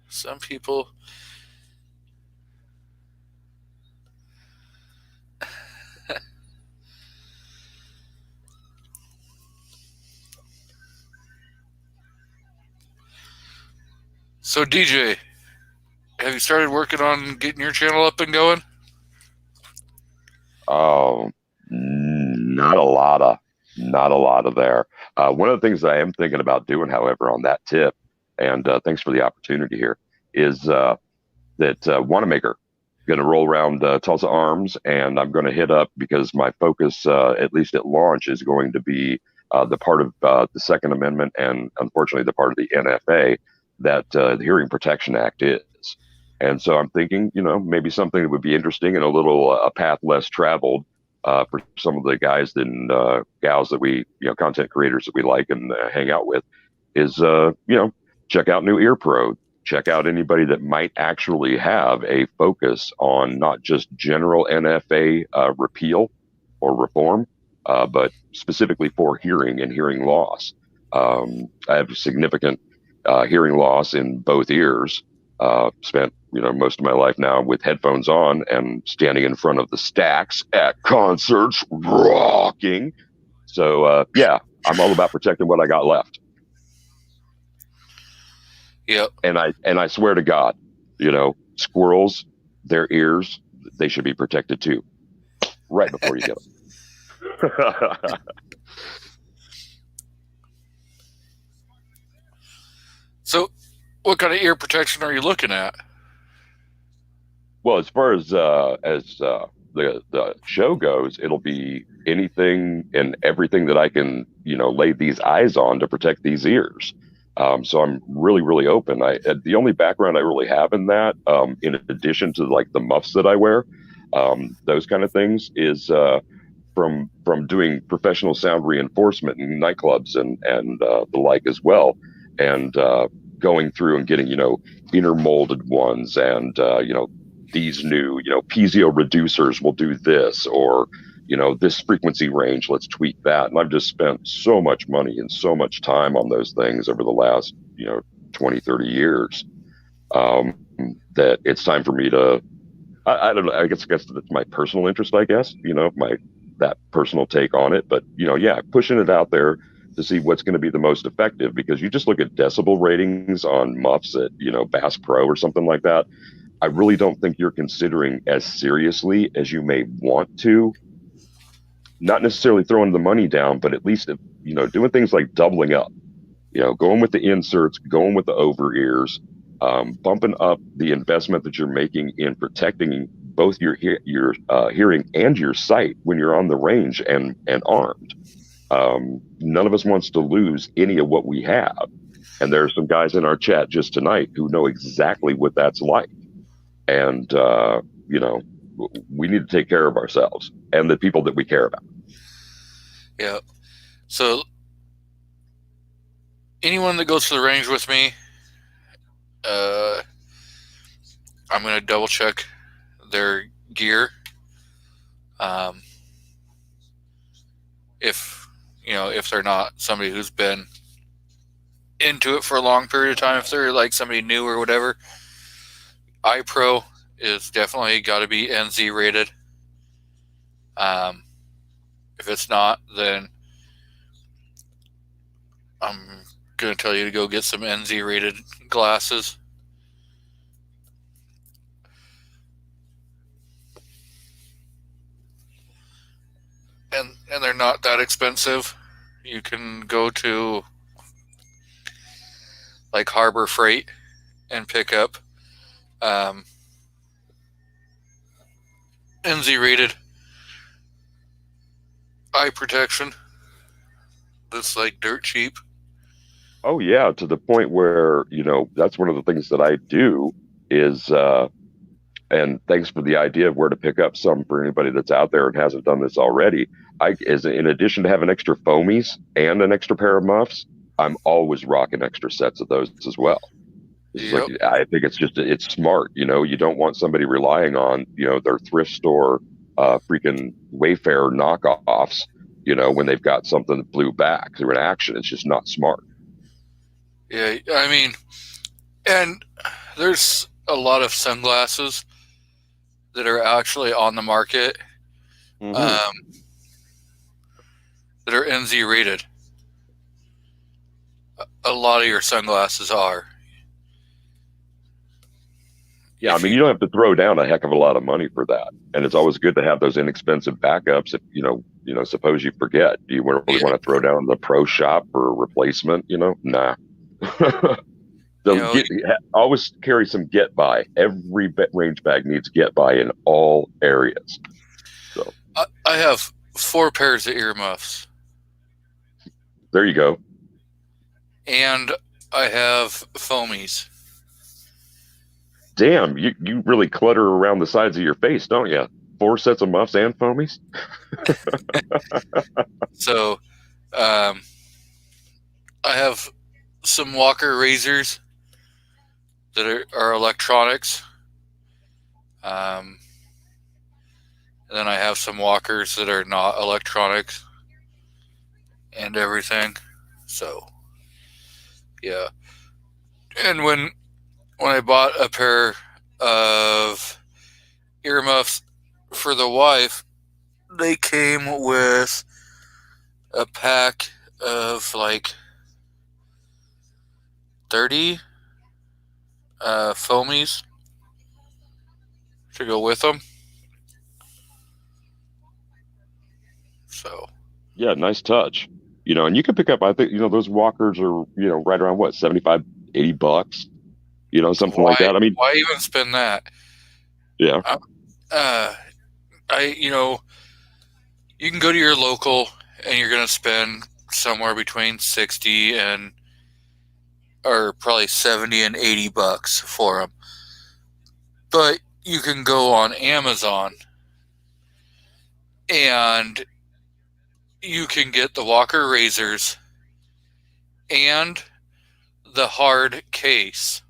Some people. So DJ, have you started working on getting your channel up and going? Oh, not a lot of there. One of the things that I am thinking about doing, however, on that tip, and thanks for the opportunity here, is that Wanamaker going to roll around Tulsa Arms, and I'm going to hit up because my focus, at least at launch, is going to be the part of the Second Amendment and unfortunately the part of the NFA that the Hearing Protection Act is. And so I'm thinking, maybe something that would be interesting and a little a path less traveled for some of the guys and gals that we, content creators that we like and hang out with is, check out New Ear Pro. Check out anybody that might actually have a focus on not just general NFA repeal or reform, but specifically for hearing and hearing loss. I have significant hearing loss in both ears. Spent most of my life now with headphones on and standing in front of the stacks at concerts, rocking. So yeah, I'm all about protecting what I got left. Yep. And I swear to God, squirrels, their ears, they should be protected too. Right before you get them. So, what kind of ear protection are you looking at? Well, as far as the show goes, it'll be anything and everything that I can, lay these eyes on to protect these ears. So I'm really, really open. The only background I really have in that, in addition to like the muffs that I wear, those kind of things, is from doing professional sound reinforcement in nightclubs and the like as well, and going through and getting inner molded ones and these new piezo reducers will do this, or this frequency range, let's tweak that. And I've just spent so much money and so much time on those things over the last 20, 30 years, that it's time for me to I don't know, I guess that's my personal interest, I guess, that personal take on it. But yeah, pushing it out there to see what's going to be the most effective, because you just look at decibel ratings on muffs at Bass Pro or something like that. I really don't think you're considering as seriously as you may want to. Not necessarily throwing the money down, but at least doing things like doubling up. Going with the inserts, going with the over ears, bumping up the investment that you're making in protecting both your hearing and your sight when you're on the range and armed. None of us wants to lose any of what we have. And there are some guys in our chat just tonight who know exactly what that's like. And, we need to take care of ourselves and the people that we care about. Yeah. So anyone that goes to the range with me, I'm going to double check their gear. If they're not somebody who's been into it for a long period of time, if they're like somebody new or whatever, iPro is definitely got to be NZ rated. If it's not, then I'm going to tell you to go get some NZ rated glasses. and they're not that expensive. You can go to like Harbor Freight and pick up NZ rated eye protection that's like dirt cheap. Oh yeah, to the point where, that's one of the things that I do is, and thanks for the idea of where to pick up some for anybody that's out there and hasn't done this already. In addition to having extra foamies and an extra pair of muffs, I'm always rocking extra sets of those as well. Yep. I think it's smart. You don't want somebody relying on, their thrift store, freaking Wayfair knockoffs, when they've got something that blew back through an action. It's just not smart. Yeah, I mean, and there's a lot of sunglasses that are actually on the market that are NZ rated. A lot of your sunglasses are. Yeah, I mean, you don't have to throw down a heck of a lot of money for that, and it's always good to have those inexpensive backups. If suppose you forget, do you really want to throw down the pro shop for a replacement? Nah. Always carry some get by. Every range bag needs get by in all areas. So I have 4 pairs of earmuffs. There you go. And I have foamies. Damn, you really clutter around the sides of your face, don't you? 4 sets of muffs and foamies. So, I have some Walker razors that are electronics. And then I have some Walkers that are not electronics and everything. So, yeah. And when I bought a pair of earmuffs for the wife, they came with a pack of like 30 foamies to go with them. So yeah, nice touch. And you can pick up, I think, those Walkers are, right around what, $75, $80, something like that. I mean, why even spend that? Yeah. You can go to your local and you're going to spend somewhere between 60 or probably 70 and $80 for them. But you can go on Amazon and you can get the Walker razors and the hard case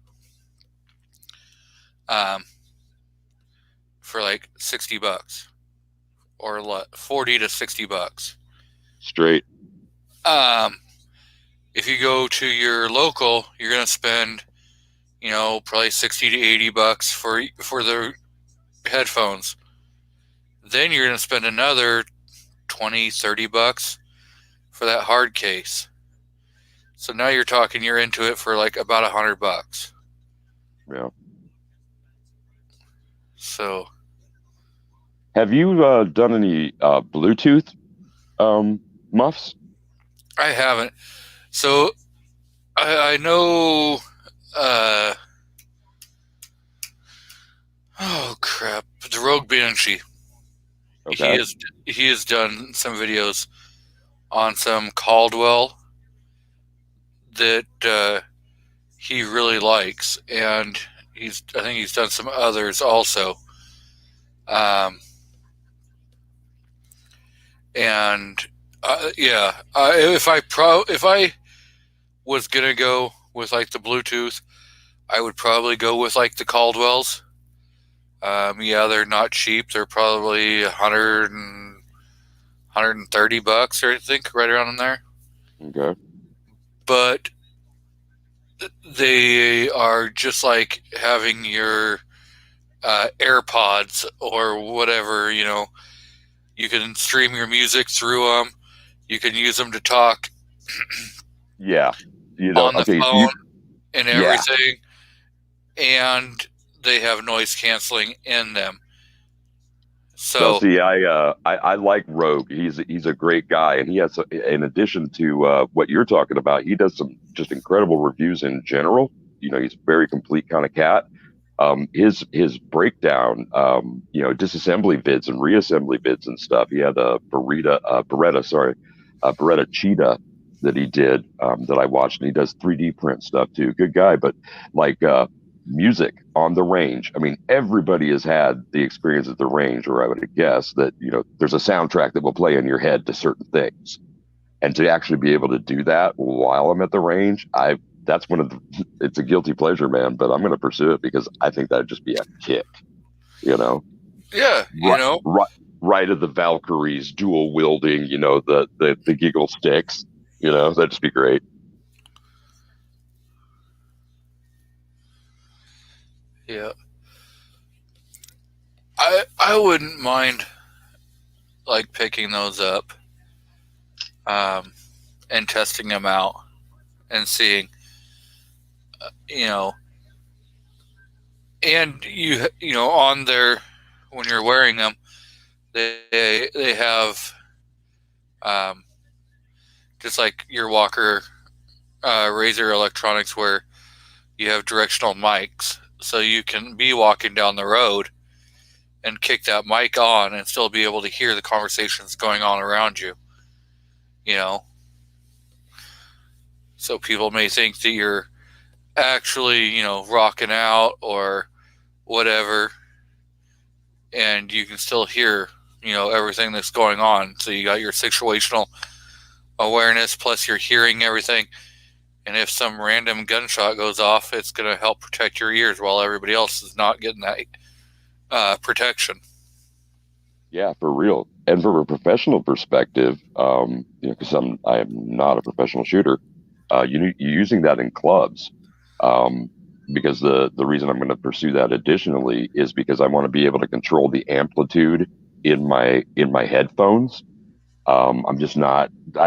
for like $60 or $40 to $60 straight. If you go to your local, you're going to spend, probably $60 to $80 for the headphones. Then you're going to spend another $20, $30 for that hard case. So now you're into it for like about $100. Yeah. So, have you done any Bluetooth muffs? I haven't. So I know. Oh crap! The Rogue Banshee. Okay. He has done some videos on some Caldwell that he really likes, and I think he's done some others also. If I was gonna go with like the Bluetooth, I would probably go with like the Caldwells. They're not cheap. They're probably $130, I think, right around in there. Okay. But they are just like having your AirPods or whatever. You can stream your music through them. You can use them to talk. Yeah. On the phone and everything. Yeah. And they have noise canceling in them. So see, I like Rogue. He's a great guy, and he has, in addition to what you're talking about, he does some just incredible reviews in general. You know, he's a very complete kind of cat. His breakdown, disassembly vids and reassembly vids and stuff. He had a Beretta Cheetah that he did that I watched, and he does 3D print stuff too. Good guy, but like music on the range. I mean, everybody has had the experience at the range, or I would guess that, there's a soundtrack that will play in your head to certain things. And to actually be able to do that while I'm at the range, that's it's a guilty pleasure, man, but I'm going to pursue it because I think that'd just be a kick, yeah, right of the Valkyries dual wielding, the giggle sticks, that'd just be great. Yeah. I wouldn't mind like picking those up and testing them out and seeing and on there when you're wearing them they have just like your Walker Razor electronics where you have directional mics, so you can be walking down the road and kick that mic on and still be able to hear the conversations going on around you. So people may think that you're actually, rocking out or whatever, and you can still hear, everything that's going on. So you got your situational awareness, plus you're hearing everything. And if some random gunshot goes off, it's going to help protect your ears while everybody else is not getting that protection. Yeah, for real. And from a professional perspective, because I am not a professional shooter, you're using that in clubs. Because the reason I'm going to pursue that additionally is because I want to be able to control the amplitude in my headphones. I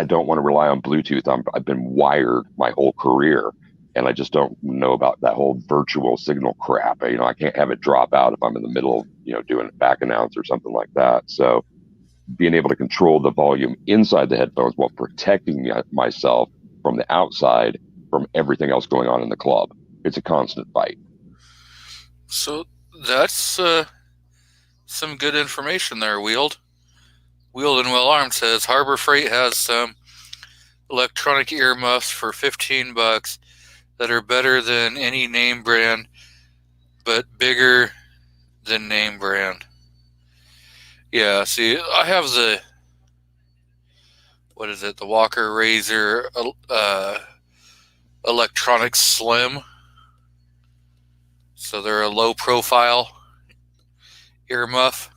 don't want to rely on Bluetooth. I've been wired my whole career, and I just don't know about that whole virtual signal crap. I can't have it drop out if I'm in the middle of, doing a back announce or something like that. So being able to control the volume inside the headphones while protecting myself from the outside from everything else going on in the club. It's a constant fight. So that's some good information there, Wheeled. Wheeled and Well Armed says Harbor Freight has some electronic earmuffs for $15 that are better than any name brand, but bigger than name brand. Yeah, see, I have the Walker Razor Electronic Slim. So they're a low profile earmuff.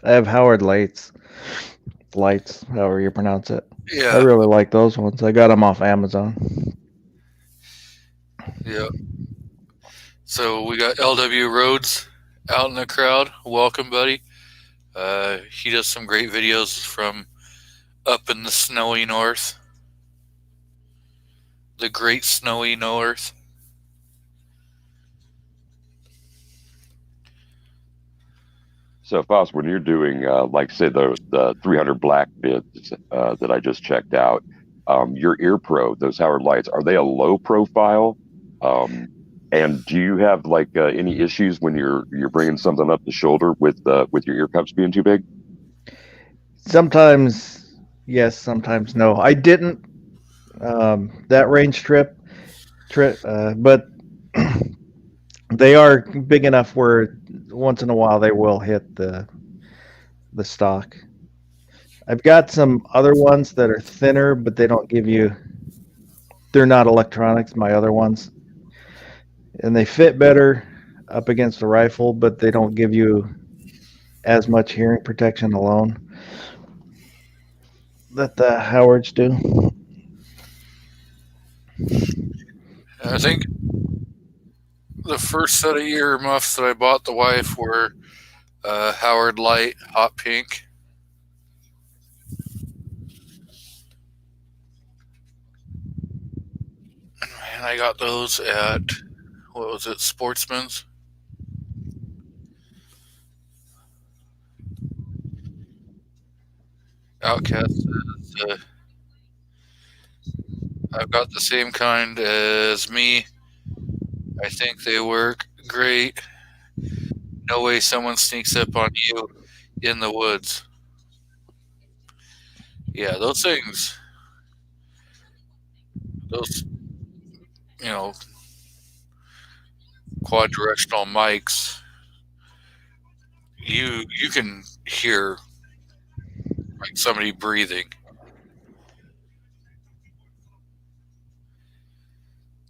I have Howard Lights, however you pronounce it. Yeah. I really like those ones. I got them off Amazon. Yeah. So we got LW Rhodes out in the crowd. Welcome, buddy. He does some great videos from up in the snowy north. The great snowy north. So, Faust, when you're doing, like, say, the 300 black bids that I just checked out, your Ear Pro, those Howard Lights, are they a low profile? And do you have like any issues when you're bringing something up the shoulder with your ear cups being too big? Sometimes yes, sometimes no. I didn't that range trip, but they are big enough where once in a while they will hit the stock. I've got some other ones that are thinner, but they don't give you. They're not electronics. My other ones, and they fit better up against the rifle, but they don't give you as much hearing protection alone that the Howards do. I think the first set of earmuffs that I bought the wife were Howard Light Hot Pink. And I got those at, what was it, Sportsman's? Outcast says, I've got the same kind as me. I think they work great. No way someone sneaks up on you in the woods. Yeah, those things, those, quad directional mics, you can hear like somebody breathing.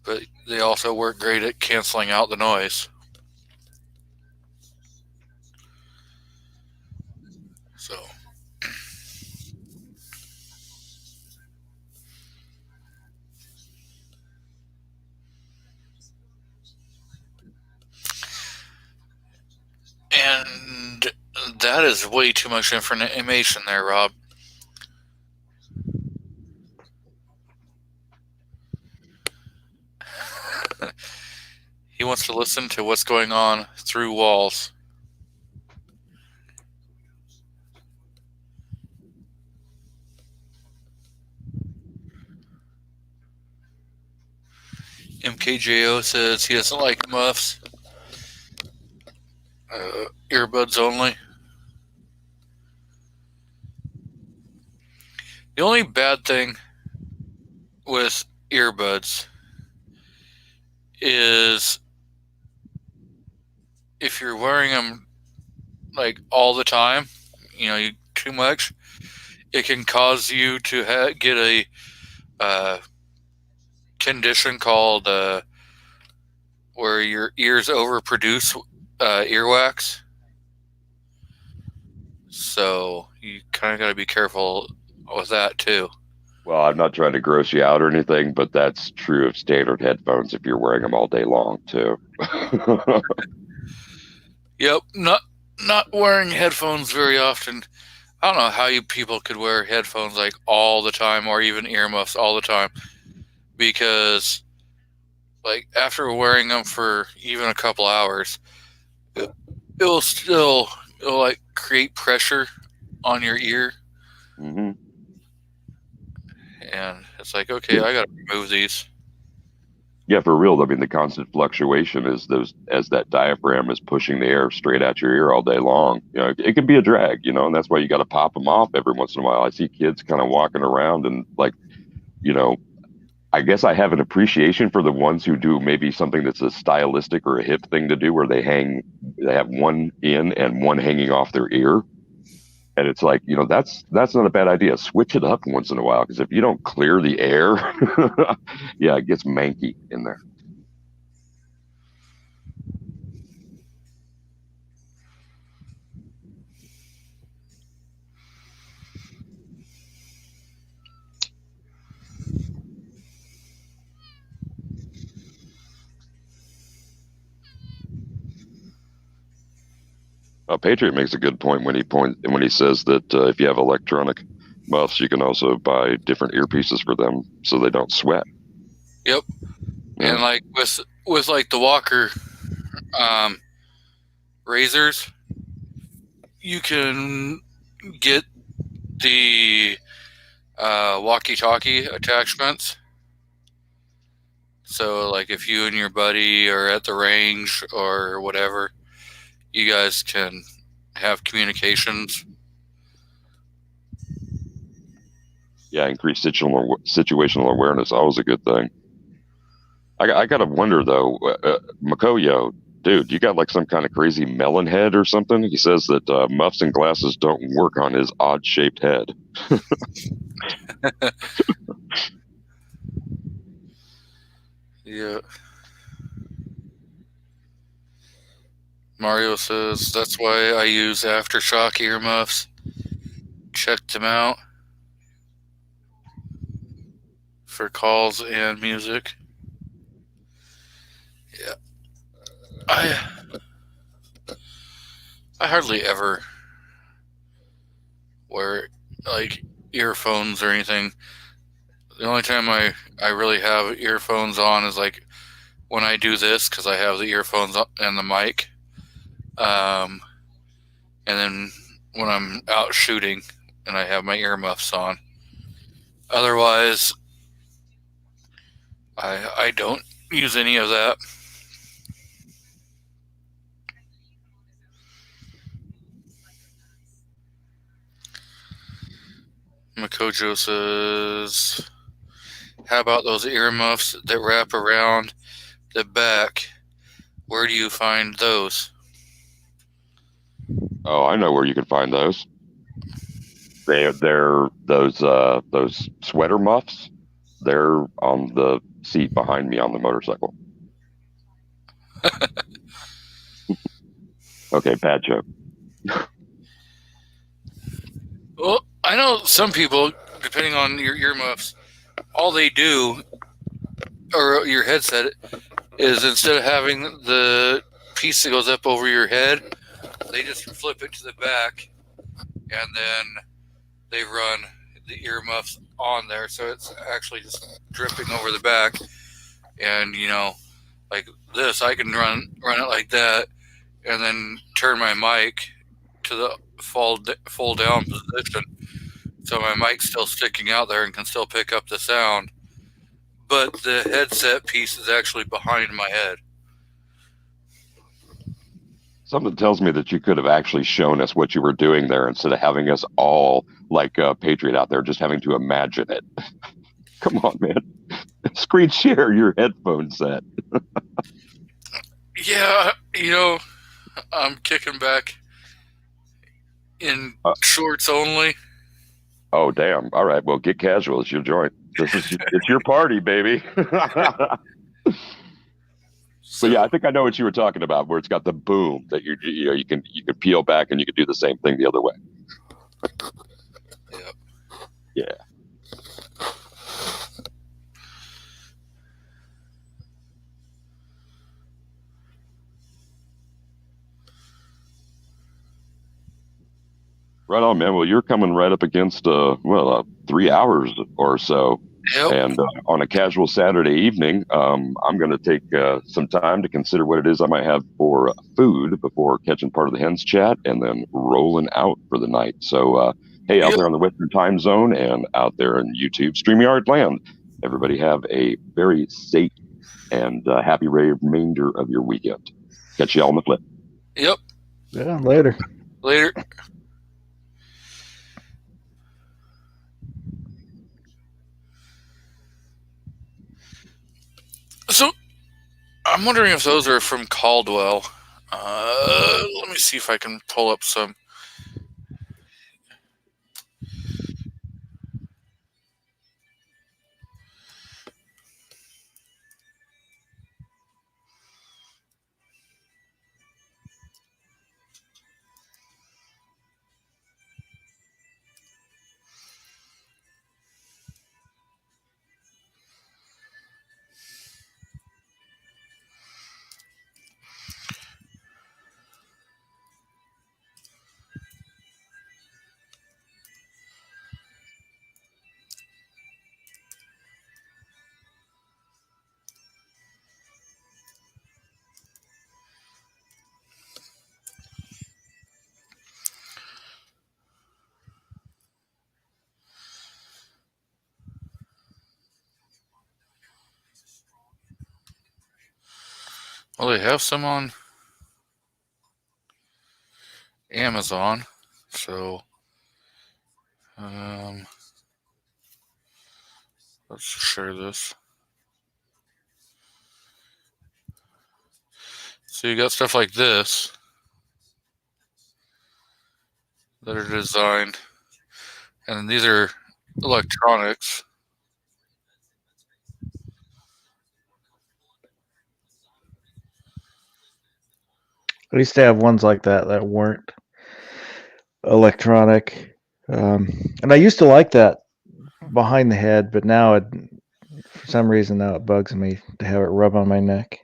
But they also work great at canceling out the noise. So and that is way too much information there, Rob. He wants to listen to what's going on through walls. MKJO says he doesn't like muffs. Earbuds only. The only bad thing with earbuds is if you're wearing them like all the time, too much, it can cause you to get a condition called where your ears overproduce earwax. So you kind of got to be careful with that too. Well, I'm not trying to gross you out or anything, but that's true of standard headphones if you're wearing them all day long too. Yep, not wearing headphones very often. I don't know how you people could wear headphones like all the time, or even earmuffs all the time, because like after wearing them for even a couple hours, it'll like create pressure on your ear. Mm-hmm. And it's like, okay, I gotta remove these. Yeah, for real. I mean, the constant fluctuation is as that diaphragm is pushing the air straight at your ear all day long. It can be a drag, and that's why you got to pop them off every once in a while. I see kids kind of walking around and like, I guess I have an appreciation for the ones who do maybe something that's a stylistic or a hip thing to do, where they have one in and one hanging off their ear. And it's like, that's not a bad idea. Switch it up once in a while, because if you don't clear the air, yeah, it gets manky in there. Patriot makes a good point when he says that if you have electronic muffs, you can also buy different earpieces for them so they don't sweat. Yep. Yeah. And like with like the Walker razors, you can get the walkie-talkie attachments. So like if you and your buddy are at the range or whatever, you guys can have communications. Yeah, increased situational awareness, always a good thing. I gotta wonder though, Makoyo, dude, you got like some kind of crazy melon head or something? He says that muffs and glasses don't work on his odd-shaped head. Yeah. Mario says that's why I use Aftershock earmuffs. Checked them out for calls and music. Yeah. I hardly ever wear like earphones or anything. The only time I really have earphones on is like when I do this, because I have the earphones and the mic. And then when I'm out shooting and I have my earmuffs on. Otherwise, I don't use any of that. Makojo says, how about those earmuffs that wrap around the back? Where do you find those? Oh, I know where you can find those. They're those sweater muffs. They're on the seat behind me on the motorcycle. Okay, bad joke. Well, I know some people, depending on your earmuffs, all they do, or your headset, is instead of having the piece that goes up over your head, they just flip it to the back, and then they run the earmuffs on there, so it's actually just dripping over the back. And like this, I can run it like that, and then turn my mic to the full down position, so my mic's still sticking out there and can still pick up the sound. But the headset piece is actually behind my head. Something tells me that you could have actually shown us what you were doing there instead of having us all like Patriot out there just having to imagine it. Come on, man. Screen share your headphone set. Yeah, I'm kicking back in shorts only. Oh, damn. All right. Well, get casual. It's your joint. It's your party, baby. So yeah, I think I know what you were talking about, where it's got the boom that you can peel back and you can do the same thing the other way. Yep. Yeah. Right on, man. Well, you're coming right up against 3 hours or so. Yep. And on a casual Saturday evening, I'm going to take some time to consider what it is I might have for food before catching part of the Hens chat and then rolling out for the night. So, hey, out there on the Western time zone and out there in YouTube, StreamYard land, everybody have a very safe and happy remainder of your weekend. Catch you all on the flip. Yep. Yeah, later. Later. So, I'm wondering if those are from Caldwell. Let me see if I can pull up some. Well, they have some on Amazon, so let's share this. So you got stuff like this that are designed, and these are electronics. I used to have ones like that weren't electronic, and I used to like that behind the head, but now for some reason now it bugs me to have it rub on my neck.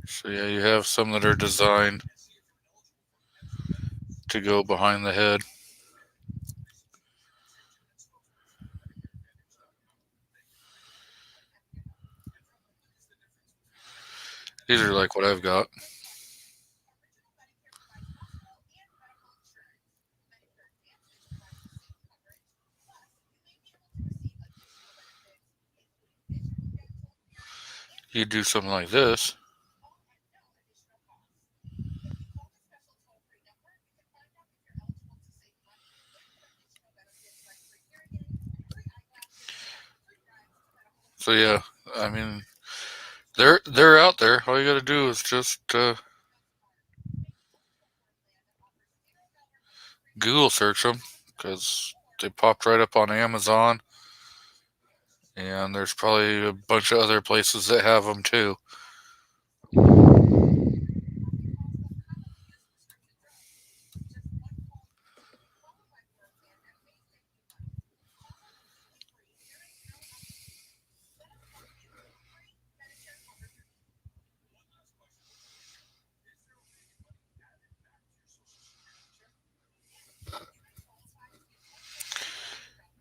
So yeah, you have some that are designed to go behind the head. These are like what I've got. You do something like this. So yeah, I mean, they're out there. All you got to do is just Google search them because they popped right up on Amazon, and there's probably a bunch of other places that have them too.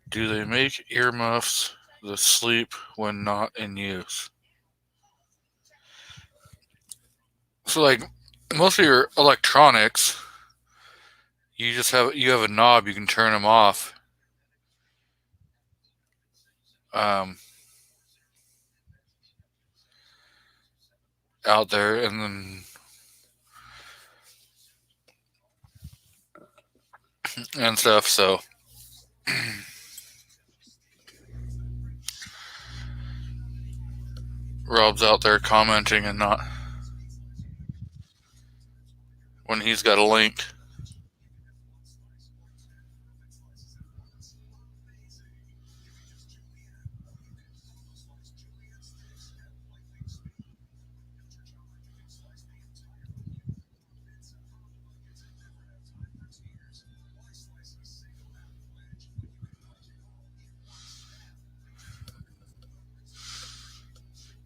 Do they make earmuffs that sleep when not in use? So like most of your electronics, you have a knob, you can turn them off. Out there, and then and stuff. So Rob's out there commenting and not when he's got a link.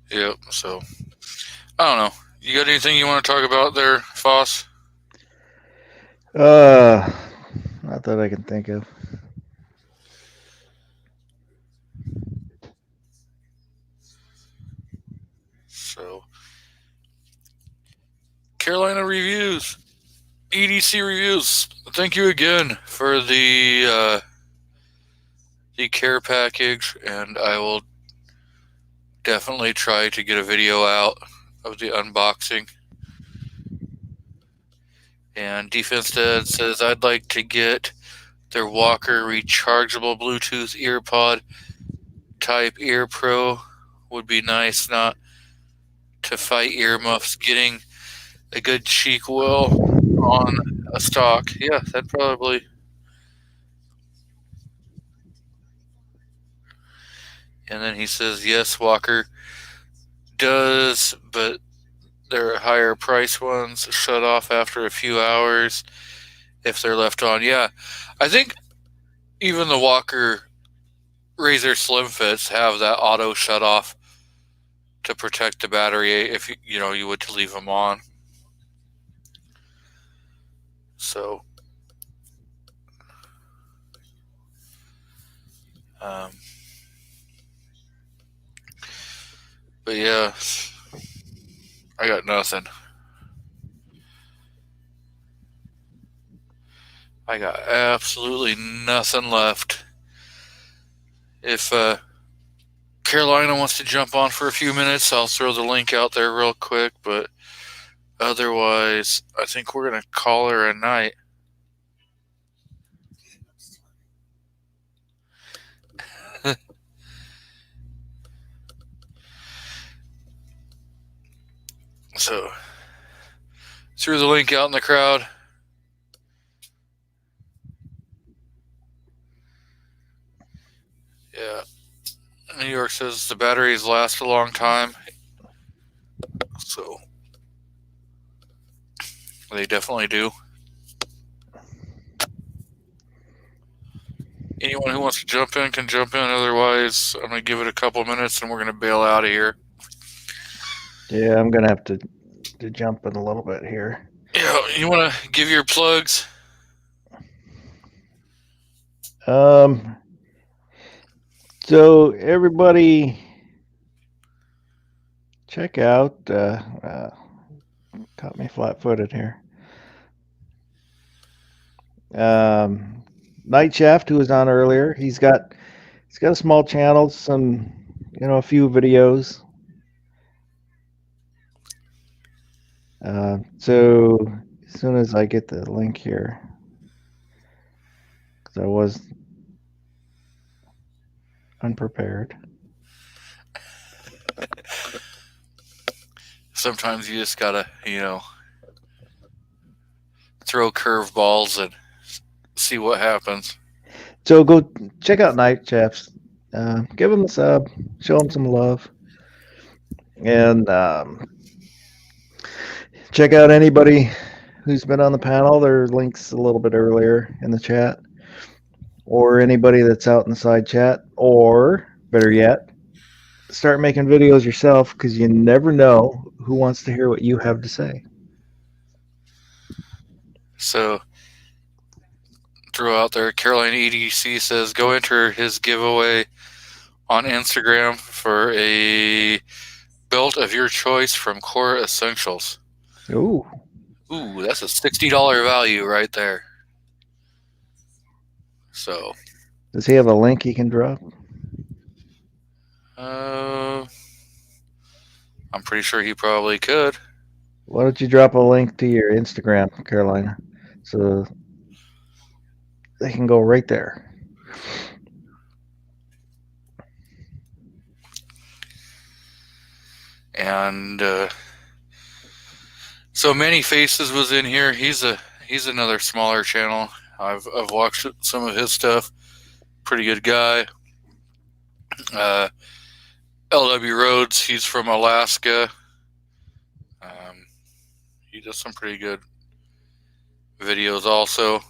Yep. So I don't know. You got anything you want to talk about there, Foss? Not that I can think of. So Carolina reviews, EDC reviews. Thank you again for the care package, and I will definitely try to get a video out of the unboxing. And Defense Dad says, I'd like to get their Walker rechargeable Bluetooth earpod type ear pro. Would be nice not to fight earmuffs. Getting a good cheek well on a stock. Yeah, that'd probably. And then he says, yes, Walker does, but there are higher price ones shut off after a few hours if they're left on. Yeah, I think even the Walker Razer Slim Fits have that auto shut off to protect the battery if you would to leave them on. So but yeah, I got nothing. I got absolutely nothing left. If Carolina wants to jump on for a few minutes, I'll throw the link out there real quick, but otherwise, I think we're going to call her a night. So, threw the link out in the crowd. Yeah. New York says the batteries last a long time. So, they definitely do. Anyone who wants to jump in can jump in. Otherwise, I'm going to give it a couple minutes and we're going to bail out of here. Yeah, I'm gonna have to jump in a little bit here. Yeah, you want to give your plugs? So everybody check out. Caught me flat-footed here. Night Shaft, who was on earlier, he's got a small channel, some a few videos. So as soon as I get the link here, because I was unprepared. Sometimes you just gotta, throw curveballs and see what happens. So go check out Night Shafts. Give him a sub, show him some love, and check out anybody who's been on the panel. There are links a little bit earlier in the chat, or anybody that's out in the side chat, or better yet, start making videos yourself, because you never know who wants to hear what you have to say. So, throw out there, Carolina EDC says, go enter his giveaway on Instagram for a belt of your choice from Core Essentials. Ooh. Ooh, that's a $60 value right there. So, Does he have a link he can drop? I'm pretty sure he probably could. Why don't you drop a link to your Instagram, Carolina, so they can go right there. And so Many Faces was in here. He's another smaller channel. I've watched some of his stuff. Pretty good guy. LW Rhodes, he's from Alaska. He does some pretty good videos also.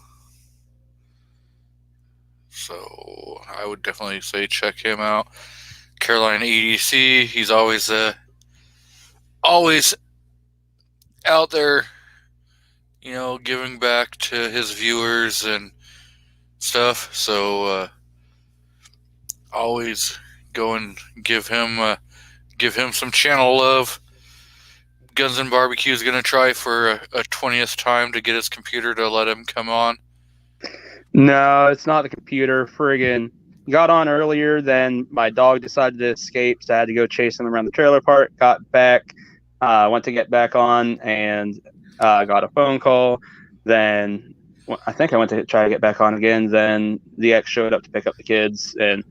So I would definitely say check him out. Carolina EDC, he's always out there, giving back to his viewers and stuff. So always go and give him some channel love. Guns and Barbecue is going to try for a 20th time to get his computer to let him come on. No, it's not the computer. Friggin' got on earlier, then my dog decided to escape, so I had to go chase him around the trailer park. Got back, went to get back on, and got a phone call. Then I think I went to try to get back on again. Then the ex showed up to pick up the kids, and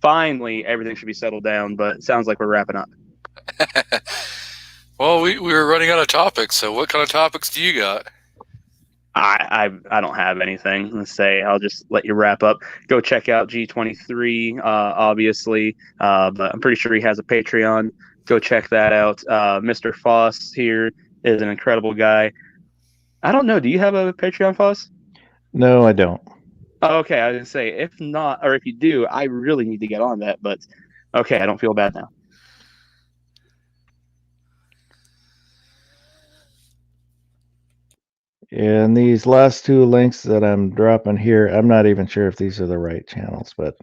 finally everything should be settled down. But it sounds like we're wrapping up. Well, we were running out of topics, so what kind of topics do you got? I don't have anything to say. I'll just let you wrap up. Go check out G23, obviously, but I'm pretty sure he has a Patreon. Go check that out. Mr. Foss here is an incredible guy. I don't know. Do you have a Patreon, Foss? No, I don't. Oh, okay, I was gonna say, if not, or if you do, I really need to get on that. But okay, I don't feel bad now. And these last two links that I'm dropping here, I'm not even sure if these are the right channels, but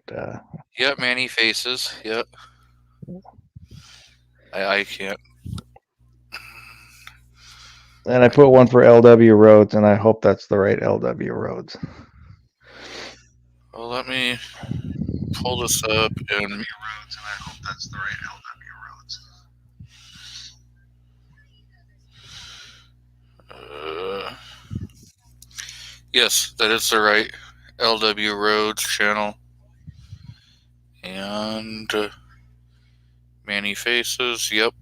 Yep, Many Faces. Yep. I can't. and I put one for LW Rhodes, and I hope that's the right LW Rhodes. Well, let me pull this up and Rhodes, and I hope that's the right LW Rhodes. yes, that is the right LW Rhodes channel. And Many Faces. Yep,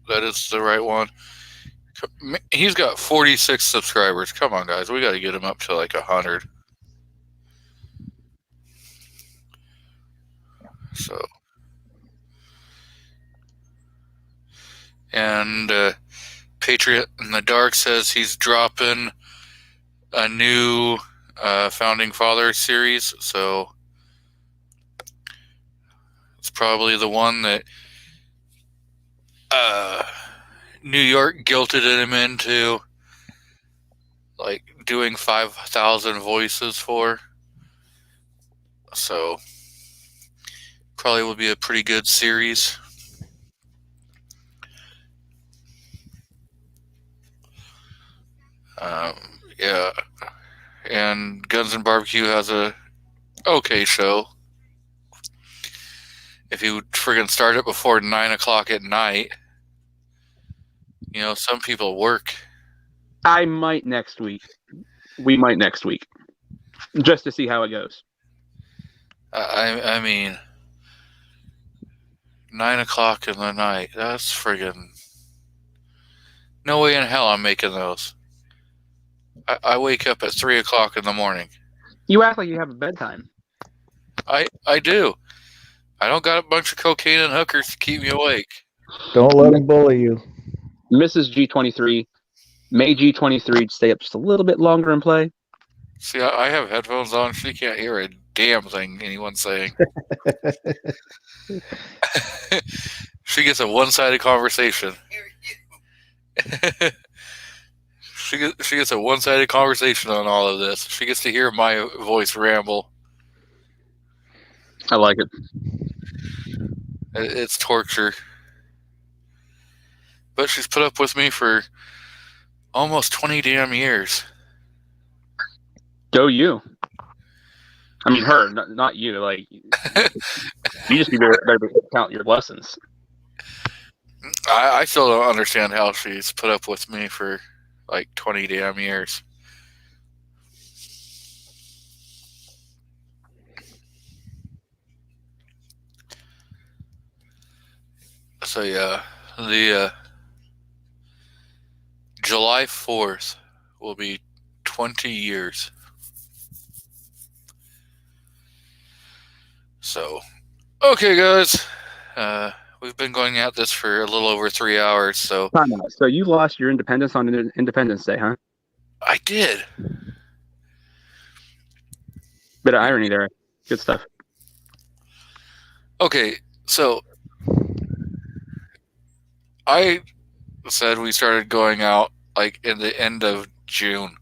that is the right one. He's got 46 subscribers. Come on, guys. We got to get him up to like 100. So. And Patriot in the Dark says he's dropping a new Founding Father series. So it's probably the one that New York guilted him into, like, doing 5,000 voices for. So probably will be a pretty good series. Yeah, and Guns and Barbecue has a okay show. If you would friggin' start it before 9 o'clock at night, some people work. I might next week. We might next week, just to see how it goes. I mean, 9 o'clock in the night. That's friggin' no way in hell I'm making those. I wake up at 3 o'clock in the morning. You act like you have a bedtime. I do. I don't got a bunch of cocaine and hookers to keep me awake. Don't let them bully you. Mrs. G23, May G23 stay up just a little bit longer and play. See, I have headphones on. She can't hear a damn thing anyone's saying. She gets a one-sided conversation. She gets a one-sided conversation on all of this. She gets to hear my voice ramble. I like it. It's torture. But she's put up with me for almost 20 damn years. Go you. I mean, her, not you. Like, you just be better to count your blessings. I still don't understand how she's put up with me for like 20 damn years. So yeah, the July 4th will be 20 years. So, okay, guys. We've been going at this for a little over 3 hours, so... Time out. So you lost your independence on Independence Day, huh? I did. Bit of irony there. Good stuff. Okay, so... I said we started going out, like, in the end of June.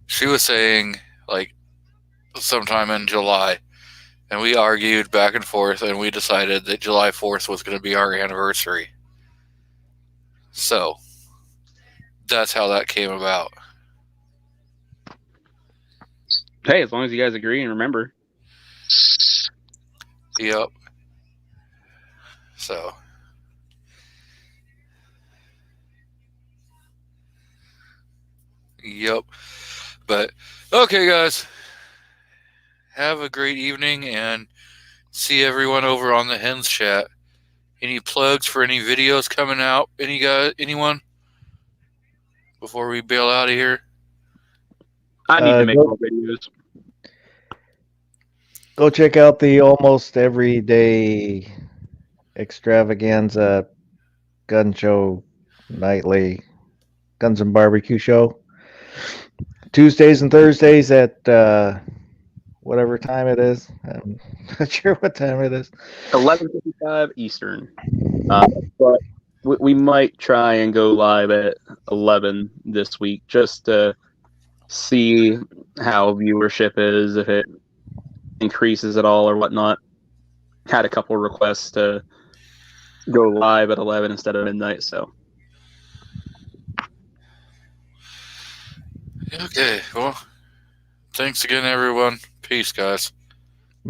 She was saying, like, sometime in July. And we argued back and forth, and we decided that July 4th was going to be our anniversary. So, that's how that came about. Hey, as long as you guys agree and remember. Yep. So. Yep. But, okay, guys. Have a great evening, and see everyone over on the Hens chat. Any plugs for any videos coming out? Anyone? Before we bail out of here? I need to make more videos. Go check out the Almost Everyday Extravaganza Gun Show Nightly Guns and Barbecue Show. Tuesdays and Thursdays at whatever time it is. I'm not sure what time it is. 11:55 Eastern. But we might try and go live at 11 this week just to see how viewership is, if it increases at all or whatnot. Had a couple requests to go live at 11 instead of midnight, so. Okay, well, thanks again, everyone. Peace, guys.